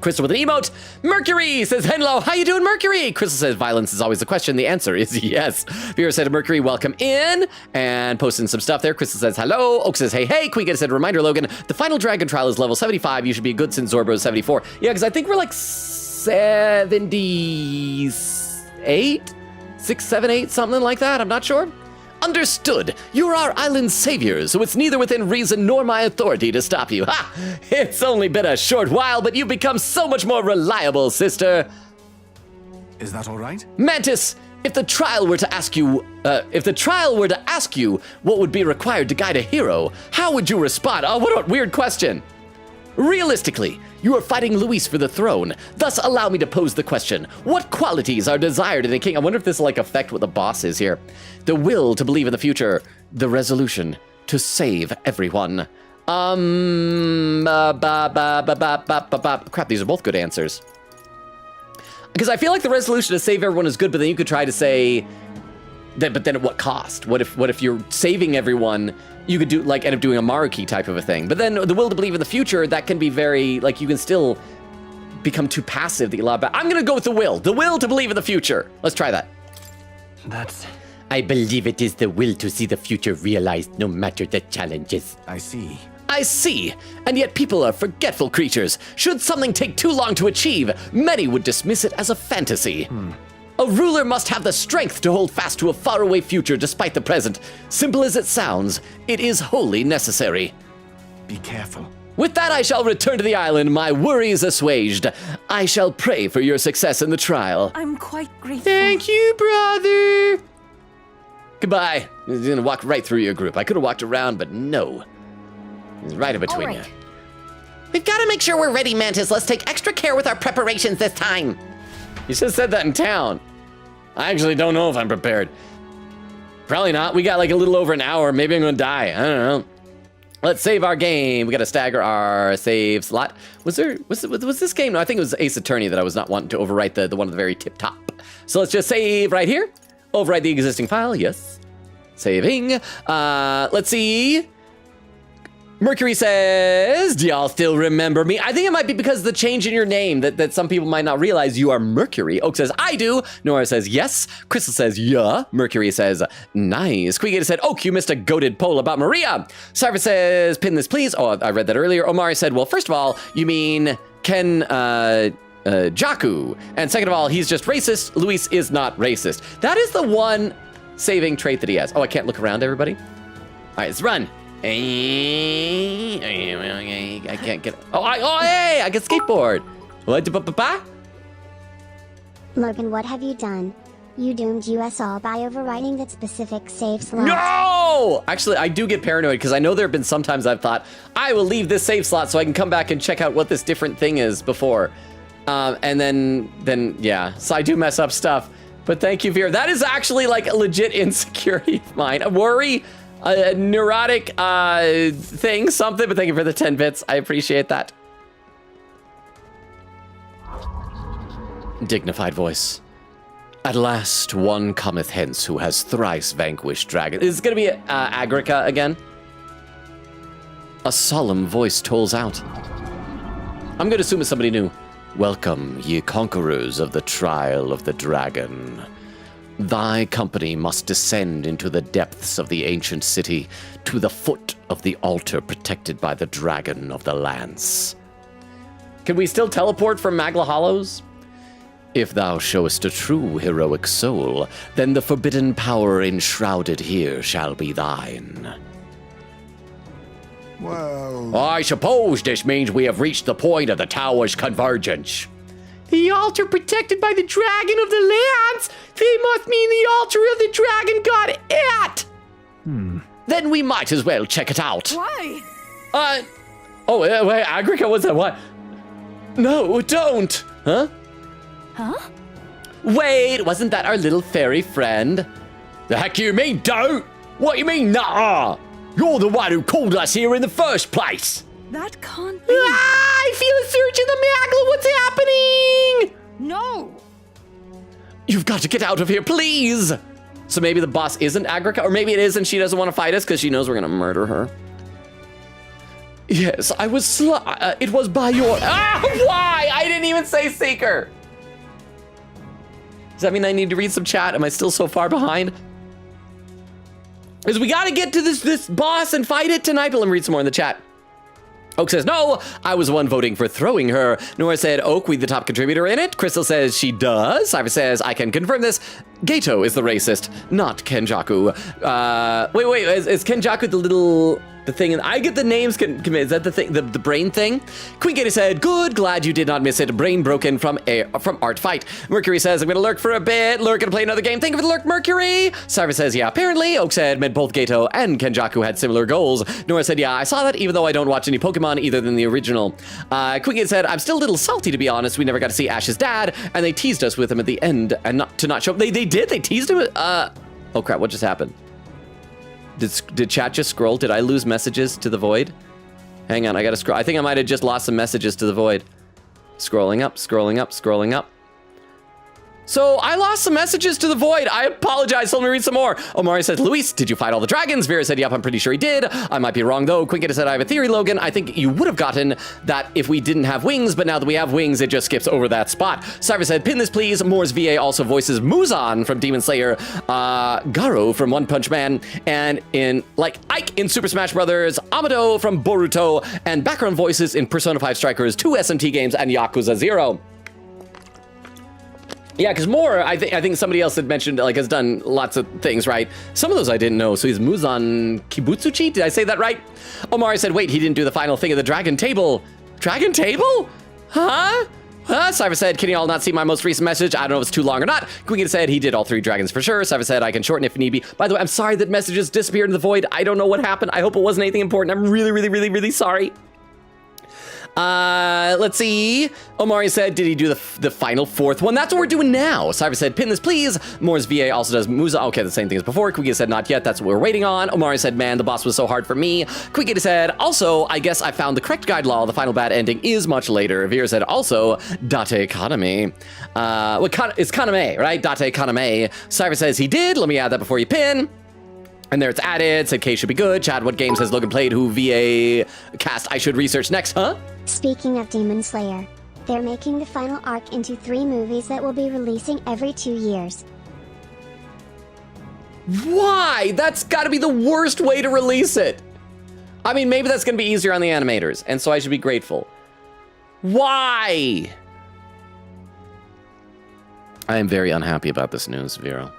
Crystal with an emote. Mercury says, hello, how you doing, Mercury? Crystal says, violence is always the question. The answer is yes. Vera said, Mercury, welcome in. And posting some stuff there. Crystal says, hello. Oak says, hey, hey. Queen said, reminder, Logan, the final dragon trial is level 75. You should be good since Zorbo is 74. Yeah, because I think we're like 78? 6, 7, 8, something like that. I'm not sure. Understood. You're our island's saviors, so it's neither within reason nor my authority to stop you. Ha! It's only been a short while, but you've become so much more reliable, sister. Is that all right? Mantis, if the trial were to ask you what would be required to guide a hero, how would you respond? Oh, what a weird question. Realistically, you are fighting Luis for the throne. Thus, allow me to pose the question. What qualities are desired in a king? I wonder if this will, like, affect what the boss is here. The will to believe in the future. The resolution to save everyone. Crap, these are both good answers. Because I feel like the resolution to save everyone is good, but then you could try to say... But then at what cost? What if you're saving everyone, you could do like end up doing a Maruki type of a thing. But then the will to believe in the future, that can be very, like, you can still become too passive that you allow back. I'm gonna go with the will to believe in the future. Let's try that. That's... I believe it is the will to see the future realized no matter the challenges. I see. I see. And yet people are forgetful creatures. Should something take too long to achieve, many would dismiss it as a fantasy. A ruler must have the strength to hold fast to a faraway future despite the present. Simple as it sounds, it is wholly necessary. Be careful. With that, I shall return to the island, my worries assuaged. I shall pray for your success in the trial. I'm quite grateful. Thank you, brother. Goodbye. I was gonna walk right through your group. I could have walked around, but no. He's right in between you. We've got to make sure we're ready, Mantis. Let's take extra care with our preparations this time. You should have said that in town. I actually don't know if I'm prepared. Probably not. We got like a little over an hour. Maybe I'm gonna die. I don't know. Let's save our game. We gotta stagger our save slot. Was this game? No, I think it was Ace Attorney that I was not wanting to overwrite the one at the very tip top. So let's just save right here. Overwrite the existing file. Yes. Saving. Let's see. Mercury says, do y'all still remember me? I think it might be because of the change in your name that some people might not realize you are Mercury. Oak says, I do. Nora says, yes. Crystal says, yeah. Mercury says, nice. Queegator said, Oak, you missed a goated poll about Maria. Cypher says, pin this, please. Oh, I read that earlier. Omari said, well, first of all, you mean Ken Jaku. And second of all, he's just racist. Luis is not racist. That is the one saving trait that he has. Oh, I can't look around, everybody. All right, let's run. I can't get. Hey! I can skateboard. Logan, what have you done? You doomed us all by overwriting that specific save slot. No! Actually, I do get paranoid because I know there have been some times I've thought I will leave this save slot so I can come back and check out what this different thing is before, and then yeah. So I do mess up stuff. But thank you, Veer. That is actually like a legit insecurity of mine. A worry. A neurotic thing, something, but thank you for the 10 bits. I appreciate that. Dignified voice. At last, one cometh hence who has thrice vanquished dragon. Is it gonna be Agrica again? A solemn voice tolls out. I'm gonna assume it's somebody new. Welcome, ye conquerors of the trial of the dragon. Thy company must descend into the depths of the ancient city, to the foot of the altar protected by the dragon of the lance. Can we still teleport from Magla Hollows? If thou showest a true heroic soul, then the forbidden power enshrouded here shall be thine. Well... I suppose this means we have reached the point of the tower's convergence. The altar protected by the dragon of the lands? They must mean the altar of the dragon god it! Then we might as well check it out. Why? Wait, Agrica, what's that? What? No, don't! Huh? Huh? Wait, wasn't that our little fairy friend? The heck you mean, don't? What you mean, nah? You're the one who called us here in the first place. That can't be. I feel a surge in the Magla. What's happening? No. You've got to get out of here, please. So maybe the boss isn't Agrica, or maybe it is and she doesn't want to fight us because she knows we're going to murder her. Yes, I was it was by your... Why? I didn't even say Seeker. Does that mean I need to read some chat? Am I still so far behind? Because we got to get to this boss and fight it tonight. But let me read some more in the chat. Oak says, no, I was the one voting for throwing her. Nora said, Oak, we the top contributor in it. Crystal says she does. Cypher says, I can confirm this. Gato is the racist, not Kenjaku. Wait, is Kenjaku the thing? And I get the names committed. Is that the thing, the brain thing? Queen Gator said, good, glad you did not miss it. Brain broken from art fight. Mercury says, I'm gonna lurk for a bit. Lurk and play another game. Thank you for the lurk, Mercury. Cypher says, yeah, apparently. Oak said, both Gato and Kenjaku had similar goals. Nora said, yeah, I saw that, even though I don't watch any Pokemon either than the original. Queen Gator said, I'm still a little salty, to be honest. We never got to see Ash's dad, and they teased us with him at the end and not show up. They did? They teased him? Oh crap, what just happened? Did chat just scroll? Did I lose messages to the void? Hang on, I gotta scroll. I think I might have just lost some messages to the void. Scrolling up, scrolling up, scrolling up. So I lost some messages to the void. I apologize. Let me read some more. Omari says, Luis, did you fight all the dragons? Vera said, yep, I'm pretty sure he did. I might be wrong though. Quinkett said, I have a theory, Logan. I think you would have gotten that if we didn't have wings, but now that we have wings, it just skips over that spot. Cypher said, pin this please. Moore's VA also voices Muzan from Demon Slayer, Garo from One Punch Man, and in like Ike in Super Smash Brothers, Amado from Boruto, and background voices in Persona 5 Strikers, 2 SMT games, and Yakuza 0. Yeah, because Moore, I think somebody else had mentioned, like, has done lots of things, right? Some of those I didn't know. So he's Muzan Kibutsuchi? Did I say that right? Omari said, wait, he didn't do the final thing of the Dragon Table. Dragon Table? Huh? Cypher said, can you all not see my most recent message? I don't know if it's too long or not. Quinkett said, he did all 3 dragons for sure. Cypher said, I can shorten if need be. By the way, I'm sorry that messages disappeared in the void. I don't know what happened. I hope it wasn't anything important. I'm really, really, really, really sorry. Let's see. Omari said, did he do the final 4th one? That's what we're doing now. Cypher said, pin this please. Moore's VA also does Musa. Okay, the same thing as before. Quinkett said, not yet. That's what we're waiting on. Omari said, man, the boss was so hard for me. Quinkett said, also, I guess I found the correct guide law. The final bad ending is much later. Vera said, also, Date Kaname. It's Kaname, right? Date Kaname. Cypher says, he did. Let me add that before you pin. And there it's added. Said K should be good. Chad, what games has Logan played? Who VA cast I should research next, huh? Speaking of Demon Slayer, they're making the final arc into 3 movies that will be releasing every 2 years. Why? That's gotta be the worst way to release it. I mean, maybe that's gonna be easier on the animators, and so I should be grateful. Why? I am very unhappy about this news, Vera.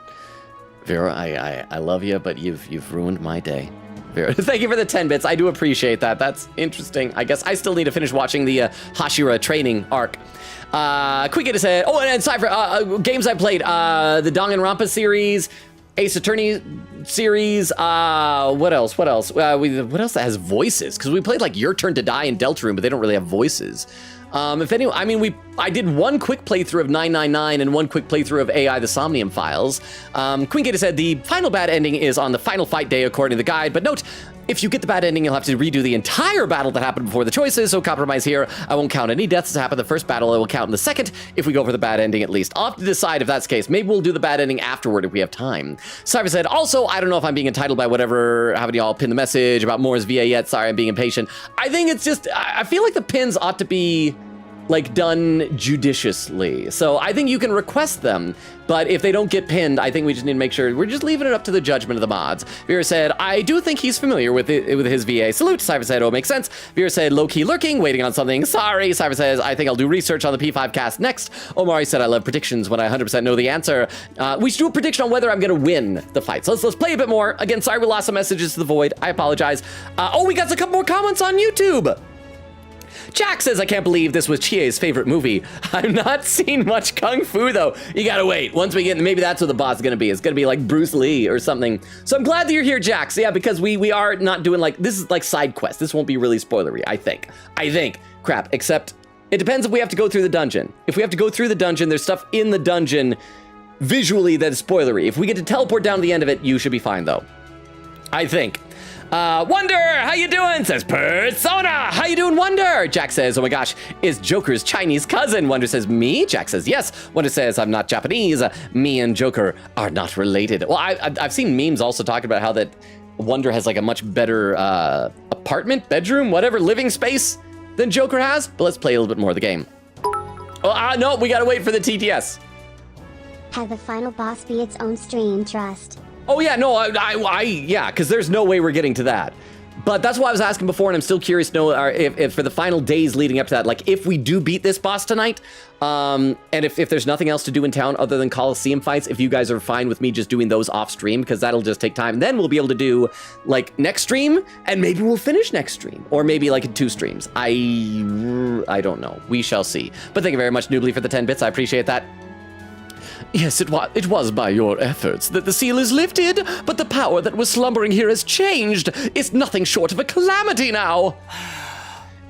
Vera, I love you, but you've ruined my day. Vera, thank you for the 10 bits. I do appreciate that. That's interesting. I guess I still need to finish watching the Hashira training arc. Quinkett said, oh, and Cypher, games I played, the Danganronpa series, Ace Attorney series, what else? What else that has voices? Because we played like Your Turn to Die and Deltarune, but they don't really have voices. If anyone, I mean, I did one quick playthrough of 999 and one quick playthrough of AI the Somnium Files. Quinkett said the final bad ending is on the final fight day according to the guide, but note, if you get the bad ending, you'll have to redo the entire battle that happened before the choices, so compromise here. I won't count any deaths that happened in the first battle, I will count in the second if we go for the bad ending at least. I'll have to decide if that's the case. Maybe we'll do the bad ending afterward if we have time. Cypher said, also, I don't know if I'm being entitled by whatever, haven't y'all pinned the message about Moore's VA yet? Sorry, I'm being impatient. I think it's just, I feel like the pins ought to be like done judiciously. So I think you can request them, but if they don't get pinned, I think we just need to make sure we're just leaving it up to the judgment of the mods. Vera said, I do think he's familiar with his VA. Salute. Cypher said, oh, makes sense. Vera said, low-key lurking, waiting on something. Sorry. Cypher says, I think I'll do research on the P5 cast next. Omari said, I love predictions when I 100% know the answer. We should do a prediction on whether I'm gonna win the fight. So let's play a bit more. Again, sorry we lost some messages to the void. I apologize. Oh, we got a couple more comments on YouTube. Jack says, I can't believe this was Chie's favorite movie. I've not seen much Kung Fu, though. You gotta wait. Once we get, maybe that's what the boss is gonna be. It's gonna be like Bruce Lee or something. So I'm glad that you're here, Jack. So yeah, because we are not doing like, this is like side quest. This won't be really spoilery, I think. Crap, except it depends if we have to go through the dungeon. If we have to go through the dungeon, there's stuff in the dungeon visually that is spoilery. If we get to teleport down to the end of it, you should be fine, though. I think. Wonder, how you doing? Says Persona. How you doing, Wonder? Jack says, oh my gosh, is Joker's Chinese cousin? Wonder says, me? Jack says, yes. Wonder says, I'm not Japanese. Me and Joker are not related. Well, I've seen memes also talking about how that Wonder has like a much better apartment, bedroom, whatever, living space than Joker has. But let's play a little bit more of the game. Oh, no, we gotta wait for the TTS. Have the final boss be its own stream, trust. Oh yeah, no, yeah, because there's no way we're getting to that. But that's why I was asking before, and I'm still curious to know if for the final days leading up to that, like if we do beat this boss tonight, and if there's nothing else to do in town other than Coliseum fights, if you guys are fine with me just doing those off stream, because that'll just take time. And then we'll be able to do like next stream, and maybe we'll finish next stream, or maybe like 2 streams. I don't know. We shall see. But thank you very much, Noobly, for the 10 bits. I appreciate that. Yes, it was by your efforts that the seal is lifted, but the power that was slumbering here has changed. It's nothing short of a calamity now.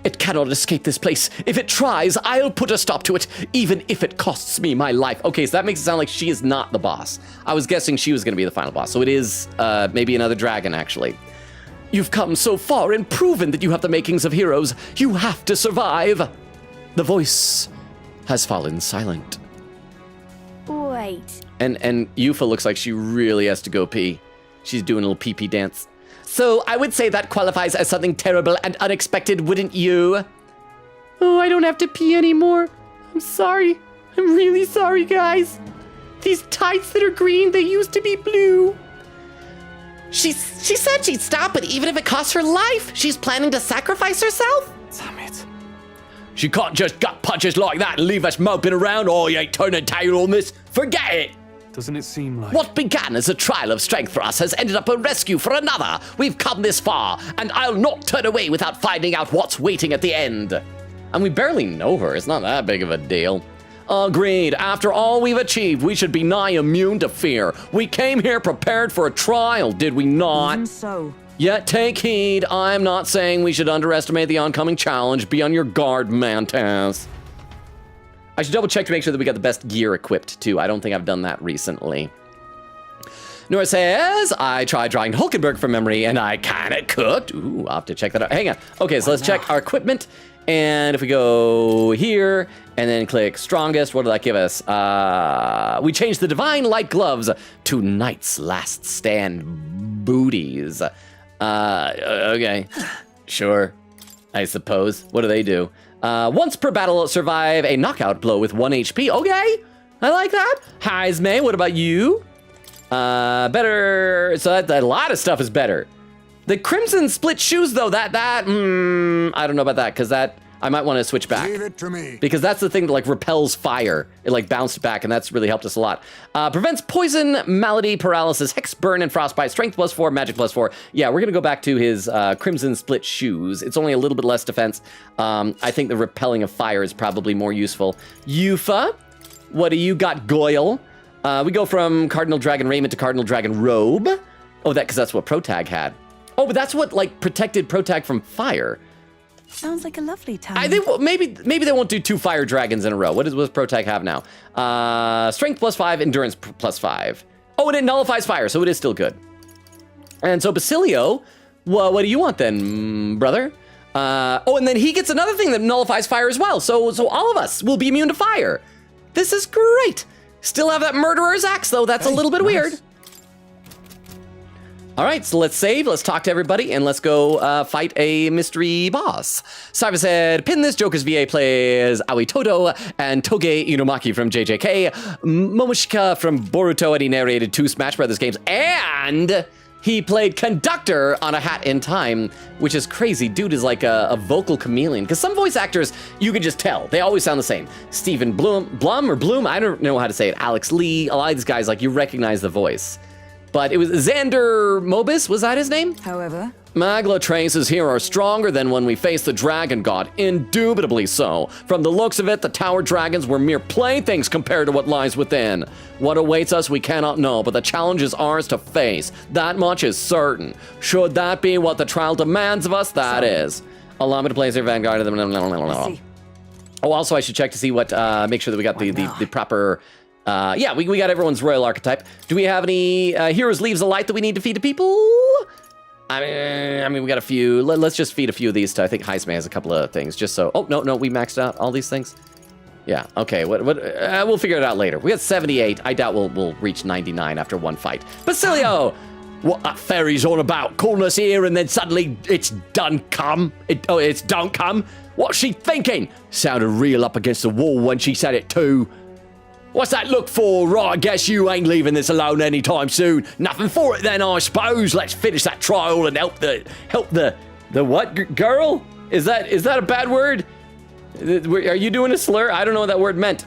It cannot escape this place. If it tries, I'll put a stop to it, even if it costs me my life. Okay, so that makes it sound like she is not the boss. I was guessing she was going to be the final boss, so it is maybe another dragon, actually. You've come so far and proven that you have the makings of heroes. You have to survive. The voice has fallen silent. Wait. And Yufa looks like she really has to go pee. She's doing a little pee-pee dance. So I would say that qualifies as something terrible and unexpected, wouldn't you? Oh, I don't have to pee anymore. I'm sorry. I'm really sorry, guys. These tights that are green, they used to be blue. She said she'd stop it even if it cost her life. She's planning to sacrifice herself? Damn it. She can't just gut punches like that and leave us moping around. Oh, you ain't turning tail on this. Forget it. Doesn't it seem like... What began as a trial of strength for us has ended up a rescue for another. We've come this far, and I'll not turn away without finding out what's waiting at the end. And we barely know her. It's not that big of a deal. Agreed. After all we've achieved, we should be nigh immune to fear. We came here prepared for a trial, did we not? Even so. Yet take heed. I'm not saying we should underestimate the oncoming challenge. Be on your guard, Mantas. I should double check to make sure that we got the best gear equipped, too. I don't think I've done that recently. Nora says, I tried drawing Hulkenberg from memory, and I kind of cooked. Ooh, I'll have to check that out. Hang on. Okay, so let's check our equipment. And if we go here and then click strongest, what did that give us? We changed the divine light gloves to knight's last stand booties. Okay, sure, I suppose. What do they do? Once per battle, survive a knockout blow with 1 HP. Okay, I like that. Heisme, what about you? Better, so that a lot of stuff is better. The crimson split shoes, though, I don't know about that, because that, I might want to switch back. Leave it to me. Because that's the thing that, like, repels fire. It, like, bounced back, and that's really helped us a lot. Prevents poison, malady, paralysis, hex, burn, and frostbite. Strength +4, magic +4. Yeah, we're going to go back to his crimson split shoes. It's only a little bit less defense. I think the repelling of fire is probably more useful. Yufa, what do you got, Goyle? We go from Cardinal Dragon Raiment to Cardinal Dragon Robe. Oh, because that's what Protag had. Oh, but that's what, like, protected Protag from fire. Sounds like a lovely time. I think maybe they won't do 2 fire dragons in a row. What does Protag have now? Strength +5, endurance +5. Oh, and it nullifies fire, so it is still good. And so Basilio, well, what do you want then, brother? Oh, and then he gets another thing that nullifies fire as well. So all of us will be immune to fire. This is great. Still have that murderer's axe, though. That's a little bit weird. All right, so let's save, let's talk to everybody, and let's go fight a mystery boss. Cypher said, pin this. Joker's VA plays Aoi Todo and Toge Inomaki from JJK, Momoshika from Boruto, and he narrated 2 Smash Brothers games, and he played conductor on A Hat in Time, which is crazy. Dude is like a vocal chameleon, because some voice actors, you can just tell. They always sound the same. Stephen Bloom, I don't know how to say it. Alex Lee, a lot of these guys, like, you recognize the voice. But it was Xander Mobus, was that his name? However, Magla traces here are stronger than when we faced the Dragon God, indubitably so. From the looks of it, the Tower Dragons were mere playthings compared to what lies within. What awaits us, we cannot know, but the challenge is ours to face. That much is certain. Should that be what the trial demands of us, that is. Allow me to place their Vanguard. Oh, also, I should check to see what, make sure that we got the proper... yeah, we got everyone's royal archetype. Do we have any heroes leaves of light that we need to feed to people? I mean, we got a few. Let's just feed a few of these to, I think Heisme has a couple of things, just so. Oh, no, we maxed out all these things. Yeah, okay, we'll figure it out later. We got 78. I doubt we'll reach 99 after 1 fight. Basilio! What that fairy's on about, calling us here and then suddenly it's done come? It's don't come? What's she thinking? Sounded real up against the wall when she said it too. What's that look for? Right, I guess you ain't leaving this alone anytime soon. Nothing for it then, I suppose. Let's finish that trial and help the what, girl? Is that a bad word? Are you doing a slur? I don't know what that word meant.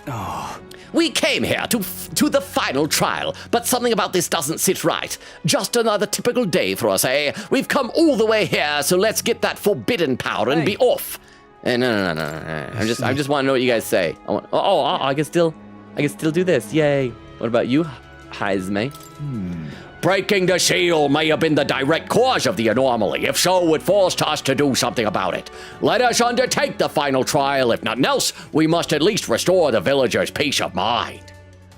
Oh. We came here to the final trial, but something about this doesn't sit right. Just another typical day for us, eh? We've come all the way here, so let's get that forbidden power and be off. No. I just want to know what you guys say. I can still do this. Yay. What about you, Heisme? Breaking the seal may have been the direct cause of the anomaly. If so, it forced us to do something about it. Let us undertake the final trial. If nothing else, we must at least restore the villagers' peace of mind.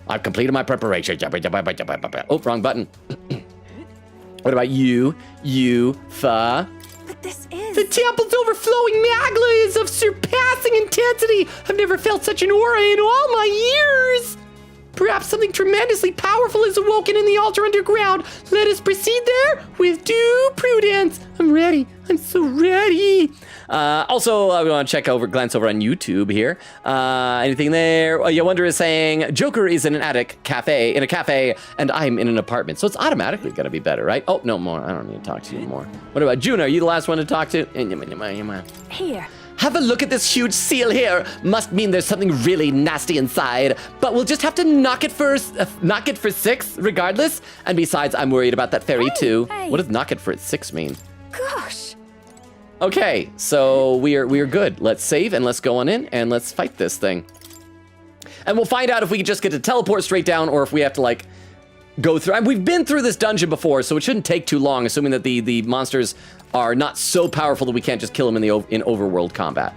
I've completed my preparations. Oh, wrong button. What about you, Fa? But this is... The temple's overflowing magla is of surpassing intensity. I've never felt such an aura in all my years. Perhaps something tremendously powerful is awoken in the altar underground. Let us proceed there with due prudence. I'm ready. I'm so ready. Also, I want to glance over on YouTube here. Anything there? Oh, Yawonder is saying Joker is in an in a cafe, and I'm in an apartment. So it's automatically going to be better, right? Oh, no more. I don't need to talk to you more. What about Juna? Are you the last one to talk to? Here. Have a look at this huge seal here. Must mean there's something really nasty inside. But we'll just have to knock it for 6, regardless. And besides, I'm worried about that fairy too. Hey. What does knock it for 6 mean? Gosh. Okay, so we are good. Let's save and let's go on in and let's fight this thing. And we'll find out if we can just get to teleport straight down or if we have to like go through. And we've been through this dungeon before, so it shouldn't take too long, assuming that the monsters are not so powerful that we can't just kill them in overworld combat.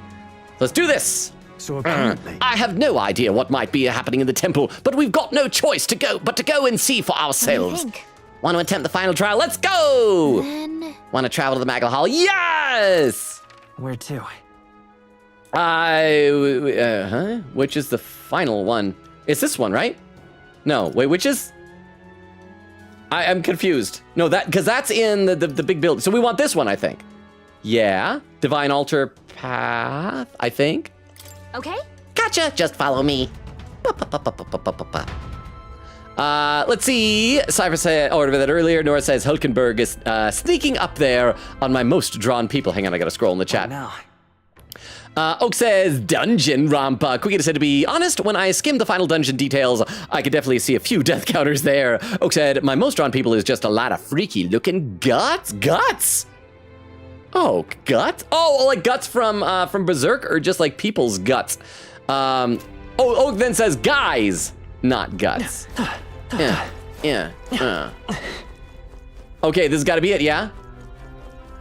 Let's do this. So apparently, I have no idea what might be happening in the temple, but we've got no choice but to go and see for ourselves. What do you think? Want to attempt the final trial? Let's go! Then... Want to travel to the Magla Hall? Yes! Where to? Which is the final one? It's this one, right? No, wait, which is? I'm confused. No, because that's in the big building. So we want this one, I think. Yeah, Divine Altar Path, I think. Okay. Gotcha, just follow me. Let's see. Cypher said, ordered that earlier. Nora says Hulkenberg is sneaking up there on my most drawn people. Hang on, I gotta scroll in the chat. No. Oak says, dungeon rampa. Quickie said, to be honest, when I skimmed the final dungeon details, I could definitely see a few death counters there. Oak said, my most drawn people is just a lot of freaky looking guts. Guts? Oh, guts? Oh, like guts from Berserk or just like people's guts? Oak then says, guys, not guts. Yeah. Okay, this has got to be it, yeah?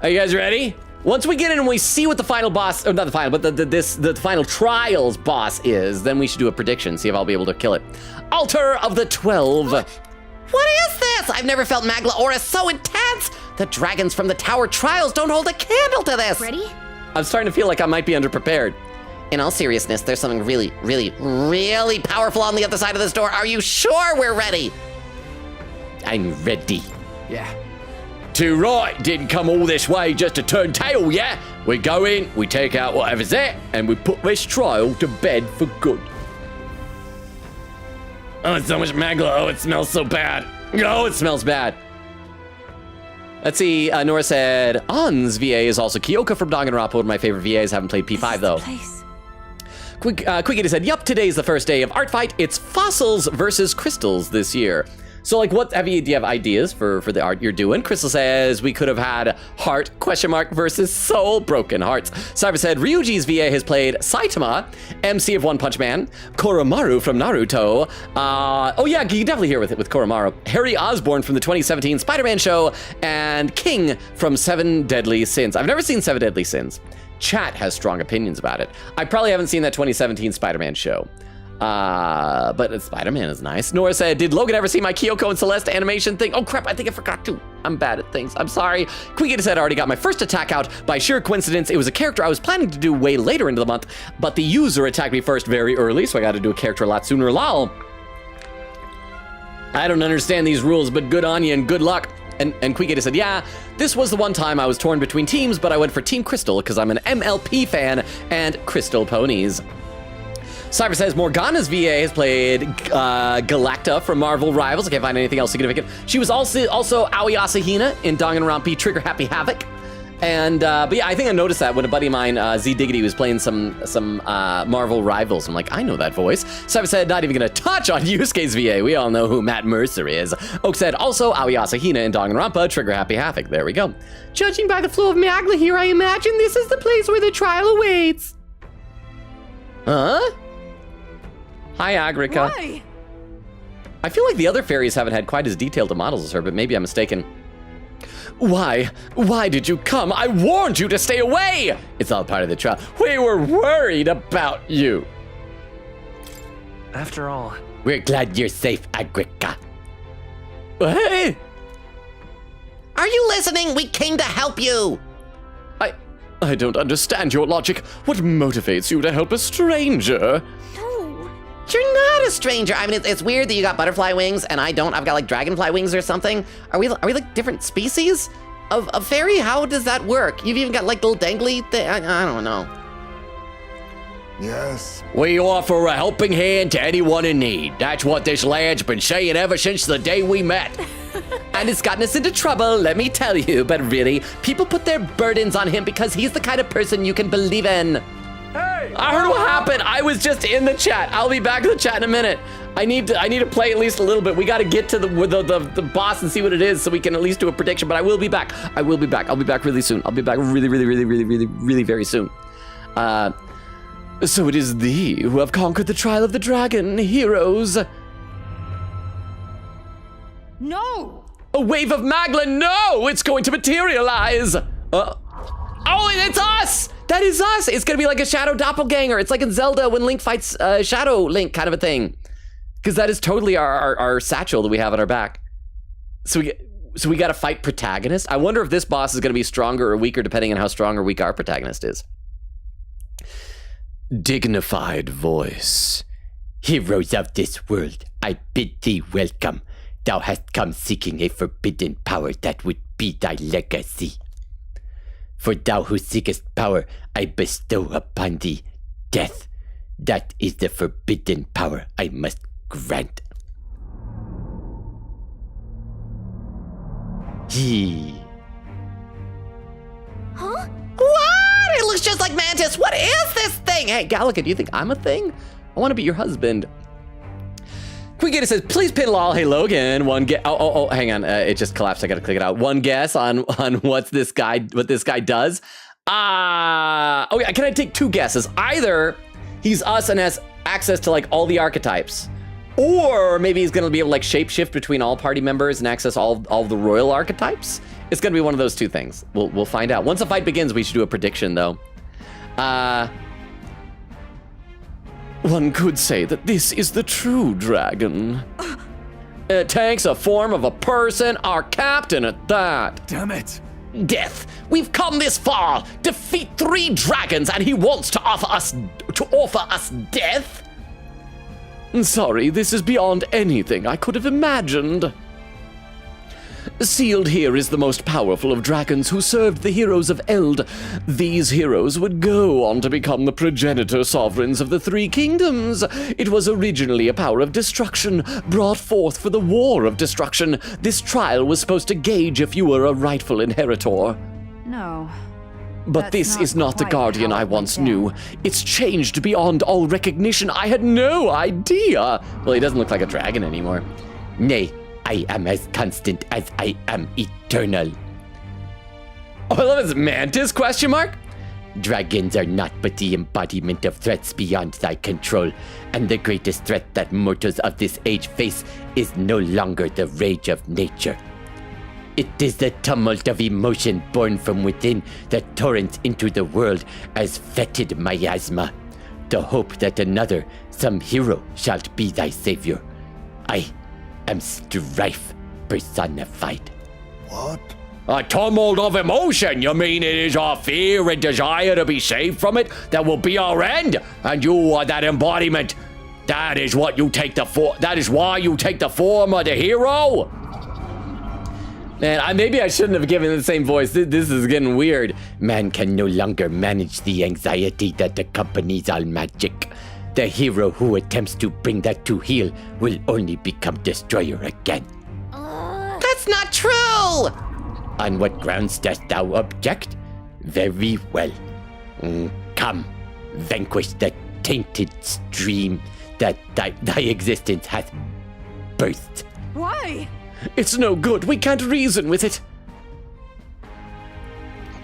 Are you guys ready? Once we get in and we see what the final boss, or not the final, but the final trials boss is, then we should do a prediction, see if I'll be able to kill it. Altar of the 12. What is this? I've never felt Magla aura so intense. The dragons from the tower trials don't hold a candle to this. Ready? I'm starting to feel like I might be underprepared. In all seriousness, there's something really, really, really powerful on the other side of this door. Are you sure we're ready? I'm ready. Yeah. Too right, didn't come all this way just to turn tail, yeah? We go in, we take out whatever's there, and we put this trial to bed for good. Oh, it's so much Magla. Oh, it smells so bad. Oh, it smells bad. Let's see, Nora said, On's VA is also Kyoka from Danganronpa, one of my favorite VAs. Haven't played P5 though. Quickie said, yup, today's the first day of art fight. It's fossils versus crystals this year. So like, do you have ideas for the art you're doing? Crystal says, we could have had heart, ? Versus soul, broken hearts. Cyber said, Ryuji's VA has played Saitama, MC of One Punch Man, Koromaru from Naruto. Oh yeah, you can definitely hear with Koromaru. Harry Osborn from the 2017 Spider-Man show, and King from 7 Deadly Sins. I've never seen 7 Deadly Sins. Chat has strong opinions about it. I probably haven't seen that 2017 Spider-Man show. But Spider-Man is nice. Nora said, did Logan ever see my Kyoko and Celeste animation thing? Oh crap, I think I forgot to. I'm bad at things. I'm sorry. Quiggy said I already got my first attack out. By sheer coincidence, it was a character I was planning to do way later into the month, but the user attacked me first very early, so I got to do a character a lot sooner. Lol. I don't understand these rules, but good on you and good luck. And Quiggy said, yeah, this was the one time I was torn between teams, but I went for Team Crystal because I'm an MLP fan and Crystal Ponies. Cyber says Morgana's VA has played Galacta from Marvel Rivals. I can't find anything else significant. She was also Aoi Asahina in Danganronpa Trigger Happy Havoc. And but yeah, I think I noticed that when a buddy of mine, Z Diggity, was playing some Marvel Rivals. I'm like, I know that voice. Cyber said, not even gonna touch on Yusuke's VA. We all know who Matt Mercer is. Oak said, also Aoi Asahina in Danganronpa Trigger Happy Havoc. There we go. Judging by the flow of Magla here, I imagine this is the place where the trial awaits. Huh? Hi, Agrica. Why? I feel like the other fairies haven't had quite as detailed a models as her, but maybe I'm mistaken. Why? Why did you come? I warned you to stay away! It's all part of the trial. We were worried about you. After all... We're glad you're safe, Agrica. Hey! Are you listening? We came to help you! I don't understand your logic. What motivates you to help a stranger? No. You're not a stranger. I mean, it's weird that you got butterfly wings and I don't. I've got like dragonfly wings or something. Are we like different species of fairy? How does that work? You've even got like little dangly thing. I don't know. Yes. We offer a helping hand to anyone in need. That's what this lad's been saying ever since the day we met. And it's gotten us into trouble, let me tell you. But really, people put their burdens on him because he's the kind of person you can believe in. Hey! I heard what happened. I was just in the chat. I'll be back in the chat in a minute. I need to play at least a little bit. We got to get to the boss and see what it is so we can at least do a prediction. But I will be back. I will be back. I'll be back really soon. I'll be back really very soon. So it is thee who have conquered the trial of the dragon, heroes. No! A wave of Maglin, no! It's going to materialize! Oh, it's us! That is us! It's gonna be like a shadow doppelganger. It's like in Zelda when Link fights Shadow Link kind of a thing. Because that is totally our satchel that we have on our back. So we gotta fight protagonist? I wonder if this boss is gonna be stronger or weaker depending on how strong or weak our protagonist is. Dignified voice. Heroes of this world, I bid thee welcome. Thou hast come seeking a forbidden power that would be thy legacy. For thou who seekest power, I bestow upon thee death. That is the forbidden power I must grant. Huh? What? It looks just like Mantis. What is this thing? Hey, Gallica, do you think I'm a thing? I want to be your husband. Quick says, please pin lol. Hey Logan, one guess. Oh, hang on. It just collapsed. I gotta click it out. One guess on what this guy does. Oh yeah, can I take two guesses? Either he's us and has access to like all the archetypes, or maybe he's gonna be able to like shapeshift between all party members and access all the royal archetypes. It's gonna be one of those two things. We'll find out. Once the fight begins, we should do a prediction though. One could say that this is the true dragon. It takes a form of a person, our captain at that. Damn it. Death, we've come this far. Defeat 3 dragons and he wants to offer us death? Sorry, this is beyond anything I could have imagined. Sealed here is the most powerful of dragons who served the heroes of Eld. These heroes would go on to become the progenitor sovereigns of the 3 kingdoms. It was originally a power of destruction, brought forth for the war of destruction. This trial was supposed to gauge if you were a rightful inheritor. No. But this is not the guardian I once knew. It's changed beyond all recognition. I had no idea. Well, he doesn't look like a dragon anymore. Nay, I am as constant as I am eternal. Oh, I love his mantis, question mark? Dragons are not but the embodiment of threats beyond thy control, and the greatest threat that mortals of this age face is no longer the rage of nature. It is the tumult of emotion born from within that torrents into the world as fetid miasma. The hope that another, some hero, shalt be thy savior. I am strife personified. What? A tumult of emotion? You mean it is our fear and desire to be saved from it that will be our end? And you are that embodiment. That is what you take that is why you take the form of the hero? Man, maybe I shouldn't have given the same voice. This is getting weird. Man can no longer manage the anxiety that accompanies all magic. The hero who attempts to bring that to heel will only become destroyer again. That's not true! On what grounds dost thou object? Very well. Come, vanquish the tainted stream that thy existence hath birthed. Why? It's no good. We can't reason with it.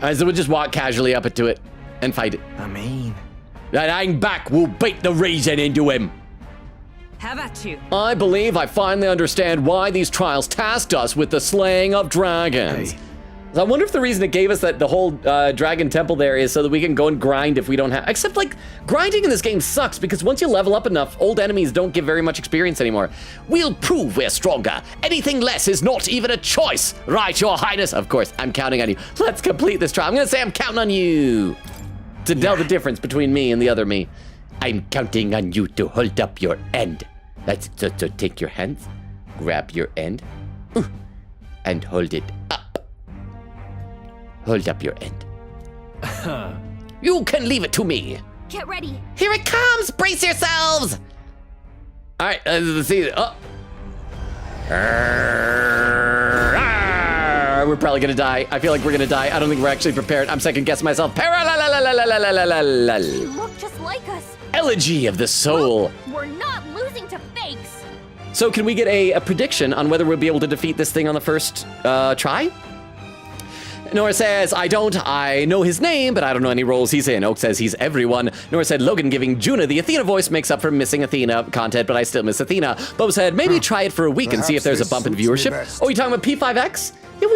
So we'll just walk casually up to it and fight it. I mean... Then hang back, we'll beat the reason into him. Have at you. I believe I finally understand why these trials tasked us with the slaying of dragons. Hey. I wonder if the reason it gave us the whole dragon temple there is so that we can go and grind if we don't have... Except, like, grinding in this game sucks because once you level up enough, old enemies don't give very much experience anymore. We'll prove we're stronger. Anything less is not even a choice. Right, Your Highness? Of course, I'm counting on you. Let's complete this trial. I'm going to say I'm counting on you to tell the difference between me and the other me. I'm counting on you to hold up your end. That's so take your hands, grab your end, and hold it up. Hold up your end. You can leave it to me. Get ready. Here it comes! Brace yourselves! All right, let's see. Oh. We're probably gonna die. I feel like we're gonna die. I don't think we're actually prepared. I'm second guessing myself. You look just like us. Elegy of the Soul. We're not losing to fakes. So can we get a prediction on whether we'll be able to defeat this thing on the first try? Nora says, I know his name, but I don't know any roles he's in. Oak says he's everyone. Nora said, Logan giving Juna the Athena voice makes up for missing Athena content, but I still miss Athena. Bo said, maybe try it for a week and see if there's a bump in viewership. Oh, you talking about P5X? Yeah,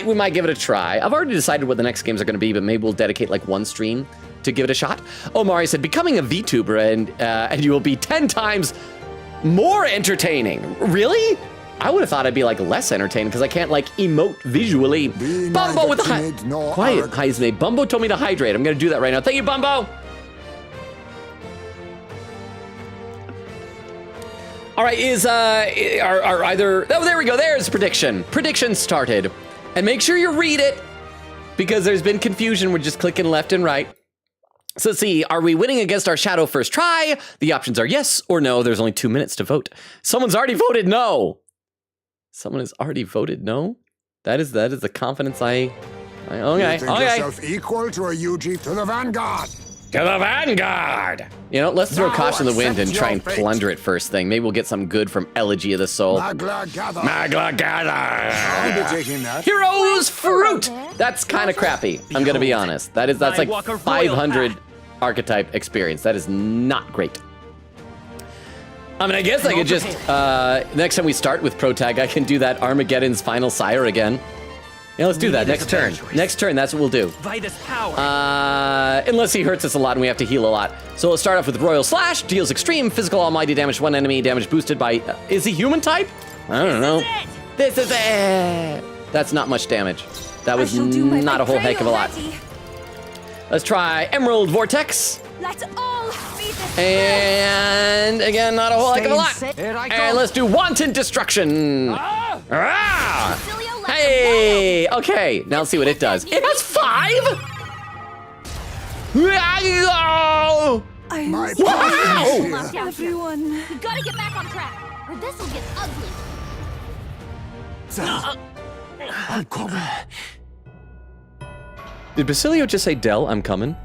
we might give it a try. I've already decided what the next games are going to be, but maybe we'll dedicate like one stream to give it a shot. Omari said, becoming a VTuber and you will be 10 times more entertaining. Really? I would have thought I'd be like less entertaining because I can't like emote visually. Bumbo with the quiet Heisney. Bumbo told me to hydrate. I'm gonna do that right now. Thank you, Bumbo. All right, are either? Oh, there we go. There's prediction. Prediction started, and make sure you read it because there's been confusion. We're just clicking left and right. So let's see, are we winning against our shadow first try? The options are yes or no. There's only 2 minutes to vote. Someone's already voted no. Someone has already voted no? That is the confidence okay. You think yourself equal to a UG to the Vanguard? To the Vanguard! You know, let's throw caution to the wind and try and plunder it first thing. Maybe we'll get some good from Elegy of the Soul. Magla gather. Magla gather! I'll be taking that. Heroes Fruit! That's kind of crappy, I'm gonna be honest. That's like 500 archetype experience. That is not great. I mean, I guess I could just, next time we start with Pro Tag, I can do that Armageddon's Final Sire again. Yeah, let's do that next turn. Next turn, that's what we'll do. Unless he hurts us a lot and we have to heal a lot. So let's start off with Royal Slash, deals extreme physical almighty damage to one enemy, damage boosted by, is he human type? I don't know. This is it! That's not much damage. That was not a whole heck of a lot. Let's try Emerald Vortex. Let's all be this. And again, not a whole heck of a lot. And let's do Wanton Destruction. Hey, okay. Now let's see what it does. It has 5. Wow! Everyone, you gotta get back on track, or this will get ugly. I'm coming. Did Basilio just say, Del, I'm coming?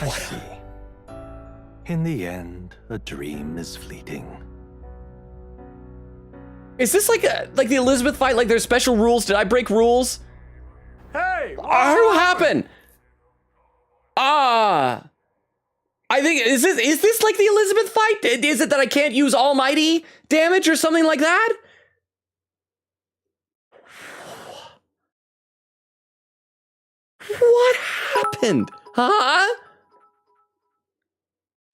I see. In the end, a dream is fleeting. Is this like the Elizabeth fight? Like there's special rules? Did I break rules? Hey! What happened? I think is this like the Elizabeth fight? Is it that I can't use almighty damage or something like that? What happened? Huh?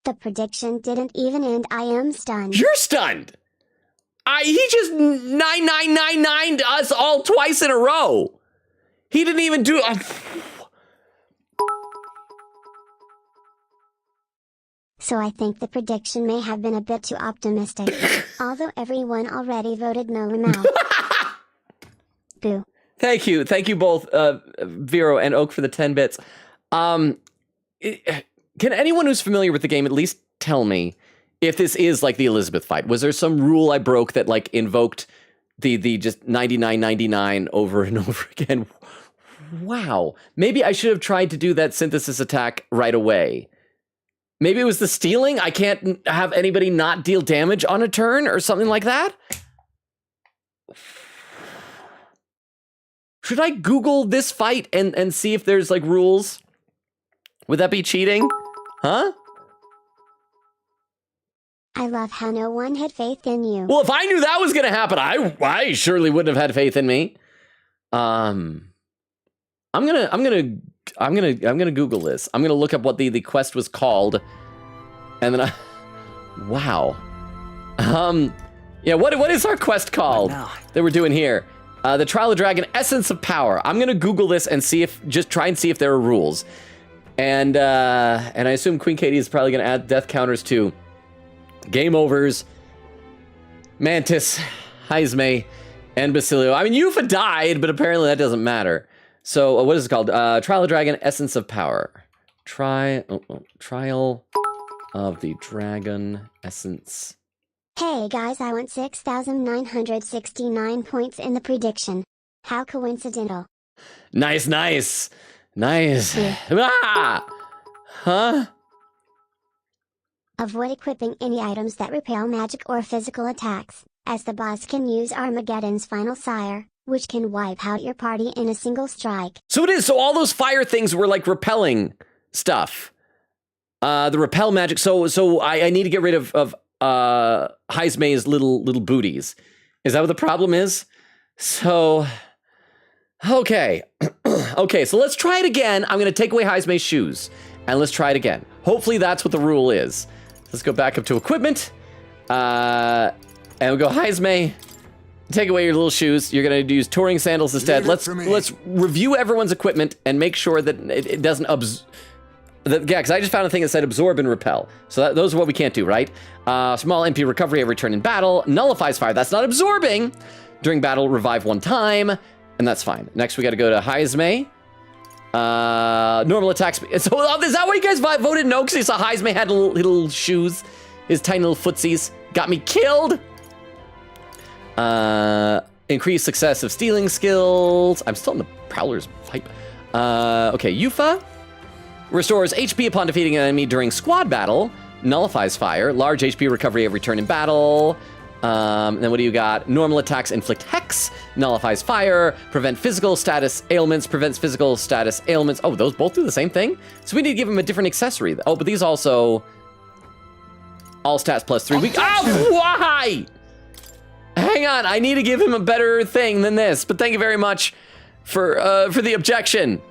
The prediction didn't even end. I am stunned. You're stunned. He just 9999'd us all twice in a row. He didn't even do. So I think the prediction may have been a bit too optimistic. Although everyone already voted no now. Boo. Thank you both, Vero and Oak, for the 10 bits. Can anyone who's familiar with the game at least tell me if this is like the Elizabeth fight? Was there some rule I broke that like invoked the just 9999 over and over again? Wow. Maybe I should have tried to do that synthesis attack right away. Maybe it was the stealing. I can't have anybody not deal damage on a turn or something like that. Should I Google this fight and see if there's like rules? Would that be cheating? Huh? I love how no one had faith in you. Well, if I knew that was gonna happen, I surely wouldn't have had faith in me. I'm gonna Google this. I'm gonna look up what the quest was called, and then wow. Yeah, what is our quest called that we're doing here? The Trial of Dragon Essence of Power. I'm gonna Google this and try and see if there are rules. And I assume Queen Katie is probably gonna add death counters to game overs, Mantis, Heisme, and Basilio. I mean, Yufa died, but apparently that doesn't matter. So what is it called? Trial of Dragon Essence of Power. Trial of the Dragon Essence. Hey guys, I want 6,969 points in the prediction. How coincidental. Nice. Ah! Huh? Avoid equipping any items that repel magic or physical attacks, as the boss can use Armageddon's final sire, which can wipe out your party in a single strike. So it is. So all those fire things were like repelling stuff. The repel magic. So I need to get rid of Heisme's little booties. Is that what the problem is? So, okay. Okay, so let's try it again. I'm going to take away Heisme's shoes, and let's try it again. Hopefully that's what the rule is. Let's go back up to equipment. And we'll go, Heisme, take away your little shoes. You're going to use touring sandals instead. Let's review everyone's equipment and make sure that it doesn't yeah, because I just found a thing that said absorb and repel. So those are what we can't do, right? Small MP recovery every turn in battle. Nullifies fire. That's not absorbing. During battle, revive 1 time. And that's fine. Next, we got to go to Heisme. Normal attacks. So is that why you guys voted no? Because you saw Heisme had little shoes. His tiny little footsies. Got me killed. Increased success of stealing skills. I'm still in the Prowler's pipe. Okay, Yufa. Restores HP upon defeating an enemy during squad battle. Nullifies fire. Large HP recovery every turn in battle. Then what do you got? Normal attacks inflict hex. Nullifies fire. Prevent physical status ailments. Prevents physical status ailments. Oh, those both do the same thing? So we need to give him a different accessory. Oh, but these also... All stats plus 3 weak. Oh, why? Hang on. I need to give him a better thing than this. But thank you very much for the objection.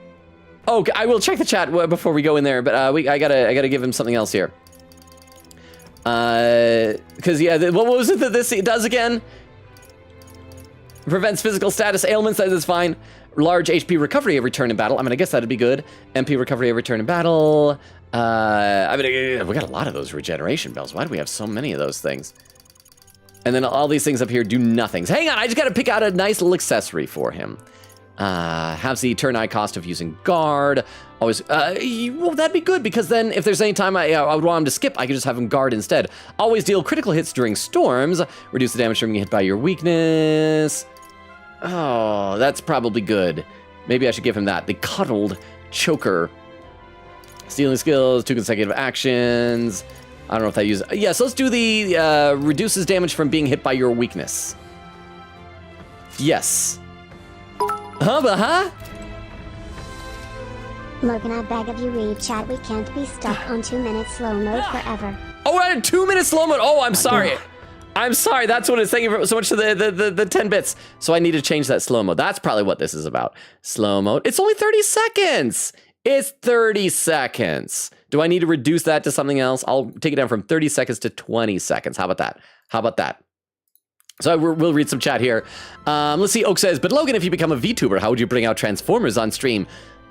Oh, I will check the chat before we go in there, but I gotta give him something else here. Because yeah, what was it that this does again? Prevents physical status ailments. That is fine. Large HP recovery every turn in battle. I mean, I guess that'd be good. MP recovery every turn in battle. I mean, we got a lot of those regeneration bells. Why do we have so many of those things? And then all these things up here do nothing. Hang on, I just gotta pick out a nice little accessory for him. Has the turn eye cost of using guard. Always, well, that'd be good because then if there's any time I would want him to skip, I could just have him guard instead. Always deal critical hits during storms. Reduce the damage from being hit by your weakness. Oh, that's probably good. Maybe I should give him that. The Cuddled Choker. Stealing skills, 2 consecutive actions. I don't know if that uses... Yes, let's do the reduces damage from being hit by your weakness. Yes. Logan, I beg of you, read chat. We can't be stuck on 2-minute slow mode forever. Oh, we're at a 2-minute slow mode. Oh, I'm sorry. I'm sorry. That's what it's. Thank you so much for the 10 bits. So I need to change that slow mode. That's probably what this is about. Slow mode. It's only 30 seconds. It's 30 seconds. Do I need to reduce that to something else? I'll take it down from 30 seconds to 20 seconds. How about that? How about that? So we'll read some chat here. Let's see. Oak says, but Logan, if you become a VTuber, how would you bring out Transformers on stream?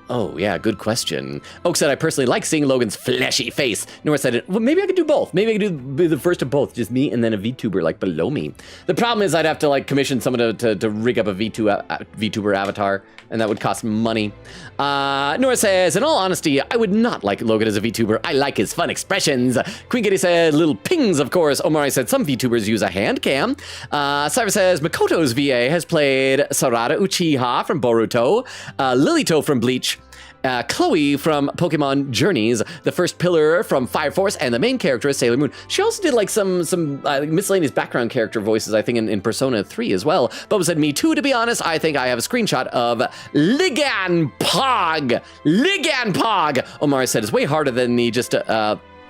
Oh, yeah, good question. Oak said, I personally like seeing Logan's fleshy face. Nora said, well, maybe I could do both. Maybe I could do the first of both, just me and then a VTuber like below me. The problem is I'd have to like commission someone to rig up a VTuber avatar, and that would cost money. Nora says, in all honesty, I would not like Logan as a VTuber. I like his fun expressions. Queen Kitty said, little pings, of course. Omari said, some VTubers use a hand cam. Cyber says, Makoto's VA has played Sarada Uchiha from Boruto, Lilito from Bleach, Chloe from Pokemon Journeys, the first pillar from Fire Force, and the main character is Sailor Moon. She also did like some miscellaneous background character voices, I think, in Persona 3 as well. Bubba said, me too, to be honest. I think I have a screenshot of Ligan Pog. Ligan Pog! Omari said, it's way harder than the just...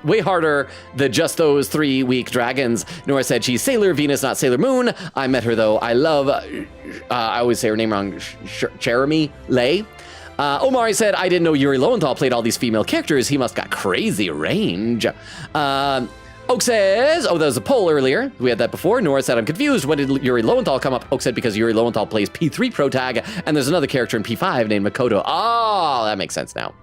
way harder than just those 3 weak dragons. Nora said she's Sailor Venus, not Sailor Moon. I met her, though. I love... I always say her name wrong. Jeremy Lay. Omari said, I didn't know Yuri Lowenthal played all these female characters. He must got crazy range. Oak says, oh, that was a poll earlier. We had that before. Nora said, I'm confused. When did Yuri Lowenthal come up? Oak said, because Yuri Lowenthal plays P3 pro tag, and there's another character in P5 named Makoto. Oh, that makes sense now.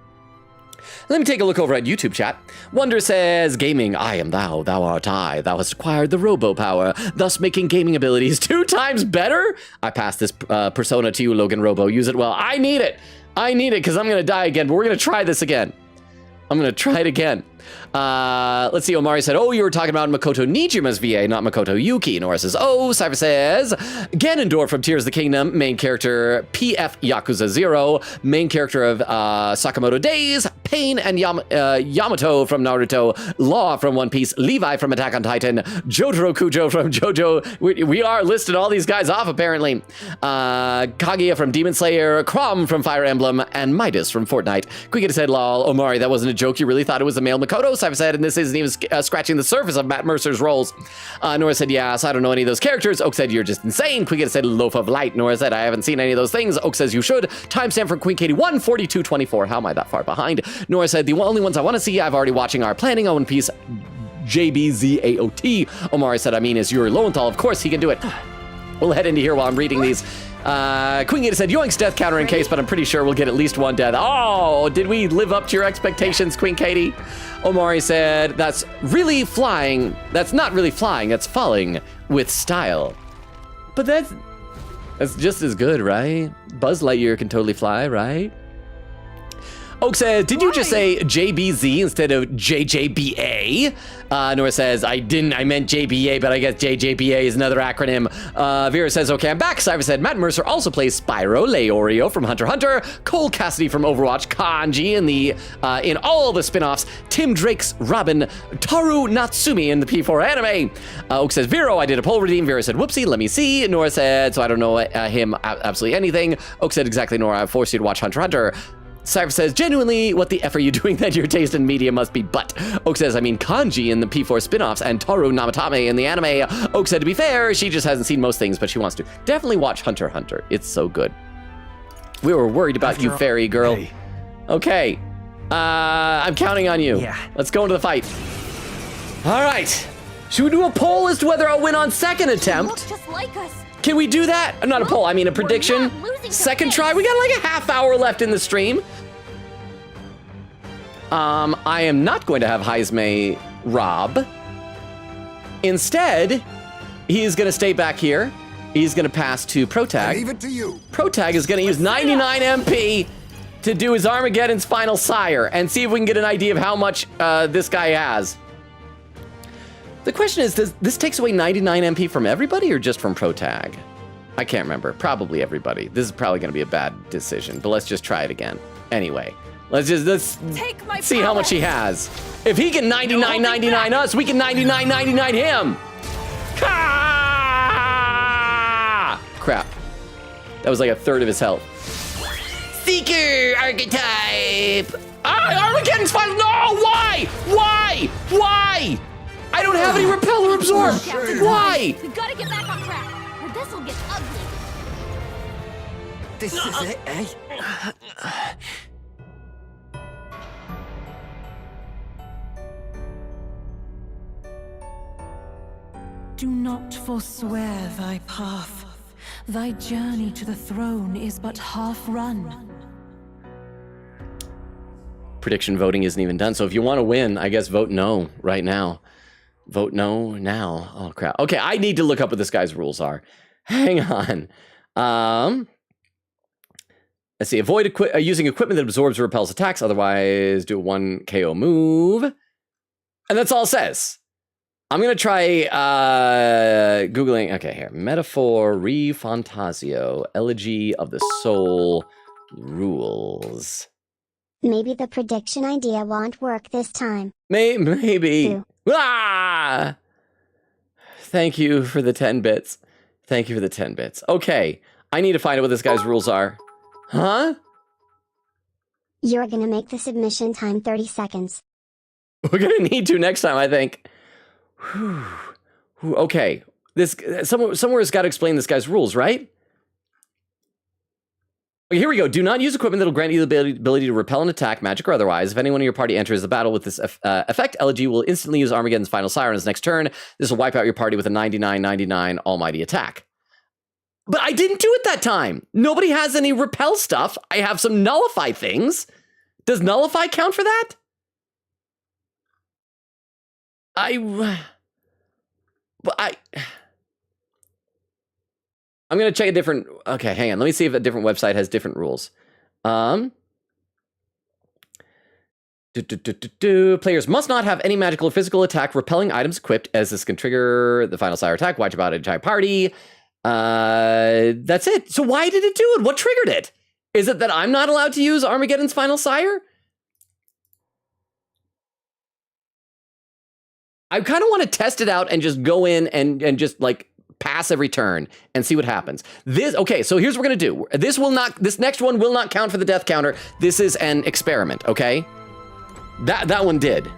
Let me take a look over at YouTube chat. Wonder says, gaming, I am thou, thou art I. Thou hast acquired the robo power, thus making gaming abilities 2 times better. I pass this persona to you, Logan Robo. Use it well. I need it. I need it because I'm going to die again, but we're going to try this again. I'm going to try it again. Let's see. Omari said, oh, you were talking about Makoto Nijima's VA, not Makoto Yuki. Nora says, oh. Cypher says, Ganondorf from Tears of the Kingdom, main character PF Yakuza 0, main character of Sakamoto Days, Pain and Yamato from Naruto, Law from One Piece, Levi from Attack on Titan, Jotaro Kujo from JoJo. We are listed all these guys off, apparently. Kaguya from Demon Slayer, Crom from Fire Emblem, and Midas from Fortnite. Quickita said, lol, Omari, that wasn't a joke. You really thought it was a male Makoto? Cypher said, and this isn't even scratching the surface of Matt Mercer's roles. Nora said, yeah, so I don't know any of those characters. Oak said, you're just insane. Quickita said, loaf of light. Nora said, I haven't seen any of those things. Oak says, you should. Timestamp for Queen Katie 1, 42:24. How am I that far behind? Nora said, the only ones I want to see, I've already watching are Planning on One Piece, JBZAOT. Omari said, I mean, is Yuri Lowenthal. Of course he can do it. We'll head into here while I'm reading these. Queen Gita said, yoink's death counter in case, but I'm pretty sure we'll get at least 1 death. Oh, did we live up to your expectations, Queen Katie? Omari said, that's really flying. That's not really flying, that's falling with style. But that's just as good, right? Buzz Lightyear can totally fly, right? Oak says, did you just say JBZ instead of JJBA? Nora says, I didn't, I meant JBA, but I guess JJBA is another acronym. Vera says, okay, I'm back. Cypher said, Matt Mercer also plays Spyro, Leorio from Hunter x Hunter, Cole Cassidy from Overwatch, Kanji in all the spin-offs, Tim Drake's Robin, Taru Natsumi in the P4 anime. Oak says, Vero, I did a poll redeem. Vera said, whoopsie, let me see. Nora said, so I don't know him absolutely anything. Oak said, exactly, Nora, I forced you to watch Hunter x Hunter. Cypher says, genuinely, what the F are you doing that your taste in media must be but? Oak says, I mean Kanji in the P4 spin-offs and Toru Namatame in the anime. Oak said, to be fair, she just hasn't seen most things, but she wants to. Definitely watch Hunter x Hunter. It's so good. We were worried about you, fairy girl. Hey. Okay. I'm counting on you. Yeah. Let's go into the fight. All right. Should we do a poll as to whether I'll win on second attempt? Just like us. Can we do that? Not a poll, I mean a prediction. Second try, we got like a half hour left in the stream. I am not going to have Heisme Rob. Instead, he's gonna stay back here. He's gonna pass to Protag. Leave it to you. Protag is gonna use 99 MP to do his Armageddon's final sire and see if we can get an idea of how much this guy has. The question is, does this takes away 99 MP from everybody or just from Protag? I can't remember. Probably everybody. This is probably going to be a bad decision, but let's just try it again. Anyway, let's see how much he has. If he can 99.99 us, we can 99.99 him. Crap. That was like a third of his health. Seeker archetype. Armageddon's final. No, why? Why? Why? I don't have any repel or absorb. Why? We've got to get back on track, or this will get ugly. This is it, eh? Do not forswear thy path. Thy journey to the throne is but half run. Prediction voting isn't even done, so if you want to win, I guess vote no right now. Vote no now. Oh, crap. Okay, I need to look up what this guy's rules are. Hang on. Let's see. Avoid using equipment that absorbs or repels attacks. Otherwise, do a 1 KO move. And that's all it says. I'm going to try Googling. Okay, here. Metaphor ReFantazio. Elegy of the Soul rules. Maybe the prediction idea won't work this time. Maybe. Ah! Thank you for the 10 bits. Thank you for the 10 bits. Okay, I need to find out what this guy's rules are. Huh? You're gonna make the submission time 30 seconds. We're gonna need to next time, I think. Whew. Okay, somewhere's got to explain this guy's rules, right? Okay, here we go. Do not use equipment that will grant you the ability to repel an attack, magic or otherwise. If anyone in your party enters the battle with this effect, LG will instantly use Armageddon's final sire on his next turn. This will wipe out your party with a 99/99 almighty attack. But I didn't do it that time. Nobody has any repel stuff. I have some nullify things. Does nullify count for that? I'm going to check a different... Okay, hang on. Let me see if a different website has different rules. Players must not have any magical or physical attack repelling items equipped, as this can trigger the final sire attack, wipe out an entire party. That's it. So why did it do it? What triggered it? Is it that I'm not allowed to use Armageddon's final sire? I kind of want to test it out and just go in and just like pass every turn and see what happens. Okay, so here's what we're gonna do. This next one will not count for the death counter. This is an experiment, okay? That one did.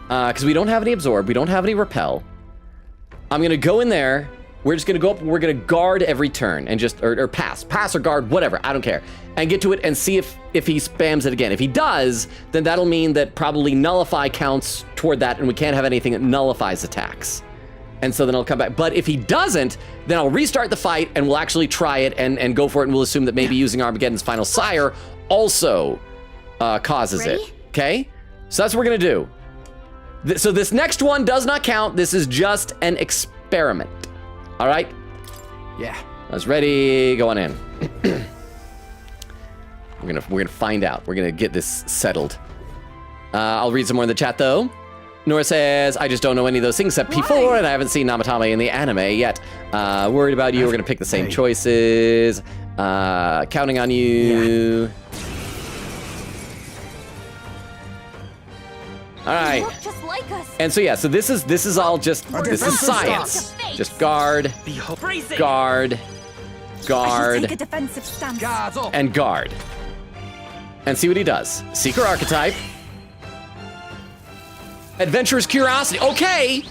Because we don't have any absorb, we don't have any repel. I'm gonna go in there. We're just gonna go up. We're gonna guard every turn and just or pass or guard, whatever. I don't care. And get to it and see if he spams it again. If he does, then that'll mean that probably nullify counts toward that, and we can't have anything that nullifies attacks. And so then I'll come back. But if he doesn't, then I'll restart the fight and we'll actually try it and go for it. And we'll assume that maybe using Armageddon's final sire also causes it. Okay? So that's what we're gonna do. So this next one does not count. This is just an experiment. All right? Yeah. That's ready. Go on in. We're gonna find out. We're gonna get this settled. I'll read some more in the chat though. Nora says, I just don't know any of those things except P4, and I haven't seen Namatame in the anime yet. Worried about you. We're gonna pick the same choices. Counting on you. Yeah. All right. Just like us. And so yeah, so this is all just this is science. Just guard, guard, guard, take a defensive stance. and guard. And see what he does. Seeker archetype. Adventurer's curiosity. Okay.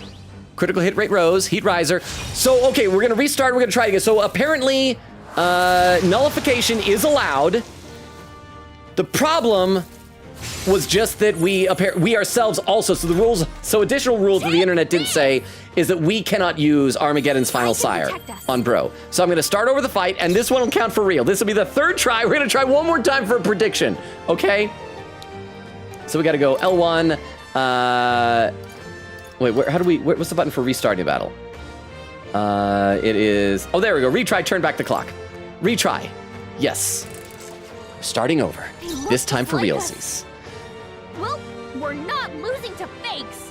Critical hit rate rose. Heat riser. So okay, we're gonna restart. We're gonna try again. So apparently, nullification is allowed. The problem was just that we ourselves also, so the rules, so additional rules that the internet didn't say is that we cannot use Armageddon's final sire on Bro. So I'm gonna start over the fight, and this one will count for real. This will be the third try. We're gonna try one more time for a prediction, okay? So we gotta go L1, wait, what's the button for restarting the battle? It is, oh, there we go, retry, turn back the clock. Retry, yes. Starting over, this time for realsies. Well, we're not losing to fakes.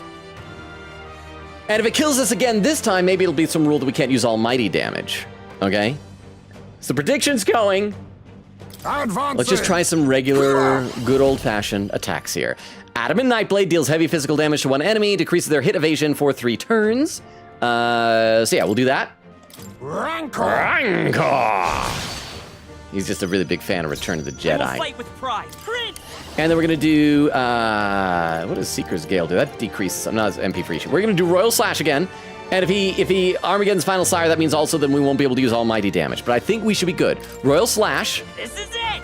And if it kills us again this time, maybe it'll be some rule that we can't use almighty damage. Okay? So prediction's going. Let's just try some regular, good old-fashioned attacks here. Adam and Nightblade deals heavy physical damage to one enemy, decreases their hit evasion for 3 turns. So yeah, we'll do that. Rancor! He's just a really big fan of Return of the Jedi. Fight with pride. And then we're gonna do, what does Seeker's Gale do? That decreases, not as MP free. We're gonna do Royal Slash again. And if he Armageddon's final sire, that means also then we won't be able to use almighty damage. But I think we should be good. Royal Slash. This is it!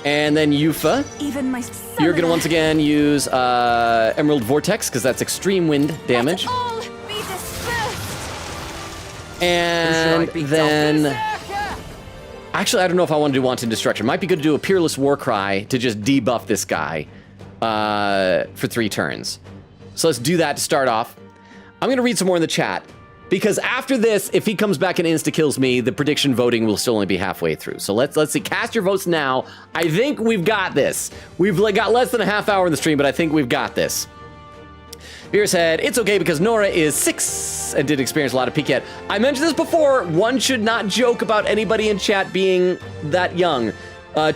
And then Yufa. Even my You're gonna once again use Emerald Vortex, because that's extreme wind damage. All be dispersed. And then... Actually, I don't know if I want to do Wanton Destruction. Might be good to do a Peerless Warcry to just debuff this guy for 3 turns. So let's do that to start off. I'm going to read some more in the chat, because after this, if he comes back and insta-kills me, the prediction voting will still only be halfway through. So let's see. Cast your votes now. I think we've got this. We've got less than a half hour in the stream, but I think we've got this. Beer said, it's okay because Nora is 6 and didn't experience a lot of peak yet. I mentioned this before. One should not joke about anybody in chat being that young.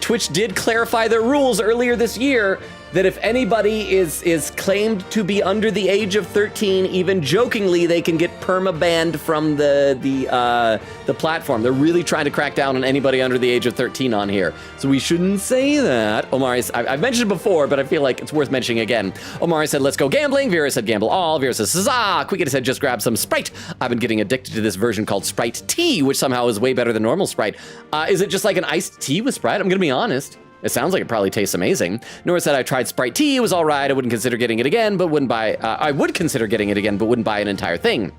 Twitch did clarify their rules earlier this year, that if anybody is claimed to be under the age of 13, even jokingly, they can get perma-banned from the platform. They're really trying to crack down on anybody under the age of 13 on here. So we shouldn't say that. Omari, I've mentioned it before, but I feel like it's worth mentioning again. Omari said, let's go gambling. Vera said, gamble all. Vera says, huzzah. Quickity said, just grab some Sprite. I've been getting addicted to this version called Sprite Tea, which somehow is way better than normal Sprite. Is it just like an iced tea with Sprite? I'm gonna be honest. It sounds like it probably tastes amazing. Nora said, I tried Sprite Tea, it was all right. I wouldn't consider getting it again, but wouldn't buy, I would consider getting it again, but wouldn't buy an entire thing.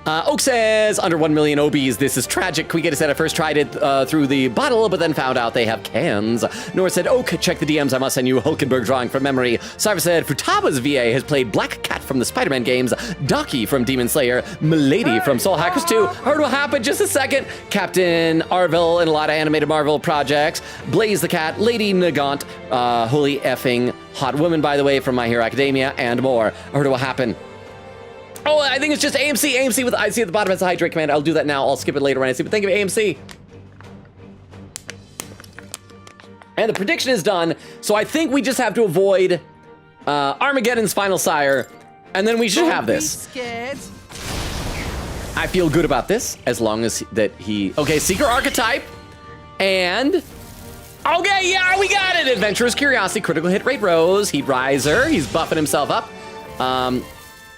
Oak says, under 1 million OBs, this is tragic. Quigeta said, I first tried it through the bottle, but then found out they have cans. Nora said, Oak, check the DMs, I must send you a Hulkenberg drawing from memory. Cypher said, Futaba's VA has played Black Cat from the Spider-Man games, Docky from Demon Slayer, Milady from Soul Hackers 2. Heard what happened, just a second. Captain Arvel and a lot of animated Marvel projects. Blaze the Cat, Lady Nagant, Holy Effing Hot Woman, by the way, from My Hero Academia, and more. Heard what happened. Oh, I think it's just AMC. AMC with IC at the bottom has a hydrate command. I'll do that now. I'll skip it later when I see. But think of AMC. And the prediction is done. So I think we just have to avoid Armageddon's final sire. And then we should have this. Scared. I feel good about this as long as that he... Okay, Seeker Archetype. And... Okay, yeah, we got it. Adventurous Curiosity, Critical Hit Rate Rose, Heat Riser. He's buffing himself up.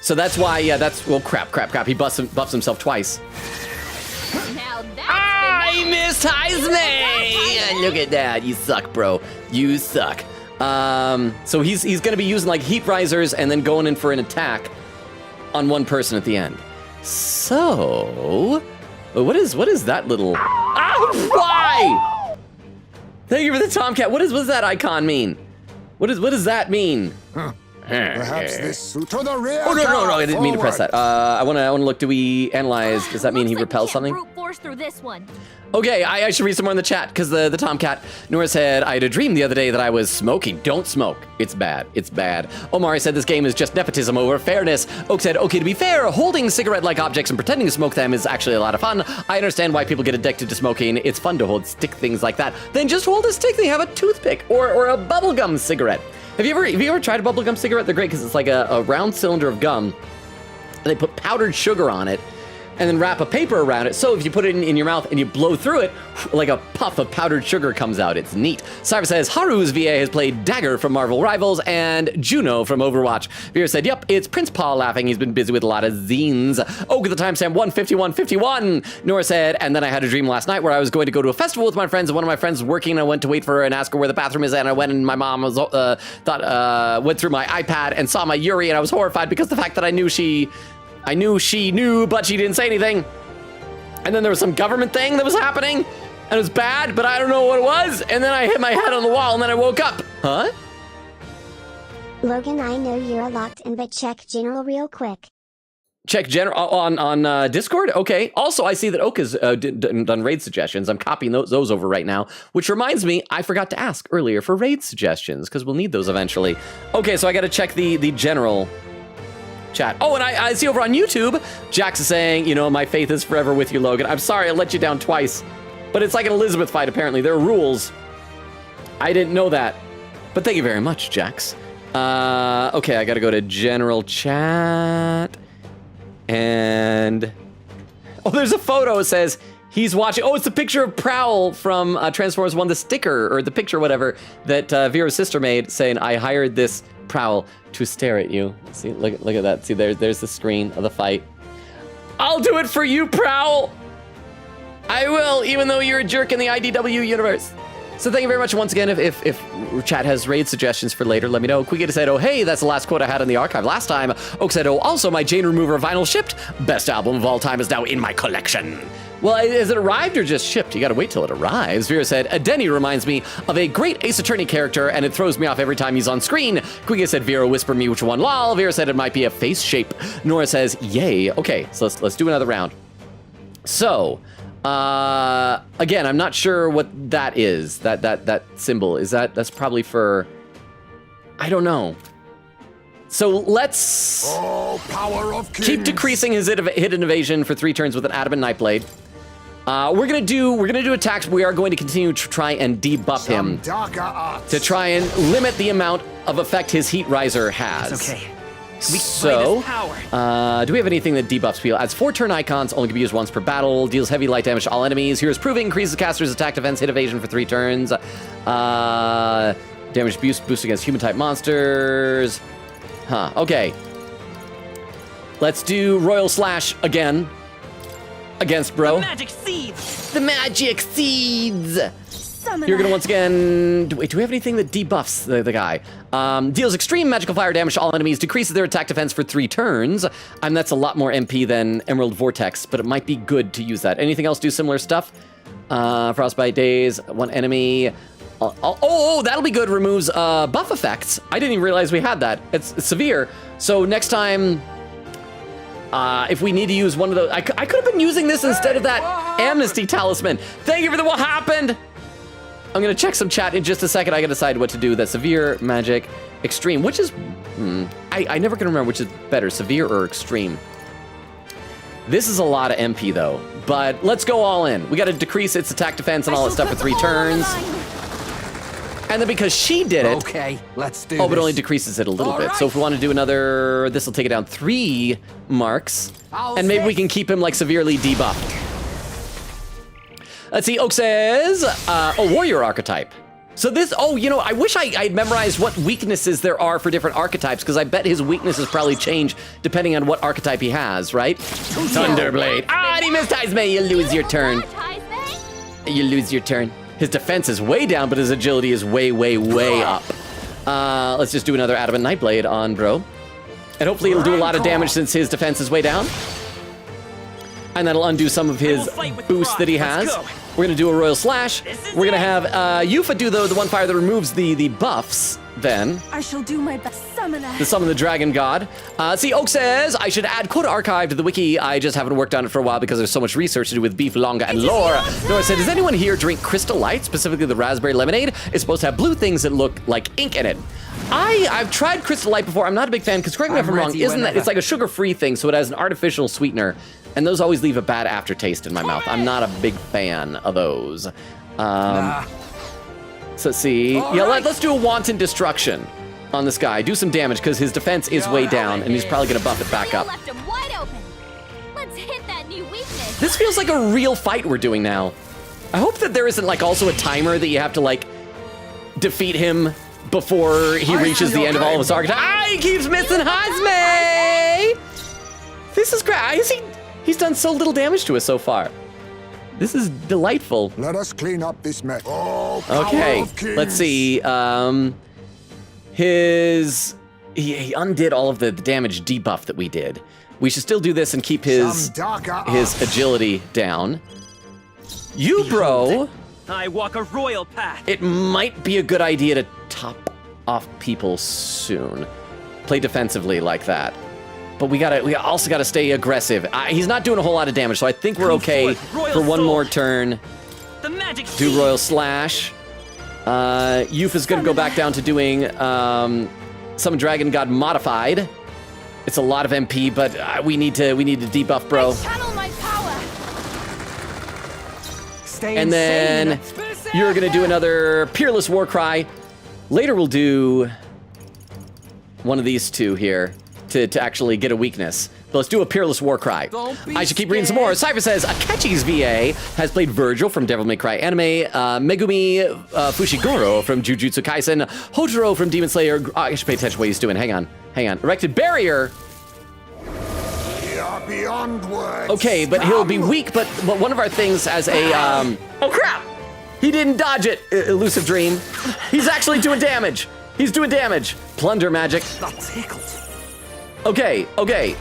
So that's why, yeah, that's, well, crap. He buffs himself twice. Now that's he missed Heisman! Look at that, you suck, bro. You suck. So he's gonna be using like Heat Risers and then going in for an attack on one person at the end. So, what is that little, why? Thank you for the Tomcat. What does that icon mean? What does that mean? Huh. Perhaps this suit to the rear. Oh no! I didn't mean to press that. I want to look. Do we analyze? Does that mean he repels something? brute force through this one. Okay, I should read some more in the chat because the Tomcat. Nora said, I had a dream the other day that I was smoking. Don't smoke. It's bad. It's bad. Omari said this game is just nepotism over fairness. Oak said, okay, to be fair, holding cigarette-like objects and pretending to smoke them is actually a lot of fun. I understand why people get addicted to smoking. It's fun to hold stick things like that. Then just hold a stick. They have a toothpick or a bubblegum cigarette. Have you ever tried a bubblegum cigarette? They're great because it's like a round cylinder of gum. And they put powdered sugar on it and then wrap a paper around it. So if you put it in your mouth and you blow through it, like a puff of powdered sugar comes out. It's neat. Cyber says, Haru's VA has played Dagger from Marvel Rivals and Juno from Overwatch. Vera said, yep, it's Prince Paul laughing. He's been busy with a lot of zines. Oak at the timestamp 151:51. Nora said, and then I had a dream last night where I was going to go to a festival with my friends and one of my friends was working and I went to wait for her and ask her where the bathroom is and I went and my mom was went through my iPad and saw my Yuri and I was horrified because the fact that I knew she knew, but she didn't say anything. And then there was some government thing that was happening, and it was bad, but I don't know what it was. And then I hit my head on the wall, and then I woke up. Huh? Logan, I know you're locked in, but check general real quick. Check general on Discord? Okay. Also, I see that Oak has done raid suggestions. I'm copying those over right now, which reminds me, I forgot to ask earlier for raid suggestions, because we'll need those eventually. Okay, so I got to check the general chat. Oh, and I see over on YouTube, Jax is saying, you know, my faith is forever with you, Logan. I'm sorry I let you down twice, but it's like an Elizabeth fight, apparently. There are rules. I didn't know that, but thank you very much, Jax. Okay, I gotta go to general chat, and oh, there's a photo. It says he's watching. Oh, it's a picture of Prowl from Transformers 1, the sticker, or the picture, whatever, that Vera's sister made, saying, I hired this Prowl to stare at you. See, look at that. See, there's the screen of the fight. I'll do it for you, Prowl. I will, even though you're a jerk in the IDW universe. So thank you very much once again. If chat has raid suggestions for later, let me know. Quigita said, oh, hey, that's the last quote I had in the archive last time. Oak said, oh, also my Jane Remover vinyl shipped. Best album of all time is now in my collection. Well, has it arrived or just shipped? You gotta wait till it arrives. Vera said, Denny reminds me of a great Ace Attorney character, and it throws me off every time he's on screen. Quiga said, Vera, whisper me which one, lol. Vera said it might be a face shape. Nora says, yay. Okay, so let's do another round. So, again, I'm not sure what that is. That symbol, that's probably for, I don't know. So let's power of keep decreasing his hidden evasion for 3 turns with an Adamant Nightblade. We're gonna do attacks. We are going to continue to try and debuff him to try and limit the amount of effect his Heat Riser has. It's okay. So, do we have anything that debuffs people? Adds 4 turn icons, only can be used once per battle, deals heavy light damage to all enemies. Here's proving, increases caster's attack, defense, hit, evasion for 3 turns. Damage boost against human-type monsters. Huh, okay. Let's do Royal Slash again. Against bro. The magic seeds! The magic seeds! Summoner. You're gonna once again... Wait, do we have anything that debuffs the guy? Deals extreme magical fire damage to all enemies, decreases their attack defense for 3 turns. That's a lot more MP than Emerald Vortex, but it might be good to use that. Anything else do similar stuff? Frostbite days, 1 enemy. Oh, that'll be good. Removes buff effects. I didn't even realize we had that. It's severe. So next time... if we need to use one of those... I could have been using this instead of that Amnesty Talisman. Thank you for the what happened! I'm gonna check some chat in just a second. I gotta decide what to do. That severe, magic, extreme, which is... I never can remember which is better, severe or extreme. This is a lot of MP though, but let's go all in. We gotta decrease its attack defense and all that stuff for 3 turns. And then because she did it... Okay, let's do but this. only decreases it a little bit. So if we want to do another... This will take it down 3 marks. And maybe we can keep him, like, severely debuffed. Let's see, Oak says... warrior archetype. So this... Oh, you know, I wish I'd memorized what weaknesses there are for different archetypes, because I bet his weaknesses probably change depending on what archetype he has, right? Thunderblade. Ah, he misties me! You lose your turn. You lose your turn. His defense is way down, but his agility is way, way, way up. Let's just do another Adamant Nightblade on bro. And hopefully it'll do a lot of damage since his defense is way down. And that'll undo some of his boost that he has. We're gonna do a Royal Slash. We're gonna have Yufa do the one fire that removes the buffs then. I shall do my best, summoner. To summon the Dragon God. See, Oak says, I should add Code Archive to the wiki. I just haven't worked on it for a while because there's so much research to do with beef, longa, and lore. Nora said, does anyone here drink Crystal Light, specifically the raspberry lemonade? It's supposed to have blue things that look like ink in it. I've tried Crystal Light before. I'm not a big fan, because correct me if I'm wrong, isn't that, it's like a sugar-free thing, so it has an artificial sweetener, and those always leave a bad aftertaste in my mouth. I'm not a big fan of those. So let's see. Let's do a Wanton Destruction on this guy. Do some damage, because his defense is way down, and he's probably going to buff it back up. Left him wide open. Let's hit that new weakness. This feels like a real fight we're doing now. I hope that there isn't, like, also a timer that you have to, like, defeat him before he reaches the end of all of his archetypes. He keeps missing Hazme! This is great. He's done so little damage to us so far. This is delightful. Let us clean up this mess. Okay, let's see. He undid all of the damage debuff that we did. We should still do this and keep his agility down. You, bro. I walk a royal path. It might be a good idea to top off people soon. Play defensively like that. But we also gotta stay aggressive. He's not doing a whole lot of damage, so I think we're okay for one more turn. The magic do Royal Slash. Yufa's gonna go back down to doing Summon Dragon God Modified. It's a lot of MP, but we need to debuff bro. Channel my power. And then you're gonna do another Peerless Warcry. Later we'll do one of these two here to actually get a weakness. But let's do a Peerless Warcry. I should keep reading some more. Cypher says, Akechi's VA has played Virgil from Devil May Cry anime, Megumi Fushiguro from Jujutsu Kaisen, Hotaro from Demon Slayer. I should pay attention to what he's doing. Hang on. Erected Barrier. We are beyond words. Okay, but he'll be weak, but one of our things as a, oh crap! He didn't dodge it, Elusive Dream. He's actually doing damage. He's doing damage. Plunder magic. Okay.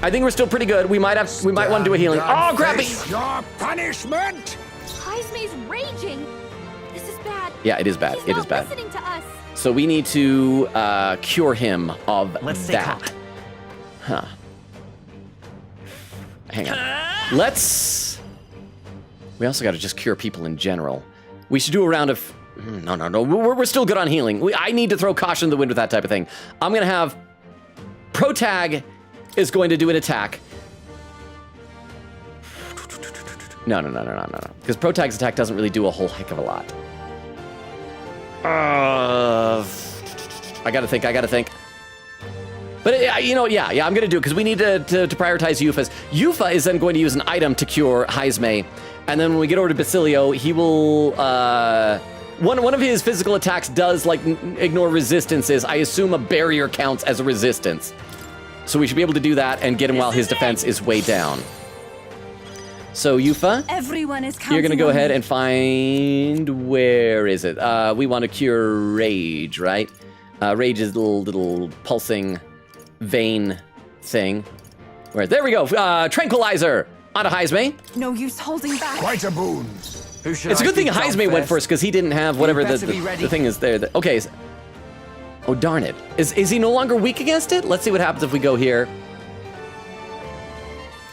I think we're still pretty good. We might want to do a healing. Oh, crappy! Your punishment. Hazme's raging. This is bad. Yeah, it is bad. He's not listening to us. So we need to cure him of that. Huh. Hang on. We also got to just cure people in general. We should do a round of... No. We're still good on healing. I need to throw caution to the wind with that type of thing. I'm going to have... Protag is going to do an attack. No. Because Protag's attack doesn't really do a whole heck of a lot. I gotta think. But, I'm gonna do it, because we need to prioritize Yufa's. Yufa is then going to use an item to cure Heisme, and then when we get over to Basilio, he will, one of his physical attacks does, like, ignore resistances. I assume a barrier counts as a resistance. So we should be able to do that and get him while his defense is way down. So, Yufa, Everyone is you're going to go counting on ahead me. and find... Where is it? We want to cure Rage, right? Rage is the little pulsing vein thing. Where? There we go. Tranquilizer onto Heisme. No use holding back. Quite a boon. It's a good thing Heisme went first, because he didn't have whatever the thing is there. Okay. Oh, darn it. Is he no longer weak against it? Let's see what happens if we go here.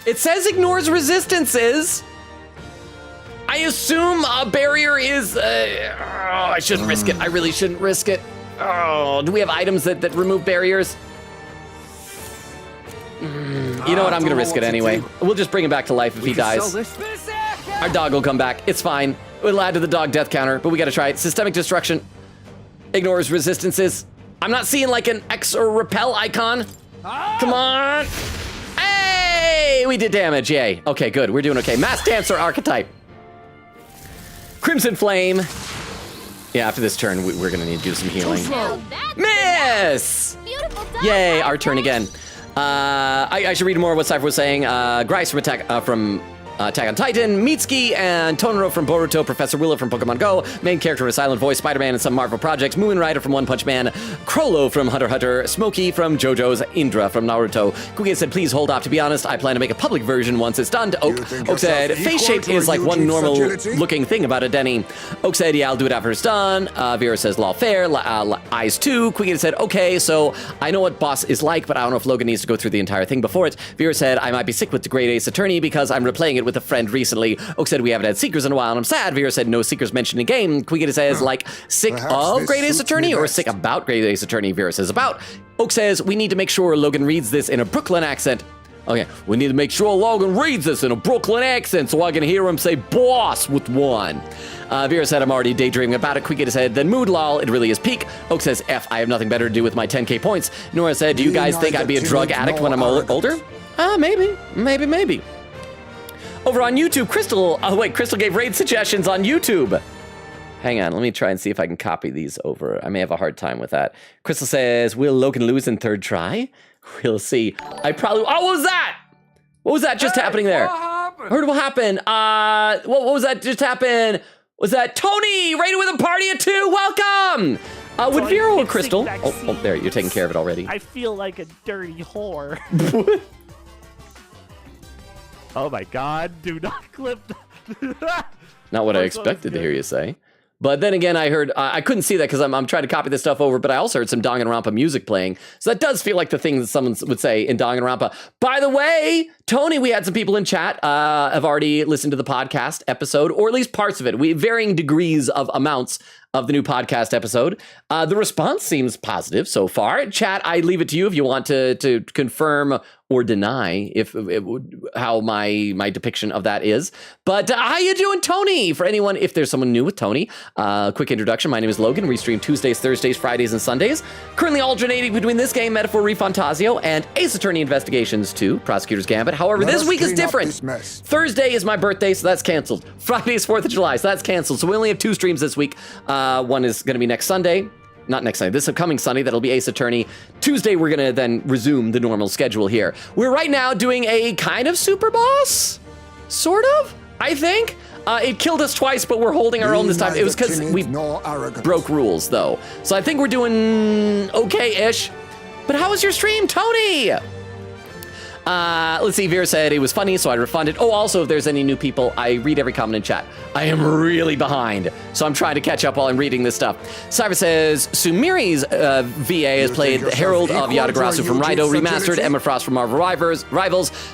It says ignores resistances. I assume a barrier is... I shouldn't risk it. I really shouldn't risk it. Oh, do we have items that remove barriers? You know what? I'm going to risk it anyway. We'll just bring him back to life if he dies. Our dog will come back. It's fine. We'll add to the dog death counter, but we got to try it. Systemic destruction. Ignores resistances. I'm not seeing like an X or repel icon. Come on. Hey, we did damage. Yay. Okay, good. We're doing okay. Mass Dancer archetype. Crimson Flame. Yeah, after this turn, we're going to need to do some healing. Miss! Yay, our turn again. I should read more of what Cypher was saying. Grice from Attack on Titan, Mitsuki and Tonaro from Boruto, Professor Willow from Pokemon Go, main character of Silent Voice, Spider-Man and some Marvel projects, Moon Rider from One Punch Man, Crollo from Hunter x Hunter, Smokey from JoJo's, Indra from Naruto. Kuge said, please hold off. To be honest, I plan to make a public version once it's done. To Oak. Oak said, face shape is like one normal looking thing about it, Denny. Oak said, yeah, I'll do it after it's done. Vera says, law fair, eyes too. Kuge said, okay, so I know what boss is like, but I don't know if Logan needs to go through the entire thing before it. Vera said, I might be sick with the Great Ace Attorney because I'm replaying it with a friend recently. Oak said we haven't had Seekers in a while and I'm sad. Vera said no Seekers mentioned in game. Quigita says like sick of Great Ace Attorney or sick about Great Ace Attorney. Vera says about. Oak says we need to make sure Logan reads this in a Brooklyn accent. Okay, we need to make sure Logan reads this in a Brooklyn accent so I can hear him say boss with one. Vera said I'm already daydreaming about it. Quigita said then mood lol, it really is peak. Oak says F, I have nothing better to do with my 10k points. Nora said do you guys think I'd be a drug addict when I'm older? Maybe. Over on YouTube, Crystal gave raid suggestions on YouTube. Hang on, let me try and see if I can copy these over. I may have a hard time with that. Crystal says, will Logan lose in third try? We'll see. What was that? What was that just happening there? Heard what happened. What was that just happened? Was that Tony raided with a party of two? Welcome! With Vera or Crystal? Oh, there, you're taking care of it already. I feel like a dirty whore. Oh my god, do not clip that. Not what I expected to hear you say. But then again, I heard, I couldn't see that because I'm trying to copy this stuff over, but I also heard some Danganronpa music playing. So that does feel like the thing that someone would say in Danganronpa. By the way, Tony, we had some people in chat have already listened to the podcast episode, or at least parts of it. We varying degrees of amounts of the new podcast episode. The response seems positive so far. Chat, I leave it to you if you want to confirm or deny how my depiction of that is. But how you doing, Tony? For anyone, if there's someone new with Tony, quick introduction. My name is Logan. We stream Tuesdays, Thursdays, Fridays, and Sundays. Currently alternating between this game, Metaphor ReFantazio, and Ace Attorney Investigations 2, Prosecutor's Gambit. However, this week is different. Thursday is my birthday, so that's canceled. Friday is 4th of July, so that's canceled. So we only have 2 streams this week. One is going to be next Sunday. Not next Sunday, this upcoming Sunday, that'll be Ace Attorney. Tuesday, we're gonna then resume the normal schedule here. We're right now doing a kind of super boss? Sort of, I think. It killed us twice, but we're holding our own this time. It was because we broke rules, though. So I think we're doing okay-ish. But how was your stream, Tony? Let's see, Vera said it was funny, so I refunded. Oh, also, if there's any new people, I read every comment in chat. I am really behind, so I'm trying to catch up while I'm reading this stuff. Cyber says, Sumiri's VA has played Herald of Yatagarasu from Raido, remastered, Emma Frost from Marvel Rivals,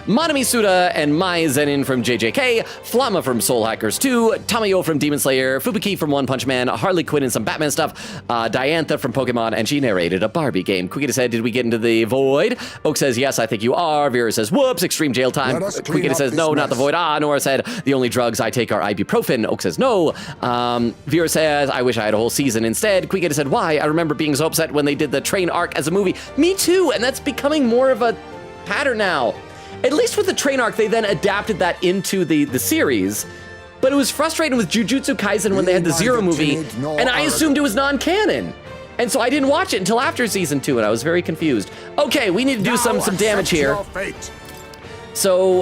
Manami Suda and Mai Zenin from JJK, Flamma from Soul Hackers 2, Tamayo from Demon Slayer, Fubuki from One Punch Man, Harley Quinn and some Batman stuff, Diantha from Pokemon, and she narrated a Barbie game. Quigita said, did we get into the void? Oak says, yes, I think you are. Vera says, whoops, extreme jail time. Quickita says, no, not the void. Nora said, the only drugs I take are ibuprofen. Oak says, no. Vera says, I wish I had a whole season instead. Quickita said, why? I remember being so upset when they did the train arc as a movie. Me too, and that's becoming more of a pattern now. At least with the train arc, they then adapted that into the series. But it was frustrating with Jujutsu Kaisen when they had the Zero movie, and I assumed it was non-canon. And so I didn't watch it until after season 2, and I was very confused. Okay, we need to do some damage here. So,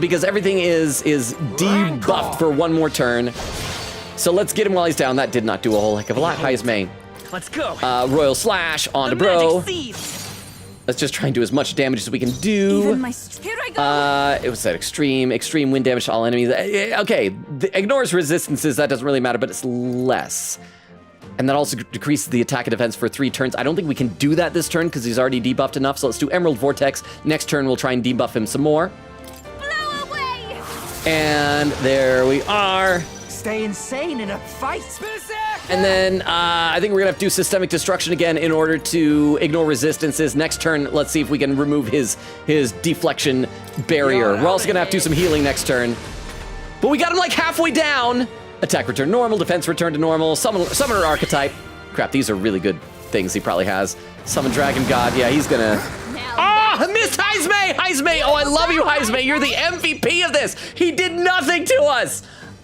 because everything is debuffed for one more turn. So let's get him while he's down. That did not do a whole heck of a lot. Hi, May. Let's go. Royal Slash onto Bro. Let's just try and do as much damage as we can do. Here I go. It was that extreme wind damage to all enemies. Okay, ignores resistances. That doesn't really matter, but it's less. And that also decreases the attack and defense for 3 turns. I don't think we can do that this turn because he's already debuffed enough. So let's do Emerald Vortex. Next turn, we'll try and debuff him some more. Blow away. And there we are. Stay insane in a fight. And then I think we're gonna have to do Systemic Destruction again in order to ignore resistances. Next turn, let's see if we can remove his deflection barrier. We're also gonna have to do some healing next turn. But we got him like halfway down. Attack return normal, defense return to normal, summoner archetype. Crap, these are really good things he probably has. Summon Dragon God, yeah, he's gonna... I missed Heisme! Heisme, oh, I love you, Heisme. You're the MVP of this. He did nothing to us.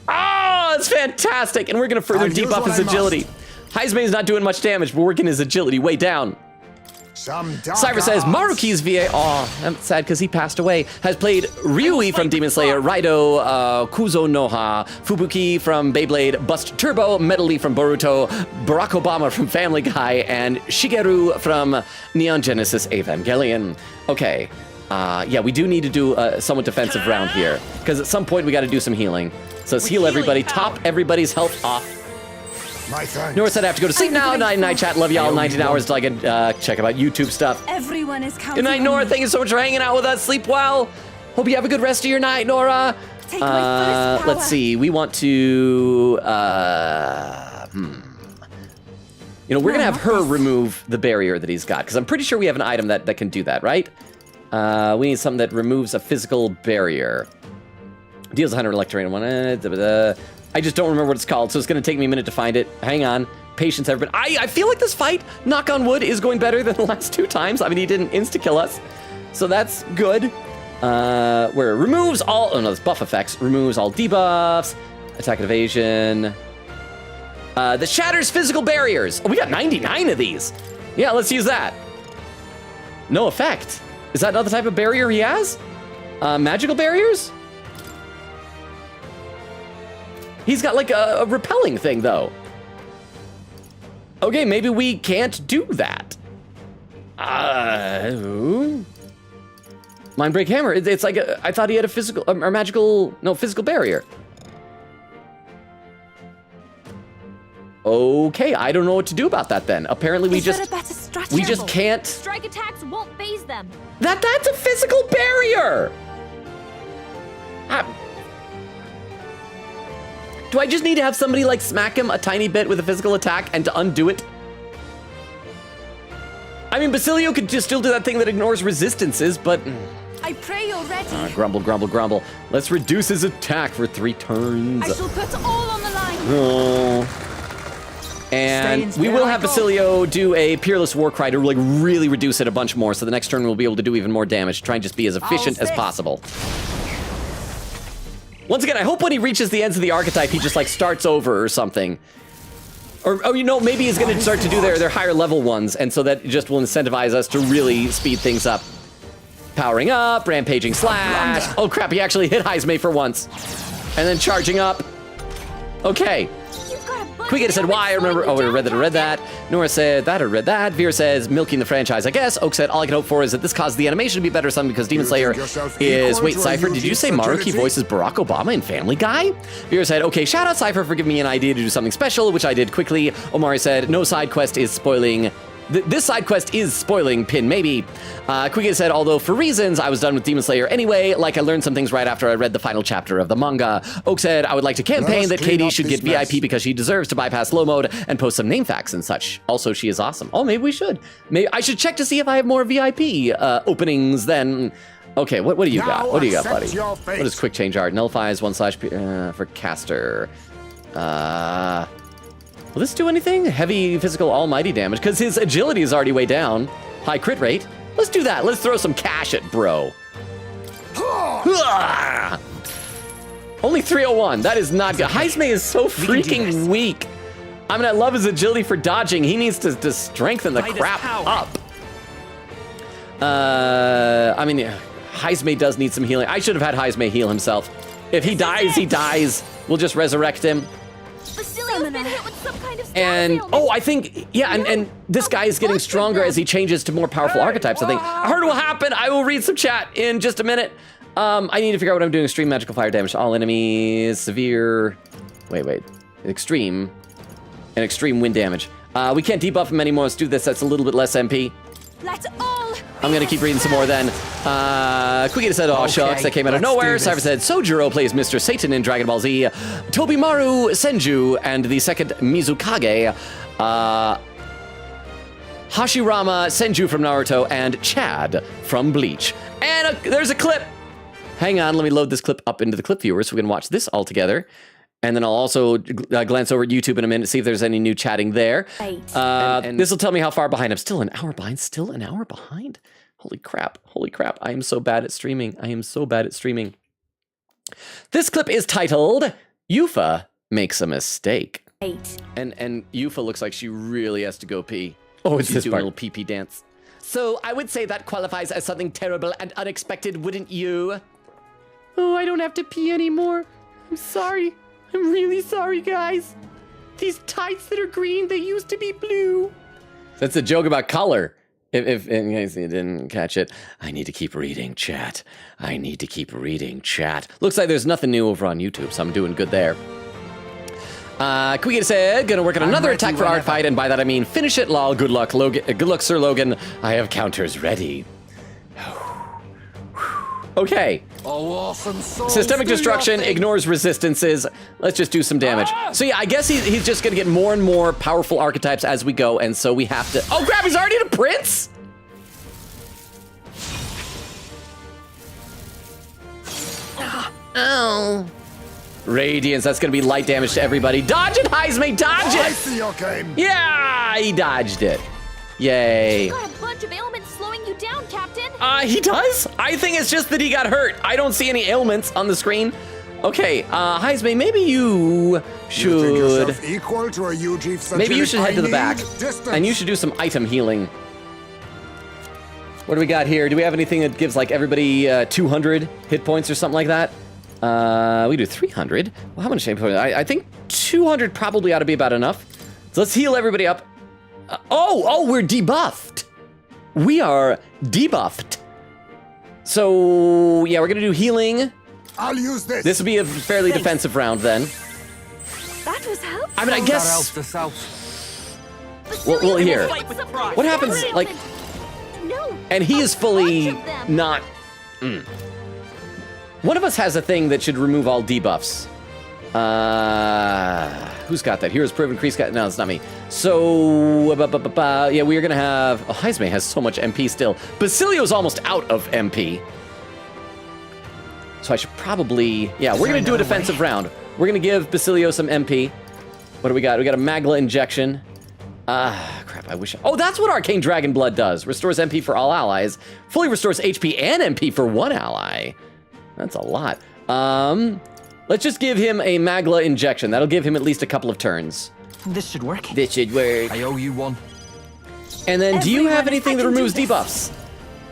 Oh, it's fantastic. And we're gonna further debuff his agility. Heisme is not doing much damage, but working his agility way down. Cypher says, Maruki's VA, I'm sad because he passed away, has played Ryui from Demon Slayer, Raido, Kuzo Noha, Fubuki from Beyblade, Bust Turbo, Medley from Boruto, Barack Obama from Family Guy, and Shigeru from Neon Genesis Evangelion. Okay, yeah, we do need to do a somewhat defensive round here, because at some point we got to do some healing. So let's heal everybody, top everybody's health off. Nora said I have to go to sleep now. Night, chat. Love y'all. 19 hours until I can check about YouTube stuff. Everyone is counting. Good night, Nora. Thank you so much for hanging out with us. Sleep well. Hope you have a good rest of your night, Nora. Let's see. We want to. You know, we're gonna have her remove the barrier that he's got because I'm pretty sure we have an item that can do that, right? We need something that removes a physical barrier. Deals 100 electric one. I just don't remember what it's called, so it's going to take me a minute to find it. Hang on. Patience, everybody. I feel like this fight, knock on wood, is going better than the last 2 times. I mean, he didn't insta-kill us, so that's good. Where it removes all... Oh, no, it's buff effects. Removes all debuffs. Attack and evasion. That shatters physical barriers. Oh, we got 99 of these. Yeah, let's use that. No effect. Is that another type of barrier he has? Magical barriers? He's got like a repelling thing, though. Okay, maybe we can't do that. Mindbreak Hammer. It's like I thought he had a physical or magical, no, physical barrier. Okay, I don't know what to do about that then. Apparently we just can't. Strike attacks won't phase them. That's a physical barrier. Do I just need to have somebody like smack him a tiny bit with a physical attack and to undo it? I mean, Basilio could just still do that thing that ignores resistances, but... I pray you're ready. Grumble, grumble, grumble. Let's reduce his attack for 3 turns. I shall put all on the line. Oh. And we will have Basilio do a Peerless Warcry to like really reduce it a bunch more, so the next turn we'll be able to do even more damage, try and just be as efficient as possible. Once again, I hope when he reaches the ends of the archetype, he just like starts over or something. Or, oh, you know, maybe he's gonna start to do their higher level ones, and so that just will incentivize us to really speed things up. Powering up, rampaging slash. Oh crap, he actually hit Heisme for once. And then charging up. Okay. Quickita said, why? I remember. Oh, I read that. Nora said that, I read that. Veer says, milking the franchise, I guess. Oak said, all I can hope for is that this causes the animation to be better or something because Demon Slayer is... Wait, Cypher, did you say Maruki voices Barack Obama in Family Guy? Veer said, okay, shout out Cypher for giving me an idea to do something special, which I did quickly. Omari said, no side quest is spoiling... This side quest is spoiling Pin, maybe. Quickita said, although for reasons, I was done with Demon Slayer anyway, like I learned some things right after I read the final chapter of the manga. Oak said, I would like to campaign that Katie should get VIP because she deserves to bypass low mode and post some name facts and such. Also, she is awesome. Oh, maybe we should. Maybe I should check to see if I have more VIP openings than Okay, what do you got? Now What do you got, accept buddy? your fate. What is quick change art? Nullifies 1/ for caster. Will this do anything? Heavy physical almighty damage, because his agility is already way down. High crit rate. Let's do that. Let's throw some cash at bro. Only 301. That is not good. Heisme is so freaking weak. I mean, I love his agility for dodging. He needs to strengthen the crap up. I mean, Heisme does need some healing. I should have had Heisme heal himself. If he dies, he dies. We'll just resurrect him. Basilio's been hit with some kind of And, I think, yeah, and this guy is getting stronger as he changes to more powerful archetypes, I think. I heard it will happen. I will read some chat in just a minute. I need to figure out what I'm doing. Extreme magical fire damage to all enemies. Severe, wait. Extreme. And extreme wind damage. We can't debuff him anymore. Let's do this. That's a little bit less MP. Let's all. I'm gonna keep reading some more then. Quiggy said, oh shucks, that came out of nowhere. Cypher said, Sojiro plays Mr. Satan in Dragon Ball Z. Tobimaru Senju and the second Mizukage. Hashirama Senju from Naruto and Chad from Bleach. And there's a clip. Hang on, let me load this clip up into the clip viewer so we can watch this all together. And then I'll also glance over at YouTube in a minute, see if there's any new chatting there. And this will tell me how far behind. I'm still an hour behind. Holy crap. I am so bad at streaming. This clip is titled, Yufa Makes a Mistake. And Yufa looks like she really has to go pee. Oh, it's this doing part. A little pee-pee dance. So I would say that qualifies as something terrible and unexpected, wouldn't you? Oh, I don't have to pee anymore. I'm sorry. I'm really sorry, guys. These tights that are green, they used to be blue. That's a joke about color. If in case you didn't catch it, I need to keep reading chat. Looks like there's nothing new over on YouTube, so I'm doing good there. Quiggy said, gonna work on another attack for art fight, and by that I mean finish it, lol. Good luck, Logan. Good luck, Sir Logan. I have counters ready. Okay. Systemic destruction ignores resistances. Let's just do some damage. So yeah, I guess he's just gonna get more and more powerful archetypes as we go, and so we have to. Oh crap! He's already a prince. Oh. Radiance. That's gonna be light damage to everybody. Dodge it, Heisme. Dodge it. I see your game. Yeah, he dodged it. Yay. You've got a bunch of ailments slowing you down, Captain. He does? I think it's just that he got hurt. I don't see any ailments on the screen. Okay, Heisme, maybe you should... You think yourself equal to a UG maybe you should head to the back, and you should do some item healing. What do we got here? Do we have anything that gives, like, everybody 200 hit points or something like that? We do 300. Well, how much hit points? I think 200 probably ought to be about enough. So let's heal everybody up. We're debuffed. We are debuffed. So, yeah, we're gonna do healing. I'll use this. This will be a fairly defensive round then. That was helpful. I mean, I guess... Well, here. What happens, like... No. And he is fully not... One of us has a thing that should remove all debuffs. Who's got that? Hero's Proven Crease got... No, it's not me. So, yeah, we are gonna have... Oh, Heisme has so much MP still. Basilio's almost out of MP. So I should probably... Yeah, we're gonna do a defensive round. We're gonna give Basilio some MP. What do we got? We got a Magla injection. Crap, I wish... Oh, that's what Arcane Dragon Blood does. Restores MP for all allies. Fully restores HP and MP for one ally. That's a lot. Let's just give him a Magla injection. That'll give him at least a couple of turns. This should work. I owe you one. And then, do you have anything that removes debuffs?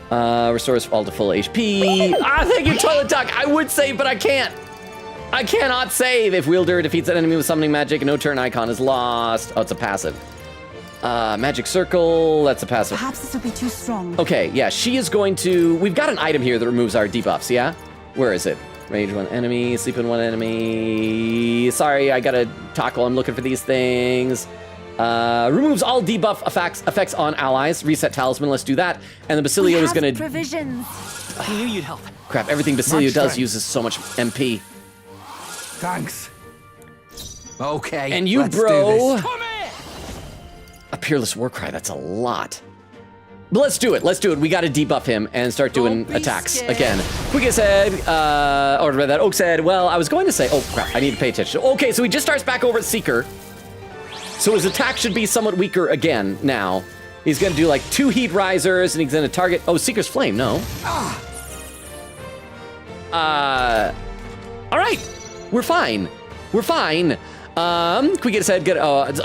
Restores all to full HP. Thank you, Toilet Duck. I would save, but I can't. I cannot save. If Wielder defeats an enemy with summoning magic, no turn icon is lost. Oh, it's a passive. Magic Circle, that's a passive. Perhaps this will be too strong. Okay, yeah, she is going to... We've got an item here that removes our debuffs, yeah? Where is it? Rage one enemy, sleep in one enemy. Sorry, I gotta talk while I'm looking for these things. Removes all debuff effects on allies. Reset talisman, let's do that. And the Basilio is gonna... provisions. I knew you'd help. Crap, everything Basilio does uses so much MP. Thanks. Okay, and you, let's bro... do this. A Peerless Warcry, that's a lot. But let's do it. Let's do it. We got to debuff him and start doing attacks again. Quick said, or rather that Oak said, well, I was going to say, oh crap, I need to pay attention. Okay, so he just starts back over at Seeker. So his attack should be somewhat weaker again now. He's going to do like 2 heat risers and he's going to target, oh, Seeker's Flame, no. All right, we're fine. We're fine. Quick said,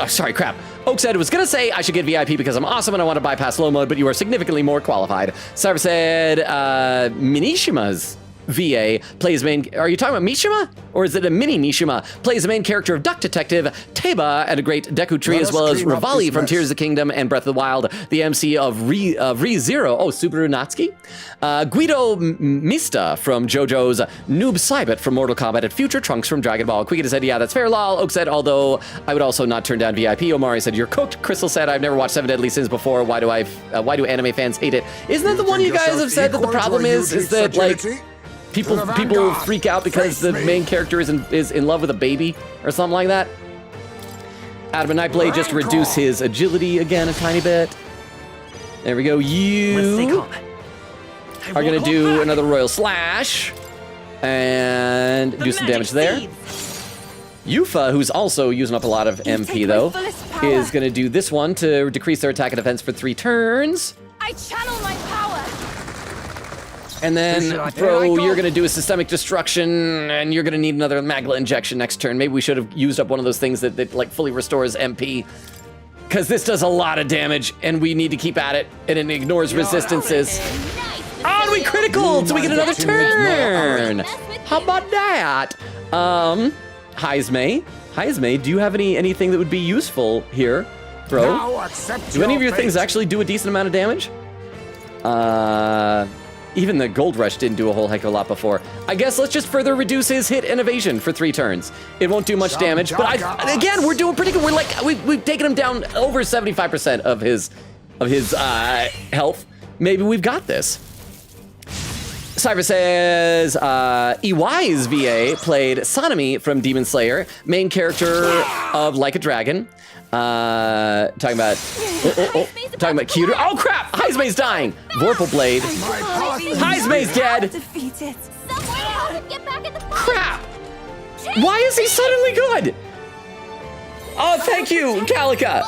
sorry, crap. Oak said, was gonna say I should get VIP because I'm awesome and I want to bypass slow mode, but you are significantly more qualified. Cyber said, Minishima's VA plays main. Are you talking about Mishima? Or is it a mini Mishima? Plays the main character of Duck Detective, Teba, and a great Deku tree, as well as Rivali from Tears of the Kingdom and Breath of the Wild, the MC of ReZero. Oh, Subaru Natsuki? Guido Mista from JoJo's Noob Saibot from Mortal Kombat, and Future Trunks from Dragon Ball. Quickita said, yeah, that's fair, lol. Oak said, although I would also not turn down VIP. Omari said, you're cooked. Crystal said, I've never watched Seven Deadly Sins before. Why do anime fans hate it? Isn't that the one you guys have said that the problem is that, like, people freak out because the main character is in love with a baby or something like that? Adam and Nightblade just reduce his agility again a tiny bit. There we go. You are going to do another Royal Slash and do some damage there. Yufa, who's also using up a lot of MP though, is going to do this one to decrease their attack and defense for 3 turns. I channel my power. And then, bro, you're going to do a Systemic Destruction, and you're going to need another Magla Injection next turn. Maybe we should have used up one of those things that like, fully restores MP. Because this does a lot of damage, and we need to keep at it, and it ignores resistances. Oh, and we critical, so we get another turn! How about that? Heismay, do you have anything that would be useful here, bro? Do any of your things actually do a decent amount of damage? Even the Gold Rush didn't do a whole heck of a lot before. I guess let's just further reduce his hit and evasion for 3 turns. It won't do much damage, but again, we're doing pretty good. We're like, we've taken him down over 75% of his health. Maybe we've got this. Cyber says, EY's VA played Sonomy from Demon Slayer, main character of Like a Dragon. Talking about Cuter. Oh crap! Heismay's dying. Vorpal Blade. Heismay's dead. Crap! Why is he suddenly good? Oh, thank you, Calica.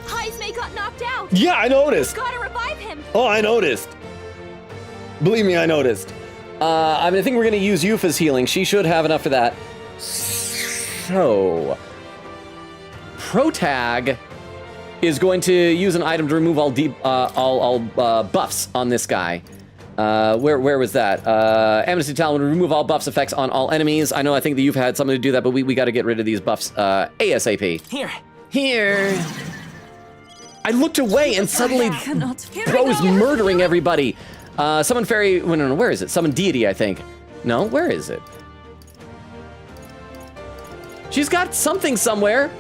Heismay got knocked out. Yeah, I noticed. Gotta revive him. Oh, I noticed. Believe me, I noticed. I think we're gonna use Yufa's healing. She should have enough for that. So, Protag is going to use an item to remove all buffs on this guy. Where was that? Amnesty Talon will remove all buffs effects on all enemies. I know, I think that you've had something to do that, but we got to get rid of these buffs ASAP. Here. I looked away and suddenly Bro's murdering everybody. Summon Fairy, no, where is it? Summon Deity, I think. No, where is it? She's got something somewhere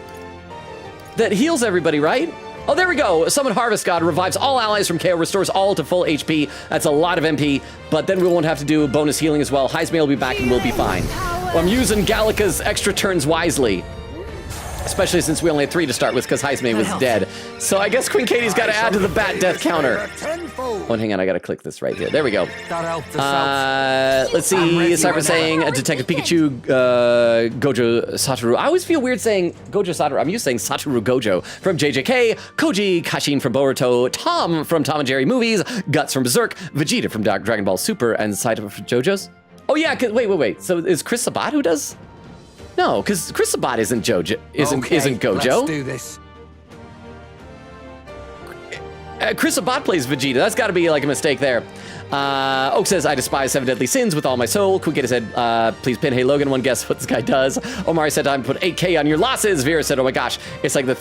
that heals everybody, right? Oh, there we go. Summon Harvest God revives all allies from KO, restores all to full HP. That's a lot of MP, but then we won't have to do bonus healing as well. Heismay will be back and we'll be fine. Well, I'm using Gallica's extra turns wisely. Especially since we only had 3 to start with because Heismay was dead. So I guess Queen Katie's got to add to the bat death counter. Oh, hang on, I got to click this right here. There we go. Let's see, Cyber saying Detective Pikachu, Gojo Satoru. I always feel weird saying Gojo Satoru. I'm used to saying Satoru Gojo from JJK, Koji Kashin from Boruto, Tom from Tom and Jerry Movies, Guts from Berserk, Vegeta from Dragon Ball Super, and Saitama from JoJo's. Oh yeah, wait. So is Chris Sabat who does? No, because Chris Sabat isn't Jojo. Isn't Gojo. Let's do this. Chris Sabat plays Vegeta. That's got to be like a mistake there. Oak says, I despise 7 deadly sins with all my soul. Kwikita said, please pin Hey Logan one guess what this guy does. Omari said, time to put 8K on your losses. Vera said, oh my gosh, it's like the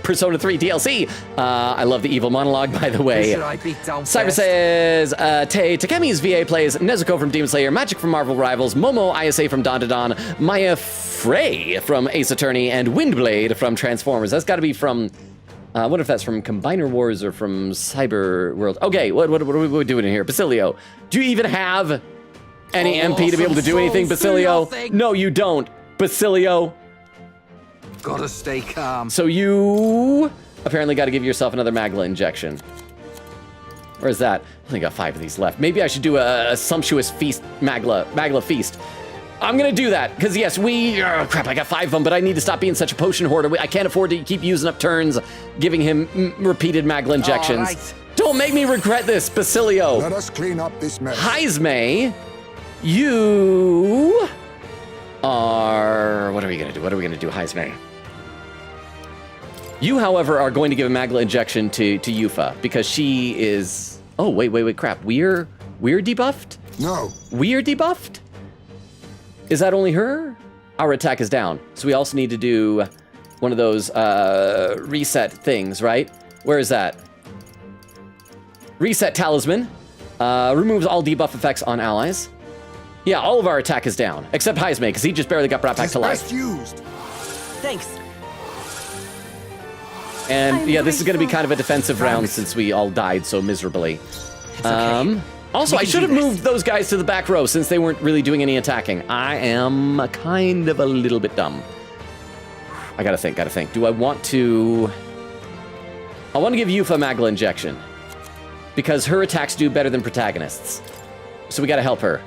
Persona 3 DLC. I love the evil monologue, by the way. Cyber says, Takemi's VA plays Nezuko from Demon Slayer, Magic from Marvel Rivals, Momo ISA from Dawn to Dawn, Maya Frey from Ace Attorney, and Windblade from Transformers. That's got to be from... I wonder if that's from Combiner Wars or from Cyber World. Okay, what are we doing here? Basilio, do you even have any MP to be able to do anything, Basilio? No, you don't, Basilio. Gotta stay calm. So you apparently got to give yourself another Magla injection. Where's that? I only got 5 of these left. Maybe I should do a sumptuous feast, Magla feast. I'm gonna do that, because yes, crap, I got 5 of them, but I need to stop being such a potion hoarder. I can't afford to keep using up turns, giving him repeated Magla injections. Right. Don't make me regret this, Basilio. Let us clean up this mess. Heisme, you are... What are we gonna do? What are we gonna do, Heisme? You, however, are going to give a Magla injection to Yufa, because she is... Oh, wait, crap. We're debuffed? No. We're debuffed? Is that only her? Our attack is down. So we also need to do one of those reset things, right? Where is that? Reset talisman. Removes all debuff effects on allies. Yeah, all of our attack is down, except Heisme, because he just barely got brought back to life. Best used. Thanks. And yeah, this is going to be kind of a defensive round since we all died so miserably. Also, I should have moved those guys to the back row since they weren't really doing any attacking. I am kind of a little bit dumb. I gotta think. Do I want to... I want to give Yufa a Magla injection, because her attacks do better than protagonists. So we gotta help her.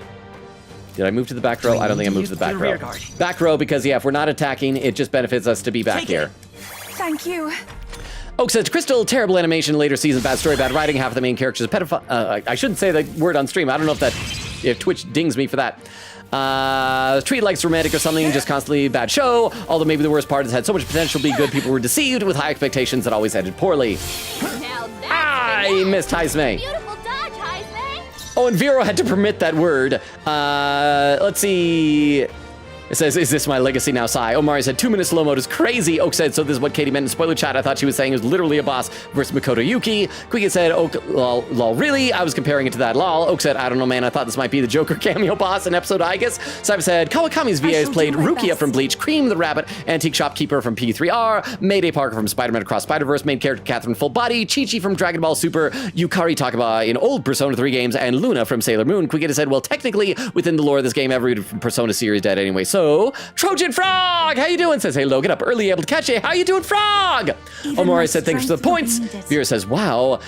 Did I move to the back row? I don't think I moved to the back row. Back row, because yeah, if we're not attacking, it just benefits us to be back here. Thank you. Oak says, Crystal, terrible animation, later season, bad story, bad writing, half of the main characters are pedophile. I shouldn't say the word on stream. I don't know if Twitch dings me for that. Treated like it's romantic or something, just constantly bad show. Although maybe the worst part is had so much potential to be good, people were deceived with high expectations that always ended poorly. I missed Heisme. Beautiful dodge, Heisme. Oh, and Vero had to permit that word. Let's see. It says, is this my legacy now, Sai? Omari said, 2 minutes slow mode is crazy. Oak said, so this is what Katie meant in spoiler chat. I thought she was saying it was literally a boss versus Makoto Yuki. Quiggy said, Oak, lol, really? I was comparing it to that, lol. Oak said, I don't know, man. I thought this might be the Joker cameo boss in episode Igus. Simon said, Kawakami's VA has played Rukia from Bleach, Cream the Rabbit, Antique Shopkeeper from P3R, Mayday Parker from Spider-Man Across Spider-Verse, main character Catherine Full Body, Chi-Chi from Dragon Ball Super, Yukari Takaba in old Persona 3 games, and Luna from Sailor Moon. Quiggy said, well, technically, within the lore of this game, every Persona series dead anyway, so... Trojan Frog, how you doing? Says, hey, Logan, up early, able to catch you. How you doing, Frog? Omori said, thanks for the points. Vera says, wow.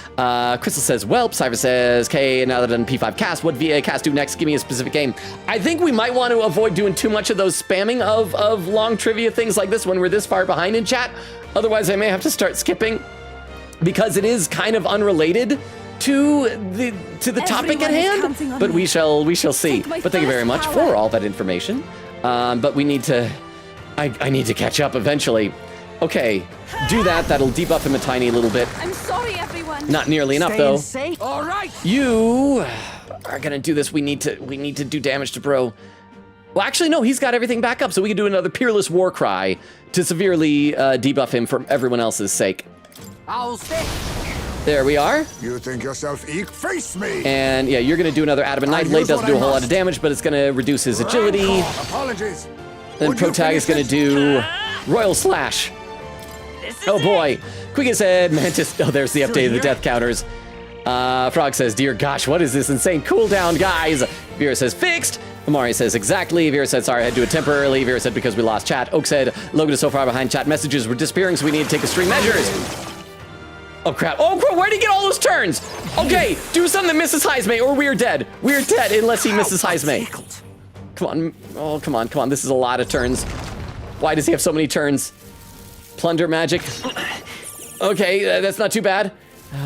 Crystal says, welp. Cypher says, okay, now that I've done P5 cast, what VA cast do next? Give me a specific game. I think we might want to avoid doing too much of those spamming of long trivia things like this when we're this far behind in chat. Otherwise, I may have to start skipping, because it is kind of unrelated to the topic at hand. But we shall see. But thank you very much for all that information. But we need to... I need to catch up eventually. Okay, do that. That'll debuff him a tiny little bit. I'm sorry, everyone. Not nearly enough, though. All right. You are gonna do this. We need to do damage to Bro. Well, actually, no. He's got everything back up, so we can do another Peerless War Cry to severely debuff him for everyone else's sake. I'll stay. There we are. You think yourself eek? Face me! And yeah, you're gonna do another Adamant Night Blade. Doesn't do a whole lot of damage, but it's gonna reduce his agility. Apologies. Then Protag is gonna do Royal Slash. Oh boy. Quick said, Mantis. Oh, there's the update of the death counters. Frog says, dear gosh, what is this insane cooldown, guys? Vera says, fixed. Amari says, exactly. Vera said, sorry, I had to do it temporarily. Vera said, because we lost chat. Oak said, Logan is so far behind chat. Messages were disappearing, so we need to take extreme measures. Oh crap. Oh crap, where'd he get all those turns? Okay, do something that misses Heisme, or we're dead. We're dead unless he misses Heisme. Come on. Oh, come on. This is a lot of turns. Why does he have so many turns? Plunder magic. Okay, that's not too bad.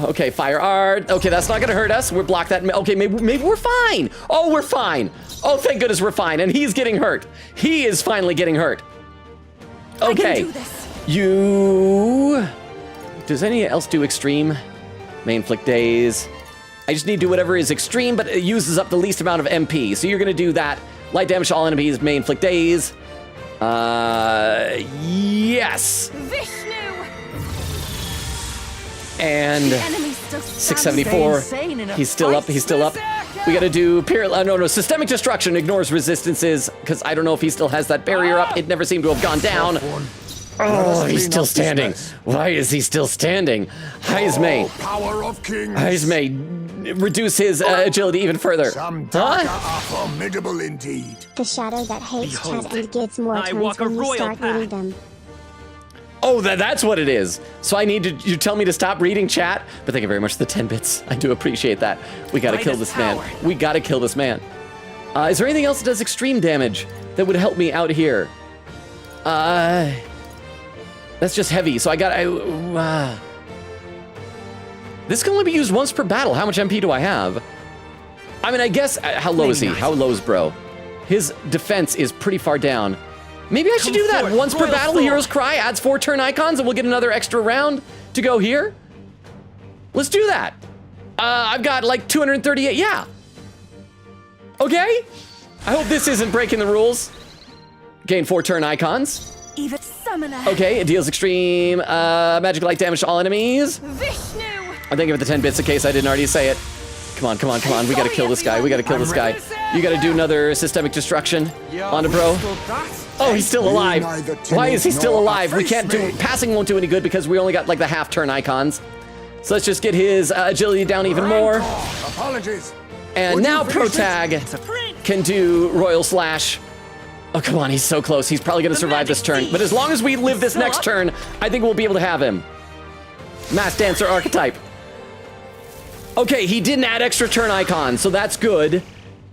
Okay, fire art. Okay, that's not gonna hurt us. We're blocked that. Okay, maybe we're fine. Oh, we're fine. Oh, thank goodness we're fine. And he's getting hurt. He is finally getting hurt. Okay. You... Does anyone else do extreme? May inflict daze. I just need to do whatever is extreme, but it uses up the least amount of MP. So you're gonna do that. Light damage to all enemies, may inflict daze. Yes. Vishnu. And 674. He's still up. We gotta do systemic destruction ignores resistances, because I don't know if he still has that barrier up. It never seemed to have gone down. Oh, he's still standing. Why is he still standing? Heisme. Power of kings. Heisme, reduce his agility even further. Some Daka are formidable indeed. The shadow that hates chat and gives more turns when you start meeting them. Oh, that's what it is. So I need to, you tell me to stop reading chat? But thank you very much for the 10 bits. I do appreciate that. We gotta kill this man. We gotta kill this man. Is there anything else that does extreme damage that would help me out here? That's just heavy, so I got, this can only be used once per battle. How much MP do I have? I mean, I guess, how low is he? How low is bro? His defense is pretty far down. Maybe I should do that. Once per battle, Hero's Cry adds 4 turn icons, and we'll get another extra round to go here. Let's do that. I've got like 238, yeah. Okay. I hope this isn't breaking the rules. Gain 4 turn icons. Even summoner. Okay, it deals extreme magic light damage to all enemies. Vishnu. I'm thinking of the 10 bits in case I didn't already say it. Come on, come on, come on. We gotta kill this guy. We gotta kill this guy. You gotta do another systemic destruction onto bro. Oh, he's still alive. Why is he still alive? We can't do, passing won't do any good because we only got like the half turn icons. So let's just get his agility down even more. Apologies. And now Protag can do Royal Slash. Oh, come on, he's so close. He's probably gonna survive this turn. But as long as we live this next turn, I think we'll be able to have him. Mass Dancer archetype. Okay, he didn't add extra turn icons, so that's good.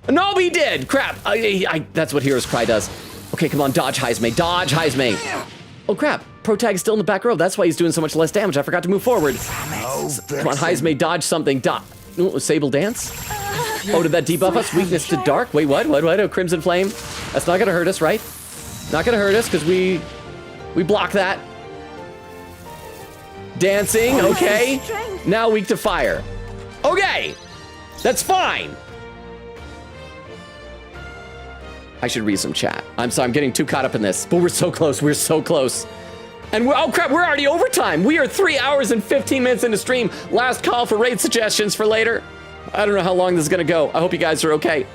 No, he did. Crap. That's what Hero's Cry does. Okay, come on, dodge Heisme. Dodge Heisme. Oh, crap. Protag's still in the back row. That's why he's doing so much less damage. I forgot to move forward. Come on, Heisme, dodge something. Ooh, Sable Dance. Oh, did that debuff us? Weakness to dark? Wait, what? What? Oh, Crimson Flame. That's not gonna hurt us, right? Not gonna hurt us, because we block that. Dancing, okay. Now weak to fire. Okay, that's fine. I should read some chat. I'm sorry, I'm getting too caught up in this, but we're so close, we're so close. And oh crap, we're already overtime. We are 3 hours and 15 minutes into stream. Last call for raid suggestions for later. I don't know how long this is gonna go. I hope you guys are okay.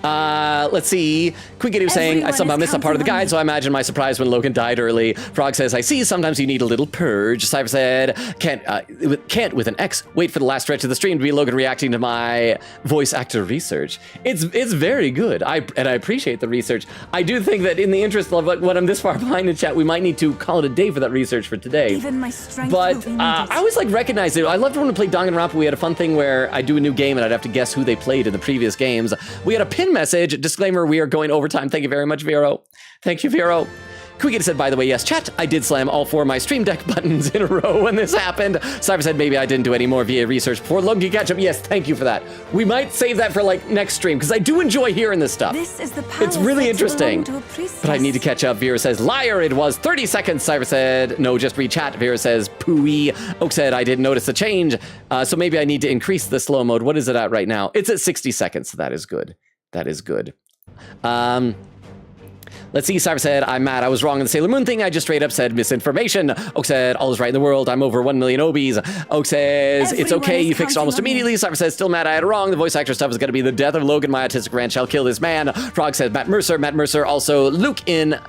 Let's see. Quiggity was saying, I somehow missed that part of the guide, so I imagine my surprise when Logan died early. Frog says, I see, sometimes you need a little purge. Cypher said, can't with an X. Wait for the last stretch of the stream to be Logan reacting to my voice actor research. It's very good, and I appreciate the research. I do think that in the interest of when I'm this far behind in chat, we might need to call it a day for that research for today. Even my strength but I always like recognize it. I loved when we played Danganronpa. We had a fun thing where I do a new game and I'd have to guess who they played in the previous games. We had a pin message, disclaimer, we are going overtime. Thank you very much, Vero. Thank you, Vero. Quiggity said, by the way, yes, chat, I did slam all 4 of my stream deck buttons in a row when this happened. Cypher said, maybe I didn't do any more VA research before Logan can catch up. Yes, thank you for that. We might save that for like next stream, because I do enjoy hearing this stuff. This is the power it's really that interesting, belong to a priestess. but I need to catch up. Vera says, liar, it was 30 seconds. Cypher said, no, just read chat. Vera says, pooey. Oak said, I didn't notice the change, so maybe I need to increase the slow mode. What is it at right now? It's at 60 seconds, so that is good. That is good. Let's see, Cypher said, I'm mad. I was wrong on the Sailor Moon thing. I just straight up said misinformation. Oak said, all is right in the world. I'm over 1 million obies. Oak says, it's okay. You fixed it almost immediately. Cypher says, still mad. I had it wrong. The voice actor stuff is going to be the death of Logan. My autistic rant shall kill this man. Frog said, Matt Mercer. Also, Luke in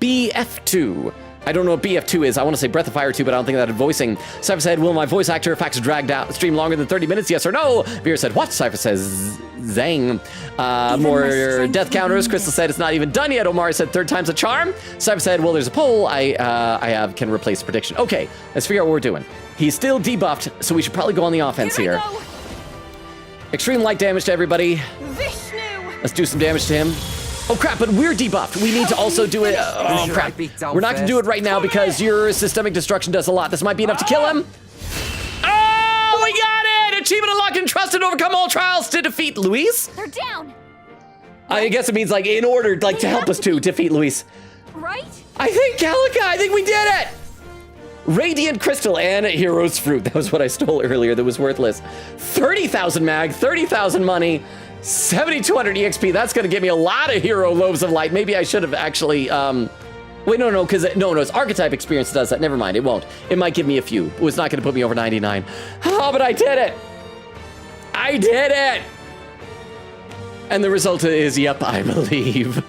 BF2. I don't know what BF2 is. I want to say Breath of Fire 2, but I don't think that is voicing. Cypher said, will my voice actor facts dragged out stream longer than 30 minutes? Yes or no? Vera said, what? Cypher says, zang. More death counters. Crystal said, it's not even done yet. Omari said, 3rd time's a charm. Cypher said, well, there's a poll I can replace prediction. Okay, let's figure out what we're doing. He's still debuffed, so we should probably go on the offense here. Extreme light damage to everybody. Vishnu. Let's do some damage to him. Oh crap, but we're debuffed. We need to also do it. Oh crap. We're not gonna do it right now because your systemic destruction does a lot. This might be enough to kill him. Oh, we got it! Achievement unlocked and trust and overcome all trials to defeat Luis. They're down. I guess it means like in order, like to help us to defeat Luis. Right? I think Calica, I think we did it! Radiant Crystal and Hero's Fruit. That was what I stole earlier that was worthless. 30,000 mag, 30,000 money. 7,200 EXP, that's gonna give me a lot of hero loaves of light. Maybe I should have actually, wait, no, because it's archetype experience does that. Never mind, it won't. It might give me a few. It's not gonna put me over 99. Oh, but I did it. I did it. And the result is, yep, I believe.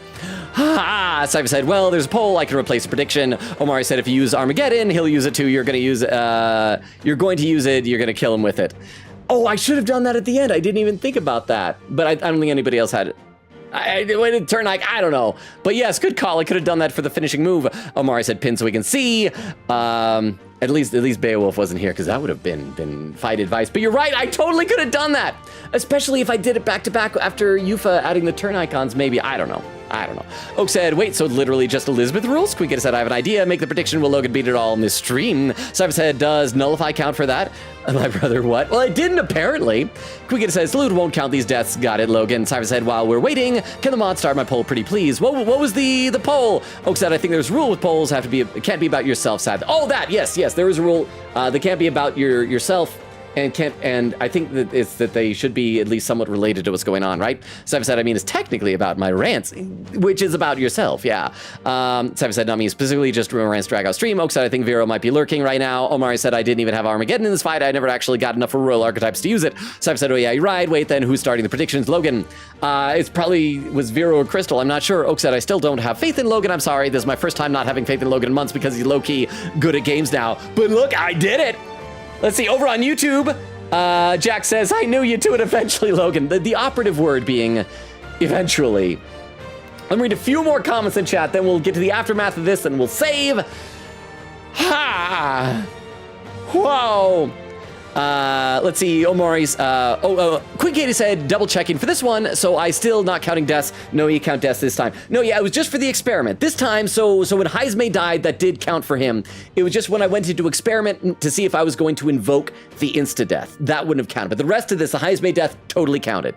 Cypher said, well, there's a poll, I can replace a prediction. Omari said, if you use Armageddon, he'll use it too. You're gonna use, you're going to use it, you're gonna kill him with it. Oh, I should have done that at the end. I didn't even think about that. But I don't think anybody else had Turn like, I don't know. But yes, good call. I could have done that for the finishing move. Omari said pin so we can see. At least Beowulf wasn't here, because that would have been fight advice. But you're right, I totally could have done that. Especially if I did it back to back after Yufa adding the turn icons, maybe. I don't know. Oak said, wait, so literally just Elizabeth rules? Quinketta said, I have an idea. Make the prediction. Will Logan beat it all in this stream? Cypher said, does nullify count for that? My brother, what? Well, it didn't, apparently. Quinketta says, Salute won't count these deaths. Got it, Logan. Cypher said, while we're waiting, can the mod start my poll, pretty please? What was the poll? Oak said, I think there's a rule with polls. It can't be about yourself, sad. Oh, that, yes, there is a rule. They can't be about yourself. And I think that it's that they should be at least somewhat related to what's going on, right? Cypher said, I mean, it's technically about my rants, which is about yourself, yeah. Cypher said, not me specifically, just rants drag out stream. Oak said, I think Vero might be lurking right now. Omari said, I didn't even have Armageddon in this fight. I never actually got enough for royal archetypes to use it. Cypher said, oh yeah, you're right. Wait, then who's starting the predictions? Logan. It's probably was Vero or Crystal. I'm not sure. Oak said, I still don't have faith in Logan. I'm sorry. This is my first time not having faith in Logan in months because he's low-key good at games now. But look, I did it. Let's see, over on YouTube, Jack says, I knew you'd do it eventually, Logan. The operative word being eventually. Let me read a few more comments in chat, then we'll get to the aftermath of this and we'll save. Ha! Whoa! Let's see, Omari's, Quick Katie said, double checking for this one, so I still not counting deaths. No, you count deaths this time. No, yeah, it was just for the experiment. This time, so when Heismay died, that did count for him. It was just when I went into experiment to see if I was going to invoke the insta-death. That wouldn't have counted, but the rest of this, the Heismay death, totally counted.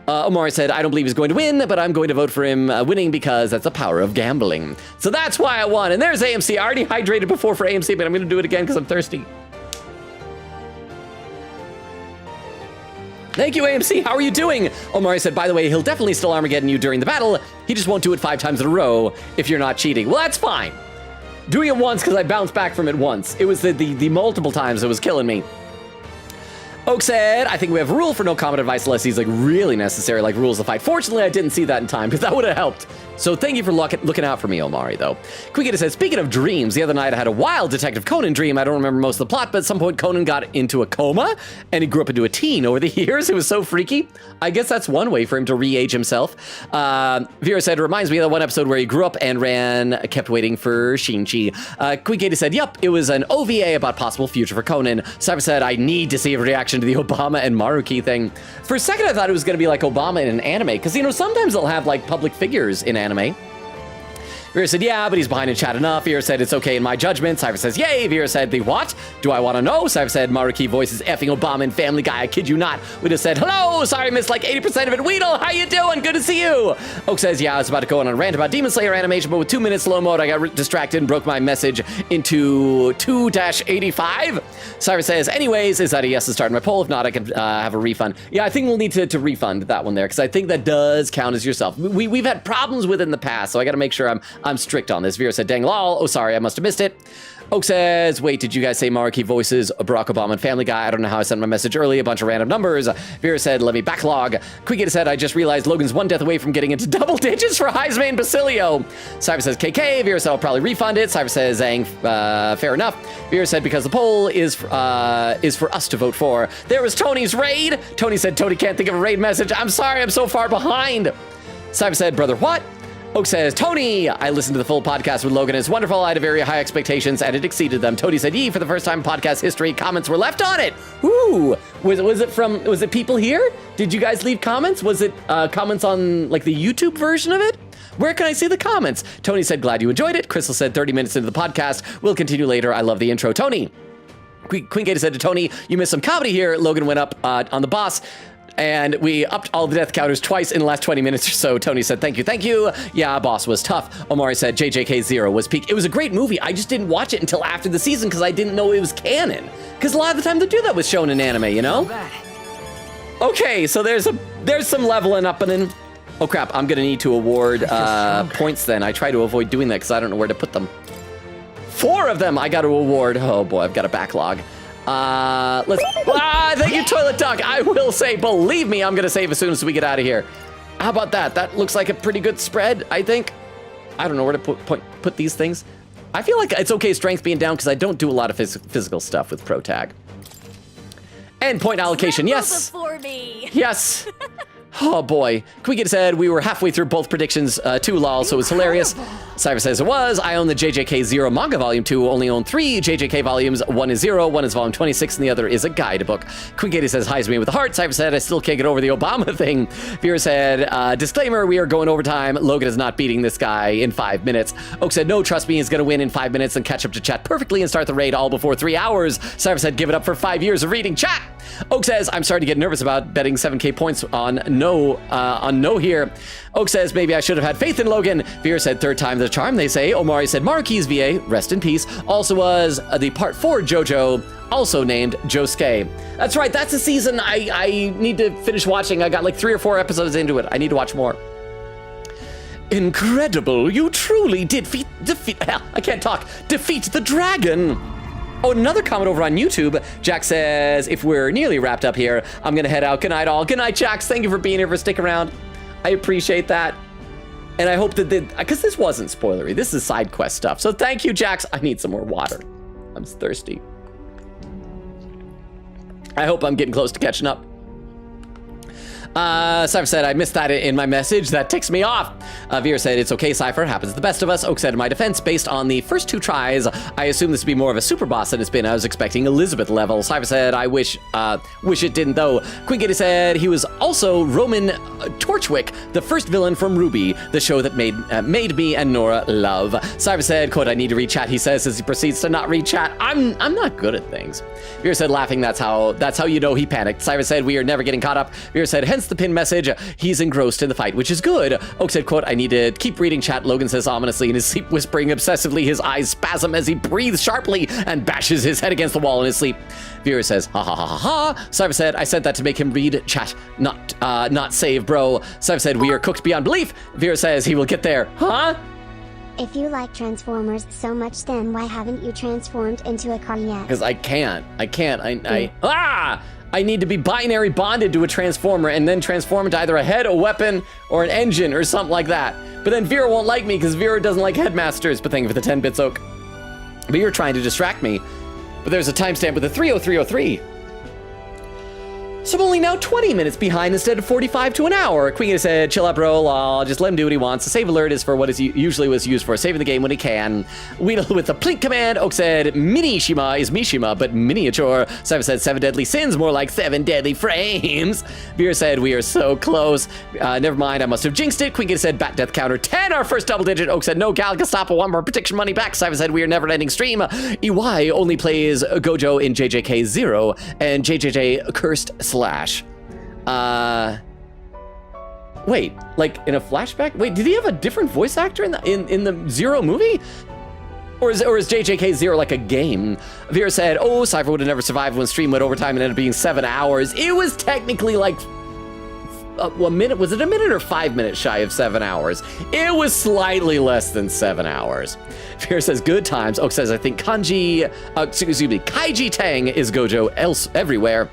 Omari said, I don't believe he's going to win, but I'm going to vote for him winning because that's the power of gambling. So that's why I won, and there's AMC. I already hydrated before for AMC, but I'm going to do it again because I'm thirsty. Thank you, AMC. How are you doing? Omari said, by the way, he'll definitely still Armageddon you during the battle. He just won't do it 5 times in a row if you're not cheating. Well, that's fine. Doing it once because I bounced back from it once. It was the multiple times that was killing me. Oak said, I think we have a rule for no comment advice unless he's like really necessary, like rules of fight. Fortunately, I didn't see that in time because that would have helped. So thank you for looking out for me, Omari, though. Quinketta said, speaking of dreams, the other night I had a wild Detective Conan dream. I don't remember most of the plot, but at some point Conan got into a coma and he grew up into a teen over the years. It was so freaky. I guess that's one way for him to re-age himself. Vera said, reminds me of the one episode where he grew up and kept waiting for Shinchi. Quinketta said, yep, it was an OVA about possible future for Conan. Cypher said, I need to see a reaction to the Obama and Maruki thing. For a second, I thought it was going to be like Obama in an anime, because, you know, sometimes they'll have, like, public figures in anime. Vera said, yeah, but he's behind in chat enough. Vera said, it's okay in my judgment. Cypher says, yay. Vera said, the what? Do I want to know? Cypher said, Maruki voices effing Obama and Family Guy. I kid you not. We just said, hello. Sorry, I missed like 80% of it. Weedle, how you doing? Good to see you. Oak says, yeah, I was about to go on a rant about Demon Slayer animation, but with 2 minutes slow mode, I got distracted and broke my message into 2-85. Cypher says, anyways, is that a yes to start my poll? If not, I can have a refund. Yeah, I think we'll need to refund that one there, because I think that does count as yourself. We've had problems with it in the past, so I got to make sure I'm strict on this. Vera said, dang lol. Oh, sorry, I must have missed it. Oak says, wait, did you guys say Maruki voices Barack Obama and Family Guy? I don't know how I sent my message early, a bunch of random numbers. Vera said, let me backlog. Quinketta said, I just realized Logan's 1 death away from getting into double digits for Heismay and Basilio. Cypher says, KK. Vera said, I'll probably refund it. Cypher says, Zang, fair enough. Vera said, because the poll is for us to vote for. There was Tony's raid. Tony said, Tony can't think of a raid message. I'm sorry, I'm so far behind. Cypher said, brother, what? Oak says, Tony, I listened to the full podcast with Logan. It's wonderful. I had very high expectations and it exceeded them. Tony said, yee, for the first time in podcast history, comments were left on it. Ooh, was it people here? Did you guys leave comments? Was it comments on like the YouTube version of it? Where can I see the comments? Tony said, glad you enjoyed it. Crystal said, 30 minutes into the podcast. We'll continue later. I love the intro. Tony. Quinketta said to Tony, you missed some comedy here. Logan went up on the boss. And we upped all the death counters twice in the last 20 minutes or so. Tony said, thank you, thank you. Yeah, boss was tough. Omari said, JJK0 was peak. It was a great movie. I just didn't watch it until after the season because I didn't know it was canon. Because a lot of the time they do that with shown in anime, you know? Okay, so there's some leveling up and then... Oh crap, I'm gonna need to award points then. I try to avoid doing that because I don't know where to put them. 4 of them I got to award. Oh boy, I've got a backlog. Thank you, Toilet Duck. I will say, believe me, I'm gonna save as soon as we get out of here. How about that? That looks like a pretty good spread, I think. I don't know where to put these things. I feel like it's okay strength being down because I don't do a lot of physical stuff with Pro Tag. And point allocation, yes. Before me. Yes. Oh boy. Quiggett said we were halfway through both predictions too, lol, so it was hilarious. Cypher says it was. I own the JJK 0 manga volume 2, only own 3 JJK volumes. One is 0, one is volume 26, and the other is a guidebook. Quiggett says hi's me with a heart. Cypher said I still can't get over the Obama thing. Vera said, disclaimer, we are going overtime. Logan is not beating this guy in 5 minutes. Oak said, no, trust me, he's gonna win in 5 minutes and catch up to chat perfectly and start the raid all before 3 hours. Cypher said, give it up for 5 years of reading chat. Oak says, I'm starting to get nervous about betting 7k points on no here. Oak says, maybe I should have had faith in Logan. Vera said, third time the charm, they say. Omari said, Marquis VA, rest in peace. Also was the part 4 JoJo, also named Josuke. That's right, that's a season I need to finish watching. I got like 3 or 4 episodes into it. I need to watch more. Incredible, you truly did defeat the dragon. Oh, another comment over on YouTube. Jack says, if we're nearly wrapped up here, I'm gonna head out. Good night, all. Good night, Jax. Thank you for being here, for sticking around. I appreciate that. And I hope that, because this wasn't spoilery. This is side quest stuff. So thank you, Jax. I need some more water. I'm thirsty. I hope I'm getting close to catching up. Cypher said, I missed that in my message. That ticks me off. Vera said, it's okay, Cypher. Happens to the best of us. Oak said, in my defense, based on the first 2 tries, I assume this would be more of a super boss than it's been. I was expecting Elizabeth level. Cypher said, I wish it didn't, though. Quiggett said, he was also Roman Torchwick, the first villain from Ruby, the show that made me and Nora love. Cypher said, quote, I need to read chat, he says, as he proceeds to not read chat. I'm not good at things. Vera said, laughing, that's how you know he panicked. Cypher said, we are never getting caught up. Vera said, hence the pin message, he's engrossed in the fight, which is good. Oak said, quote, I need to keep reading chat. Logan says ominously in his sleep, whispering obsessively, his eyes spasm as he breathes sharply and bashes his head against the wall in his sleep. Vera says, ha ha ha ha ha. Cypher said, I said that to make him read chat, not save, bro. Cypher said, we are cooked beyond belief. Vera says, he will get there. Huh? If you like Transformers so much, then why haven't you transformed into a car yet? Because I can't. I need to be binary bonded to a Transformer and then transform into either a head, a weapon, or an engine or something like that. But then Vera won't like me because Vera doesn't like headmasters, but thank you for the 10 bits, Oak. But you're trying to distract me. But there's a timestamp with a 30303. So I'm only now 20 minutes behind instead of 45 to an hour. Queen said, chill out, bro. I'll just let him do what he wants. The save alert is for what is usually was used for, saving the game when he can. Wheedle with the plink command. Oak said, Minishima is Mishima, but miniature. Cypher said, 7 deadly sins, more like 7 deadly frames. Vera said, we are so close. Never mind, I must have jinxed it. Queen said, bat death counter 10, our first double digit. Oak said, no, Galaga stop, 1 more prediction money back. Cypher said, we are never ending stream. EY only plays Gojo in JJK 0 and JJJ cursed / wait, like in a flashback? Wait, did he have a different voice actor in the Zero movie? Or is JJK 0 like a game? Vera said, oh, Cypher would have never survived when stream went overtime and ended up being 7 hours. It was technically like a minute. Was it a minute or 5 minutes shy of 7 hours? It was slightly less than 7 hours. Vera says, good times. Oak says, I think Kaiji Tang is Gojo everywhere.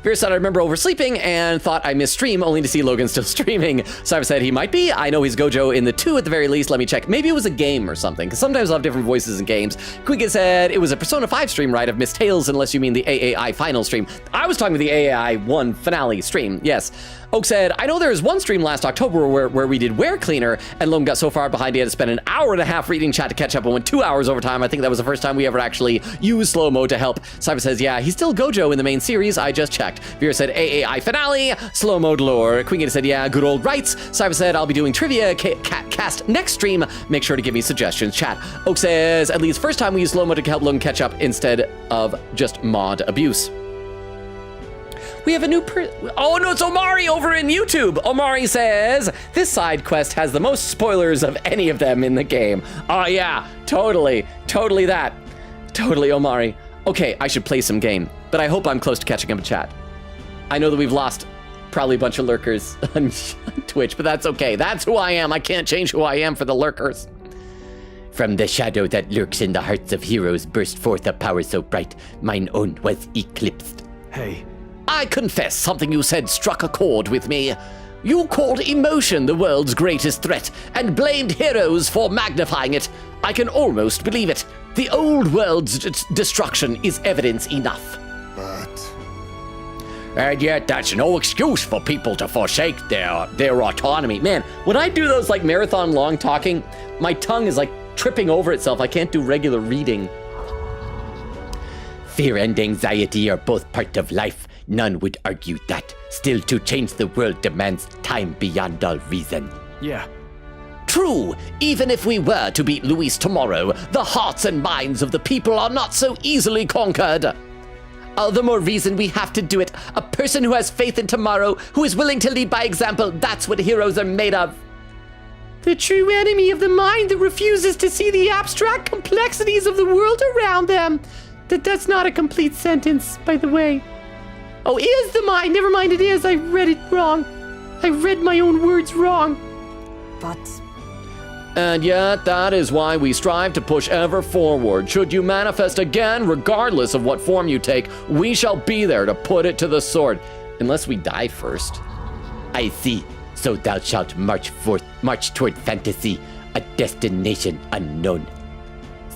Vera said, I remember oversleeping and thought I missed stream only to see Logan still streaming. Cypher said he might be. I know he's Gojo in the 2 at the very least. Let me check. Maybe it was a game or something, because sometimes I'll have different voices in games. Quiggett said it was a Persona 5 stream, right? I've missed Tales unless you mean the AAI final stream. I was talking about the AAI 1 finale stream, yes. Oak said, I know there was one stream last October where we did Ware Cleaner, and Logan got so far behind he had to spend an hour and a half reading chat to catch up and went 2 hours overtime. I think that was the first time we ever actually used slow-mo to help. Cypher says, yeah, he's still Gojo in the main series. I just checked. Vera said, AAI finale, slow-mo lore. Queen said, yeah, good old rights. Cypher said, I'll be doing trivia cast next stream. Make sure to give me suggestions, chat. Oak says, at least first time we used slow-mo to help Logan catch up instead of just mod abuse. We have a new oh no, it's Omari over in YouTube. Omari says, this side quest has the most spoilers of any of them in the game. Oh yeah, totally that. Totally, Omari. Okay, I should play some game, but I hope I'm close to catching up in chat. I know that we've lost probably a bunch of lurkers on Twitch, but that's okay. That's who I am. I can't change who I am for the lurkers. From the shadow that lurks in the hearts of heroes burst forth a power so bright, mine own was eclipsed. Hey. I confess something you said struck a chord with me. You called emotion the world's greatest threat and blamed heroes for magnifying it. I can almost believe it. The old world's destruction is evidence enough. But... And yet that's no excuse for people to forsake their autonomy. Man, when I do those like marathon long talking, my tongue is like tripping over itself. I can't do regular reading. Fear and anxiety are both part of life. None would argue that. Still, to change the world demands time beyond all reason. Yeah. True, even if we were to beat Luis tomorrow, the hearts and minds of the people are not so easily conquered. All the more reason we have to do it. A person who has faith in tomorrow, who is willing to lead by example, that's what heroes are made of. The true enemy of the mind that refuses to see the abstract complexities of the world around them. That's not a complete sentence, by the way. Oh, is the mind? Never mind, it is. I read it wrong. I read my own words wrong. But... And yet, that is why we strive to push ever forward. Should you manifest again, regardless of what form you take, we shall be there to put it to the sword. Unless we die first. I see. So thou shalt march toward fantasy, a destination unknown.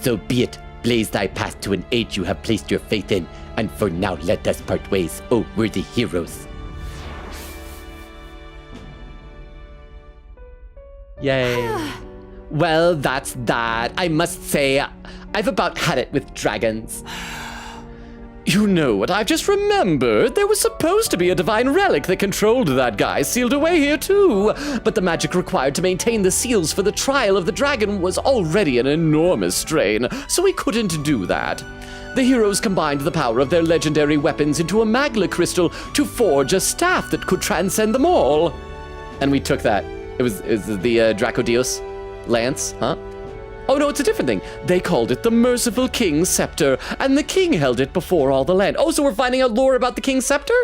So be it. Blaze thy path to an age you have placed your faith in, and for now let us part ways, O worthy heroes. Yay. Well, that's that. I must say, I've about had it with dragons. You know what I've just remembered? There was supposed to be a divine relic that controlled that guy sealed away here too. But the magic required to maintain the seals for the trial of the dragon was already an enormous strain, so we couldn't do that. The heroes combined the power of their legendary weapons into a magla crystal to forge a staff that could transcend them all. And we took that. It was the Dracodios lance, huh? Oh no, it's a different thing. They called it the Merciful King's Scepter, and the king held it before all the land. Oh, so we're finding out lore about the King's Scepter?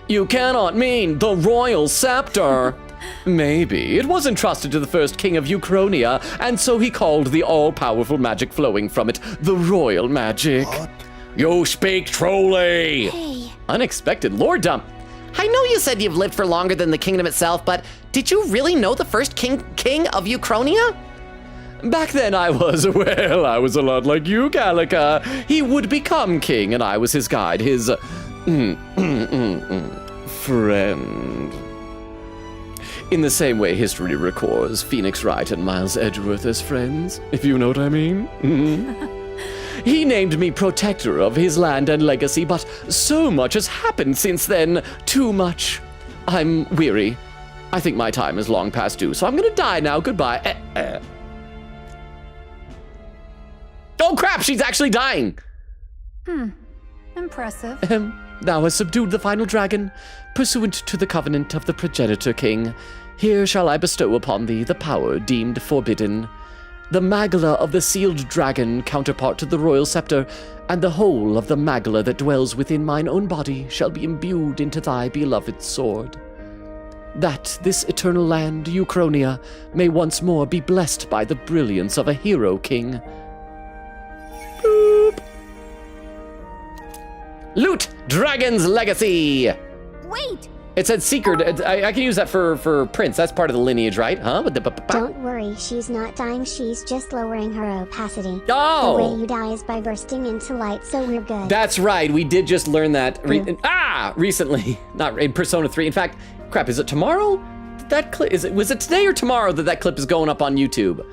You cannot mean the Royal Scepter. Maybe. It was entrusted to the first king of Ukronia, and so he called the all-powerful magic flowing from it the Royal Magic. What? You speak truly! Hey. Unexpected lore dump. I know you said you've lived for longer than the kingdom itself, but did you really know the first king of Ukronia? Back then I was a lot like you, Gallica. He would become king, and I was his guide, his friend. In the same way history records Phoenix Wright and Miles Edgeworth as friends, if you know what I mean. He named me protector of his land and legacy, but so much has happened since then. Too much. I'm weary. I think my time is long past due, so I'm gonna die now. Goodbye. Oh crap, she's actually dying. Impressive. Thou hast subdued the final dragon, pursuant to the covenant of the progenitor king. Here shall I bestow upon thee the power deemed forbidden. The magla of the sealed dragon, counterpart to the royal scepter, and the whole of the magla that dwells within mine own body shall be imbued into thy beloved sword. That this eternal land, Ukronia, may once more be blessed by the brilliance of a hero king. Boop. Loot Dragon's Legacy! Wait! It said secret. I can use that for Prince. That's part of the lineage, right? Huh? Don't worry, she's not dying. She's just lowering her opacity. Oh! The way you die is by bursting into light, so we're good. That's right. We did just learn that recently. Not in Persona 3. In fact, crap, is it tomorrow? Was it today or tomorrow that clip is going up on YouTube?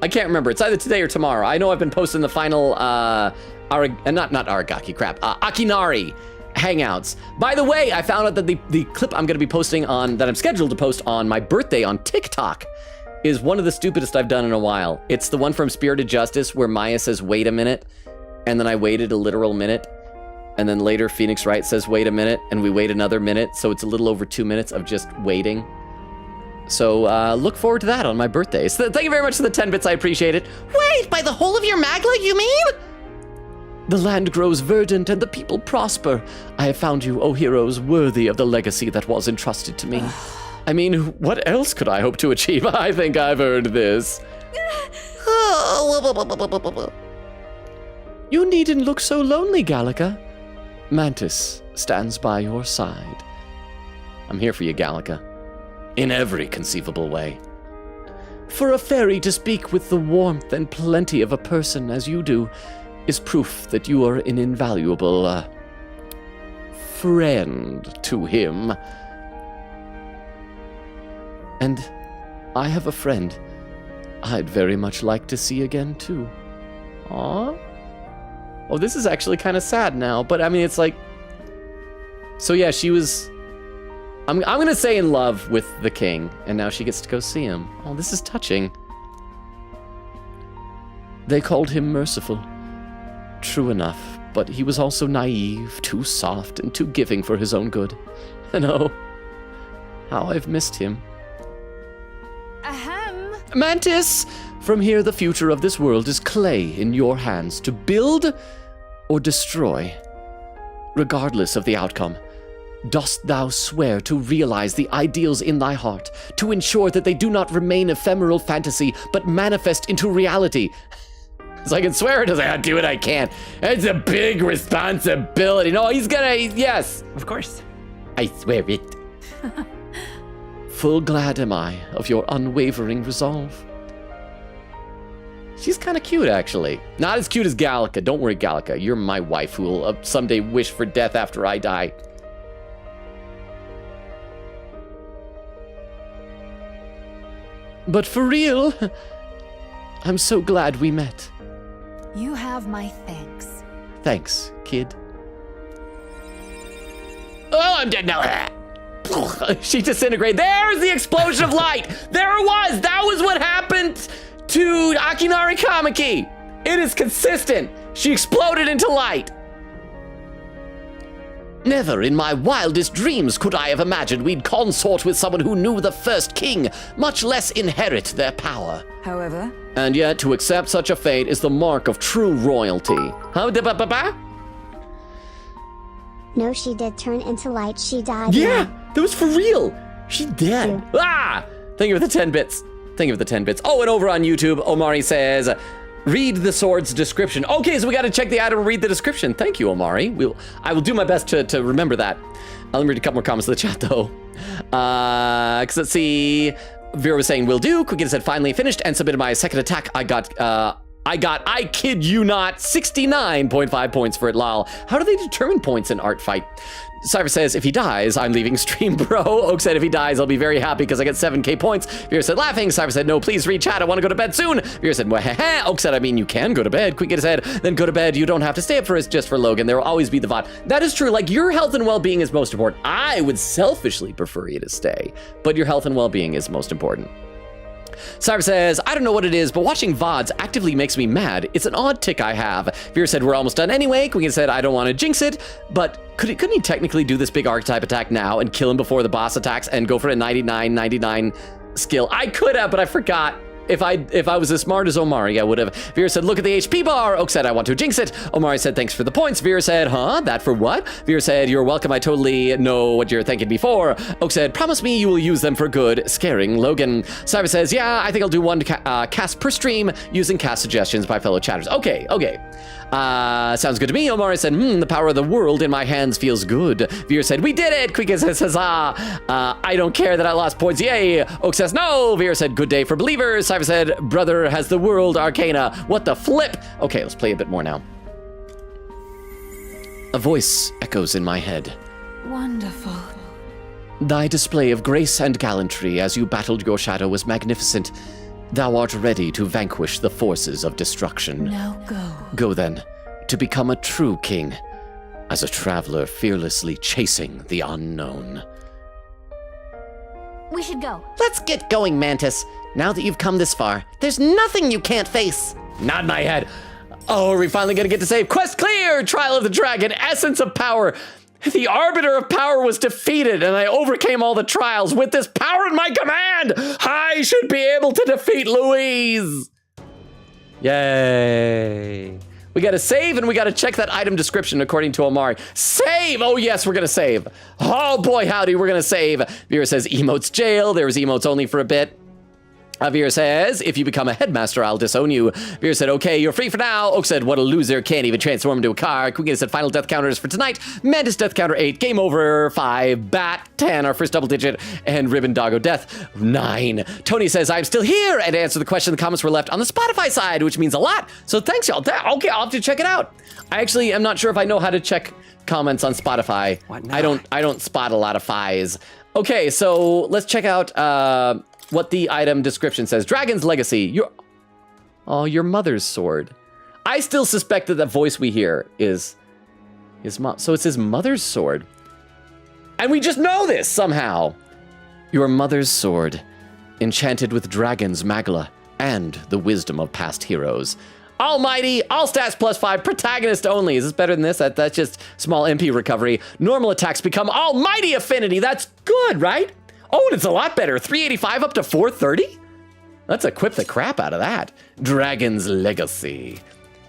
I can't remember. It's either today or tomorrow. I know I've been posting the final not Aragaki, crap. Akinari Hangouts. By the way, I found out that the clip I'm going to be posting that I'm scheduled to post on my birthday on TikTok is one of the stupidest I've done in a while. It's the one from Spirited Justice where Maya says, wait a minute. And then I waited a literal minute. And then later Phoenix Wright says, wait a minute. And we wait another minute. So it's a little over 2 minutes of just waiting. So look forward to that on my birthday. So thank you very much for the 10 bits. I appreciate it. Wait, by the whole of your magla, you mean? The land grows verdant and the people prosper. I have found you, O heroes, worthy of the legacy that was entrusted to me. I mean, what else could I hope to achieve? I think I've earned this. You needn't look so lonely, Gallica. Mantis stands by your side. I'm here for you, Gallica. In every conceivable way. For a fairy to speak with the warmth and plenty of a person as you do is proof that you are an invaluable friend to him. And I have a friend I'd very much like to see again, too. Aww. Oh, this is actually kind of sad now, but I mean, it's like... So yeah, she was... I'm gonna say in love with the king, and now she gets to go see him. Oh, this is touching. They called him merciful. True enough, but he was also naive, too soft, and too giving for his own good. And oh, how I've missed him. Ahem. Mantis! From here, the future of this world is clay in your hands to build or destroy. Regardless of the outcome, dost thou swear to realize the ideals in thy heart, to ensure that they do not remain ephemeral fantasy, but manifest into reality? So I can swear it as I do it, I can't. It's a big responsibility. No, he's gonna, yes. Of course. I swear it. Full glad am I of your unwavering resolve. She's kind of cute, actually. Not as cute as Gallica. Don't worry, Gallica. You're my wife who will someday wish for death after I die. But for real, I'm so glad we met. You have my thanks. Thanks, kid. Oh, I'm dead now. She disintegrated. There's the explosion of light. There it was. That was what happened to Akinari Kamiki. It is consistent. She exploded into light. Never in my wildest dreams could I have imagined we'd consort with someone who knew the first king, much less inherit their power. However... And yet, to accept such a fate is the mark of true royalty. Huh? No, she did turn into light. She died. Yeah, now. that was for real. She dead. Ah! Thank you for the 10 bits. Thank you for the 10 bits. Oh, and over on YouTube, Omari says, read the sword's description. Okay, so we got to check the item and read the description. Thank you, Omari. I will do my best to remember that. Let me read a couple more comments in the chat, though. Because let's see. Vera was saying, will do. Quickly said, finally finished and submitted my second attack. I kid you not, 69.5 points for it, lol. How do they determine points in Art Fight? Cypher says, if he dies, I'm leaving stream, bro. Oak said, if he dies, I'll be very happy because I get 7k points. Vera said, laughing. Cypher said, no, please read chat. I want to go to bed soon. Vera said, well, Oak said, I mean, you can go to bed. Quick said, then go to bed. You don't have to stay up for us just for Logan. There will always be the VOD. That is true. Like, your health and well-being is most important. I would selfishly prefer you to stay, but your health and well-being is most important. Cyber says, I don't know what it is, but watching VODs actively makes me mad. It's an odd tick I have. Vera said, we're almost done anyway. Queen said, I don't want to jinx it, but couldn't he technically do this big archetype attack now and kill him before the boss attacks and go for a 99 skill? I could have, but I forgot. If I was as smart as Omari, I would have. Vera said, look at the HP bar. Oak said, I want to jinx it. Omari said, thanks for the points. Vera said, huh? That for what? Vera said, you're welcome. I totally know what you're thanking me for. Oak said, promise me you will use them for good. Scaring Logan. Cyber says, yeah, I think I'll do one cast per stream using cast suggestions by fellow chatters. Okay. Sounds good to me. Omari said, the power of the world in my hands feels good. Vera said, we did it. Quick says, huzzah. I don't care that I lost points. Yay. Oak says, no. Vera said, good day for believers. Cyber said, brother has the world arcana. What the flip? Okay, let's play a bit more now. A voice echoes in my head. Wonderful. Thy display of grace and gallantry as you battled your shadow was magnificent. Thou art ready to vanquish the forces of destruction. Now go. Go then, to become a true king, as a traveler fearlessly chasing the unknown. We should go. Let's get going, Mantis. Now that you've come this far, there's nothing you can't face. Nod my head. Oh, are we finally gonna get to save? Quest clear! Trial of the Dragon, Essence of Power. The Arbiter of Power was defeated, and I overcame all the trials. With this power in my command, I should be able to defeat Louise. Yay. We gotta save, and we gotta check that item description according to Omari. Save! Oh yes, we're gonna save. Oh boy, howdy, we're gonna save. Vera says emotes jail. There was emotes only for a bit. Vera says, if you become a headmaster, I'll disown you. Vera said, okay, you're free for now. Oak said, what a loser, can't even transform into a car. Queen said, final death counters for tonight. Mantis death counter 8, game over 5, Bat 10, our first double digit, and Ribbon Doggo death 9. Tony says, I'm still here, and to answer the question, the comments were left on the Spotify side, which means a lot. So thanks, y'all. Okay, I'll have to check it out. I actually am not sure if I know how to check comments on Spotify. I don't spot a lot of fies. Okay, so let's check out what the item description says. Dragon's Legacy. Your mother's sword. I still suspect that the voice we hear is his mom. So it's his mother's sword. And we just know this somehow. Your mother's sword, enchanted with dragon's magla and the wisdom of past heroes. Almighty, all stats +5, protagonist only. Is this better than this? That's just small MP recovery. Normal attacks become almighty affinity. That's good, right? Oh, and it's a lot better. 385 up to 430? Let's equip the crap out of that. Dragon's Legacy.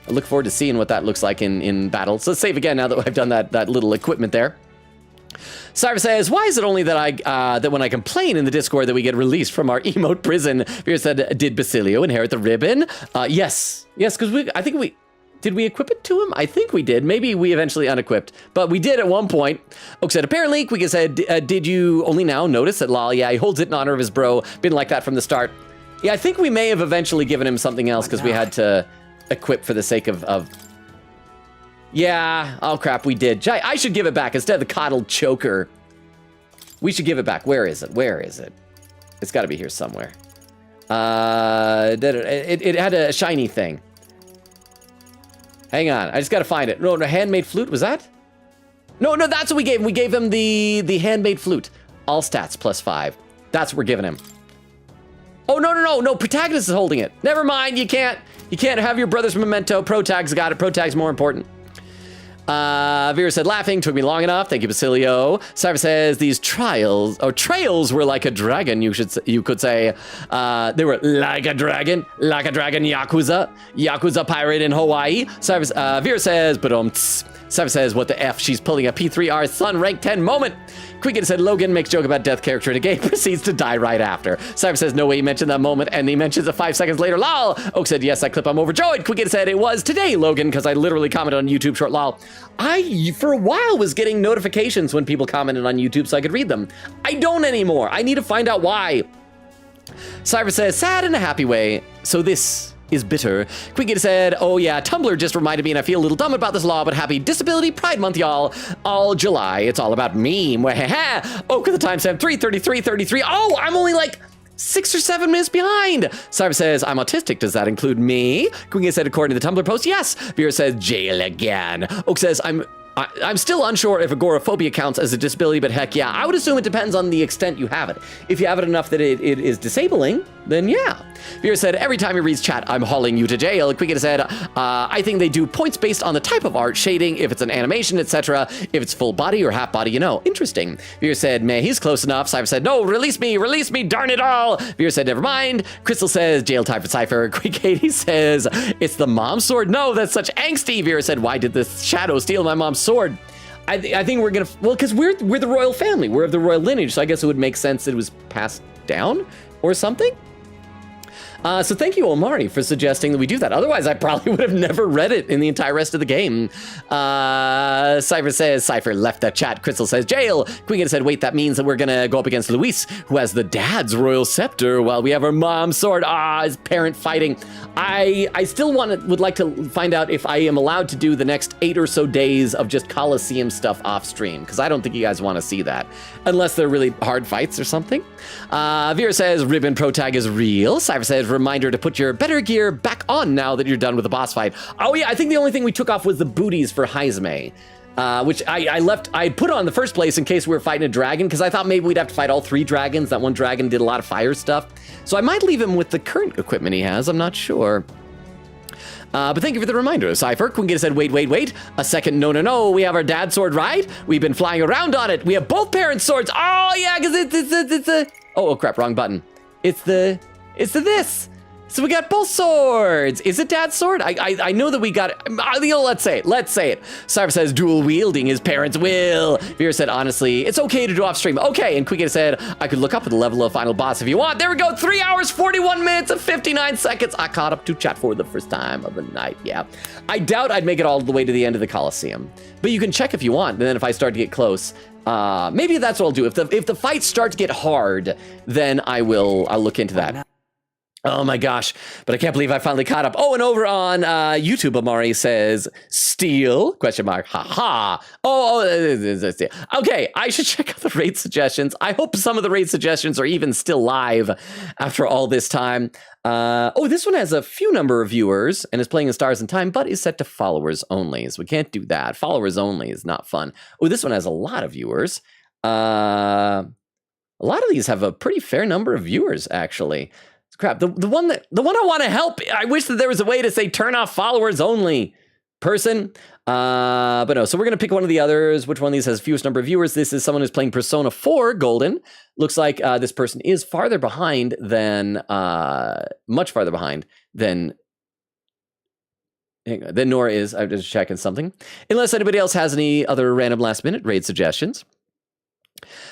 I look forward to seeing what that looks like in battle. So let's save again now that I've done that little equipment there. Cyrus says, why is it only that that when I complain in the Discord that we get released from our emote prison? Vera said, did Basilio inherit the ribbon? Yes, because did we equip it to him? I think we did. Maybe we eventually unequipped, but we did at one point. Oak said, apparently, Quika said, did you only now notice that lol? Yeah, he holds it in honor of his bro. Been like that from the start. Yeah, I think we may have eventually given him something else because we had to equip for the sake of... Yeah, oh crap, we did. I should give it back instead of the coddled choker. We should give it back. Where is it? Where is it? It's got to be here somewhere. It had a shiny thing. Hang on, I just got to find it. No, handmade flute, was that? No, that's what we gave him. We gave him the handmade flute. All stats +5. That's what we're giving him. Oh, no, protagonist is holding it. Never mind, you can't have your brother's memento. Protag's got it. Protag's more important. Vera said, laughing, took me long enough. Thank you, Basilio. Cyrus says, these trails were like a dragon, you could say. They were like a dragon, Yakuza pirate in Hawaii. Cyrus, Vera says, Cyrus says, what the F? She's pulling a P3R Sun rank 10 moment. Quicken said, Logan makes joke about death character in a game, proceeds to die right after. Cyrus says, no way he mentioned that moment, and he mentions it 5 seconds later, lol. Oak said, yes, that clip I'm overjoyed. Quicken said, it was today, Logan, because I literally commented on YouTube short lol. I, for a while, was getting notifications when people commented on YouTube so I could read them. I don't anymore. I need to find out why. Cyrus says, sad in a happy way, so this is bitter. Quicken said, oh yeah, Tumblr just reminded me and I feel a little dumb about this law, but happy Disability Pride Month, y'all. All July, it's all about me. Oak at the timestamp, 3:33:33. Oh, I'm only like 6 or 7 minutes behind. Cyrus says, I'm autistic. Does that include me? Quicken said, according to the Tumblr post, yes. Vera says, jail again. Oak says, I'm still unsure if agoraphobia counts as a disability, but heck yeah, I would assume it depends on the extent you have it. If you have it enough that it is disabling, then yeah. Vera said, every time he reads chat, I'm hauling you to jail. Quicken said, I think they do points based on the type of art, shading, if it's an animation, etc. If it's full body or half body, Interesting. Vera said, man, he's close enough. Cypher said, no, release me, darn it all. Vera said, never mind. Crystal says, jail time for Cypher. Katie says, it's the mom's sword. No, that's such angsty. Vera said, why did the shadow steal my mom's sword? I think we're gonna, because we're the royal family. We're of the royal lineage, so I guess it would make sense that it was passed down or something. So thank you, Omari, for suggesting that we do that. Otherwise, I probably would have never read it in the entire rest of the game. Cypher says, Cypher left the chat. Crystal says, jail. Quicken said, wait, that means that we're going to go up against Luis, who has the dad's royal scepter, while we have our mom's sword. His parent fighting. I still would like to find out if I am allowed to do the next 8 or so days of just Coliseum stuff off stream, because I don't think you guys want to see that, unless they're really hard fights or something. Vera says, ribbon protag is real. Cypher says, reminder to put your better gear back on now that you're done with the boss fight. Oh yeah, I think the only thing we took off was the booties for Heizme, which I put on the first place in case we were fighting a dragon, because I thought maybe we'd have to fight all 3 dragons. That one dragon did a lot of fire stuff. So I might leave him with the current equipment he has, I'm not sure. But thank you for the reminder, Cypher. Quingus said, wait. A second, no. We have our dad's sword, right? We've been flying around on it. We have both parents' swords. Oh, yeah, because it's a... Oh, crap, wrong button. It's the this. So we got both swords. Is it dad's sword? I know that we got it. Let's say it. Cypher says, dual wielding his parents' will. Vera said, honestly, it's okay to do off stream. Okay, and Quicken said, I could look up at the level of final boss if you want. There we go, 3 hours, 41 minutes, and 59 seconds. I caught up to chat for the first time of the night, yeah. I doubt I'd make it all the way to the end of the Coliseum. But you can check if you want, and then if I start to get close, maybe that's what I'll do. If the fights start to get hard, then I'll look into that. Oh my gosh, but I can't believe I finally caught up. Oh, and over on YouTube, Amari says, steal, question mark, haha. Okay, I should check out the raid suggestions. I hope some of the raid suggestions are even still live after all this time. This one has a few number of viewers and is playing in Stars in Time, but is set to followers only, so we can't do that. Followers only is not fun. Oh, this one has a lot of viewers. A lot of these have a pretty fair number of viewers, actually. Crap, the one I want to help, I wish that there was a way to say turn off followers only person. But no, so we're going to pick one of the others. Which one of these has fewest number of viewers? This is someone who's playing Persona 4 Golden. Looks like this person is farther behind than, much farther behind than Nora is. I'm just checking something. Unless anybody else has any other random last minute raid suggestions.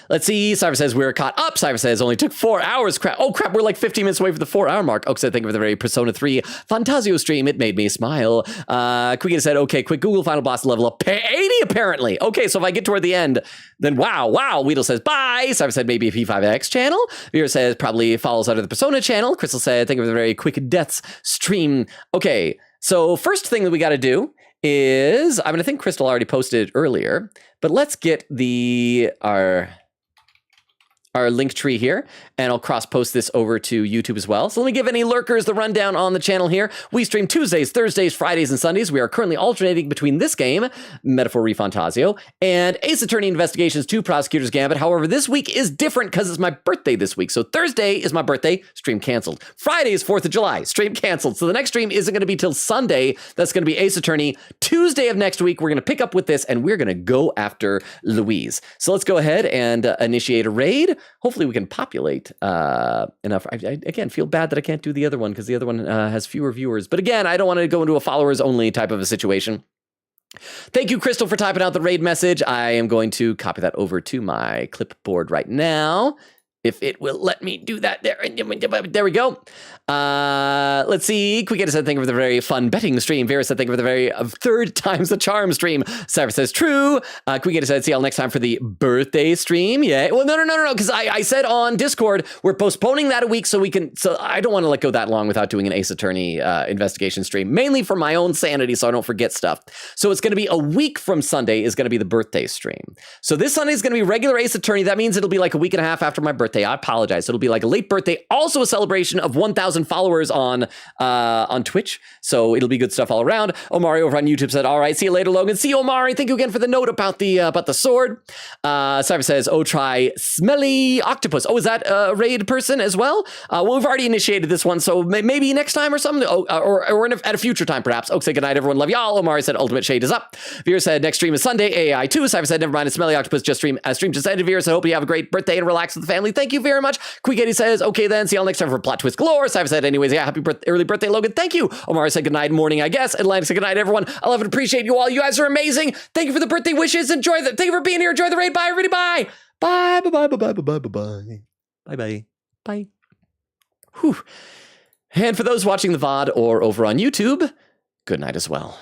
Let's see. Cyber says we're caught up. Cyber says only took 4 hours. Crap. Oh, crap. We're like 15 minutes away from the 4 hour mark. Oak said, thank you for the very Persona 3 Fantazio stream. It made me smile. Quiggin said, okay, quick Google final boss level up 80 apparently. Okay, so if I get toward the end, then wow. Weedle says, bye. Cyber said, maybe a P5X channel. Vera says, probably follows under the Persona channel. Crystal said, thank you for the very quick deaths stream. Okay, so first thing that we got to do is, I think Crystal already posted it earlier, but let's get our link tree here, and I'll cross-post this over to YouTube as well. So let me give any lurkers the rundown on the channel here. We stream Tuesdays, Thursdays, Fridays, and Sundays. We are currently alternating between this game, Metaphor ReFantazio, and Ace Attorney Investigations 2 Prosecutor's Gambit. However, this week is different because it's my birthday this week. So Thursday is my birthday, stream canceled. Friday is 4th of July, stream canceled. So the next stream isn't going to be till Sunday. That's going to be Ace Attorney. Tuesday of next week, we're going to pick up with this, and we're going to go after Louise. So let's go ahead and initiate a raid. Hopefully we can populate enough. I again feel bad that I can't do the other one because the other one has fewer viewers. But again, I don't want to go into a followers only type of a situation. Thank you, Crystal, for typing out the raid message. I am going to copy that over to my clipboard right now. If it will let me do that there. There we go. Let's see. Quicketta said, thank you for the very fun betting stream. Vera said, thank you for the very third times the charm stream. Cyber says, true. Quicketta said, see y'all next time for the birthday stream. Yeah. Well, no. Because I said on Discord, we're postponing that a week so we can, so I don't want to let go that long without doing an Ace Attorney investigation stream, mainly for my own sanity so I don't forget stuff. So it's going to be a week from Sunday is going to be the birthday stream. So this Sunday is going to be regular Ace Attorney. That means it'll be like a week and a half after my birthday. I apologize. It'll be like a late birthday. Also a celebration of 1,000 followers on Twitch. So it'll be good stuff all around. Omari over on YouTube said, all right, see you later, Logan. See you, Omari. Thank you again for the note about the sword. Cyber says, oh, try Smelly Octopus. Oh, is that a raid person as well? Well, we've already initiated this one, so maybe next time or something. Or at a future time, perhaps. Oak said, good night, everyone. Love y'all. Omari said, Ultimate Shade is up. Vera said, next stream is Sunday, AI 2. Cyber said, never mind, it's Smelly Octopus. Just stream just ended. Vera said, hope you have a great birthday and relax with the family. Thank you very much. Quick says, okay then, see y'all next time for Plot Twist Galore. Cyber said, anyways, yeah, happy early birthday, Logan. Thank you. Omar said, good night, morning, I guess. Atlantic said, good night, everyone. I love and appreciate you all. You guys are amazing. Thank you for the birthday wishes. Enjoy the, thank you for being here. Enjoy the raid. Bye, everybody. Bye. Bye, bye, bye, bye, bye, bye, bye, bye. Bye, bye. Bye. Whew. And for those watching the VOD or over on YouTube, good night as well.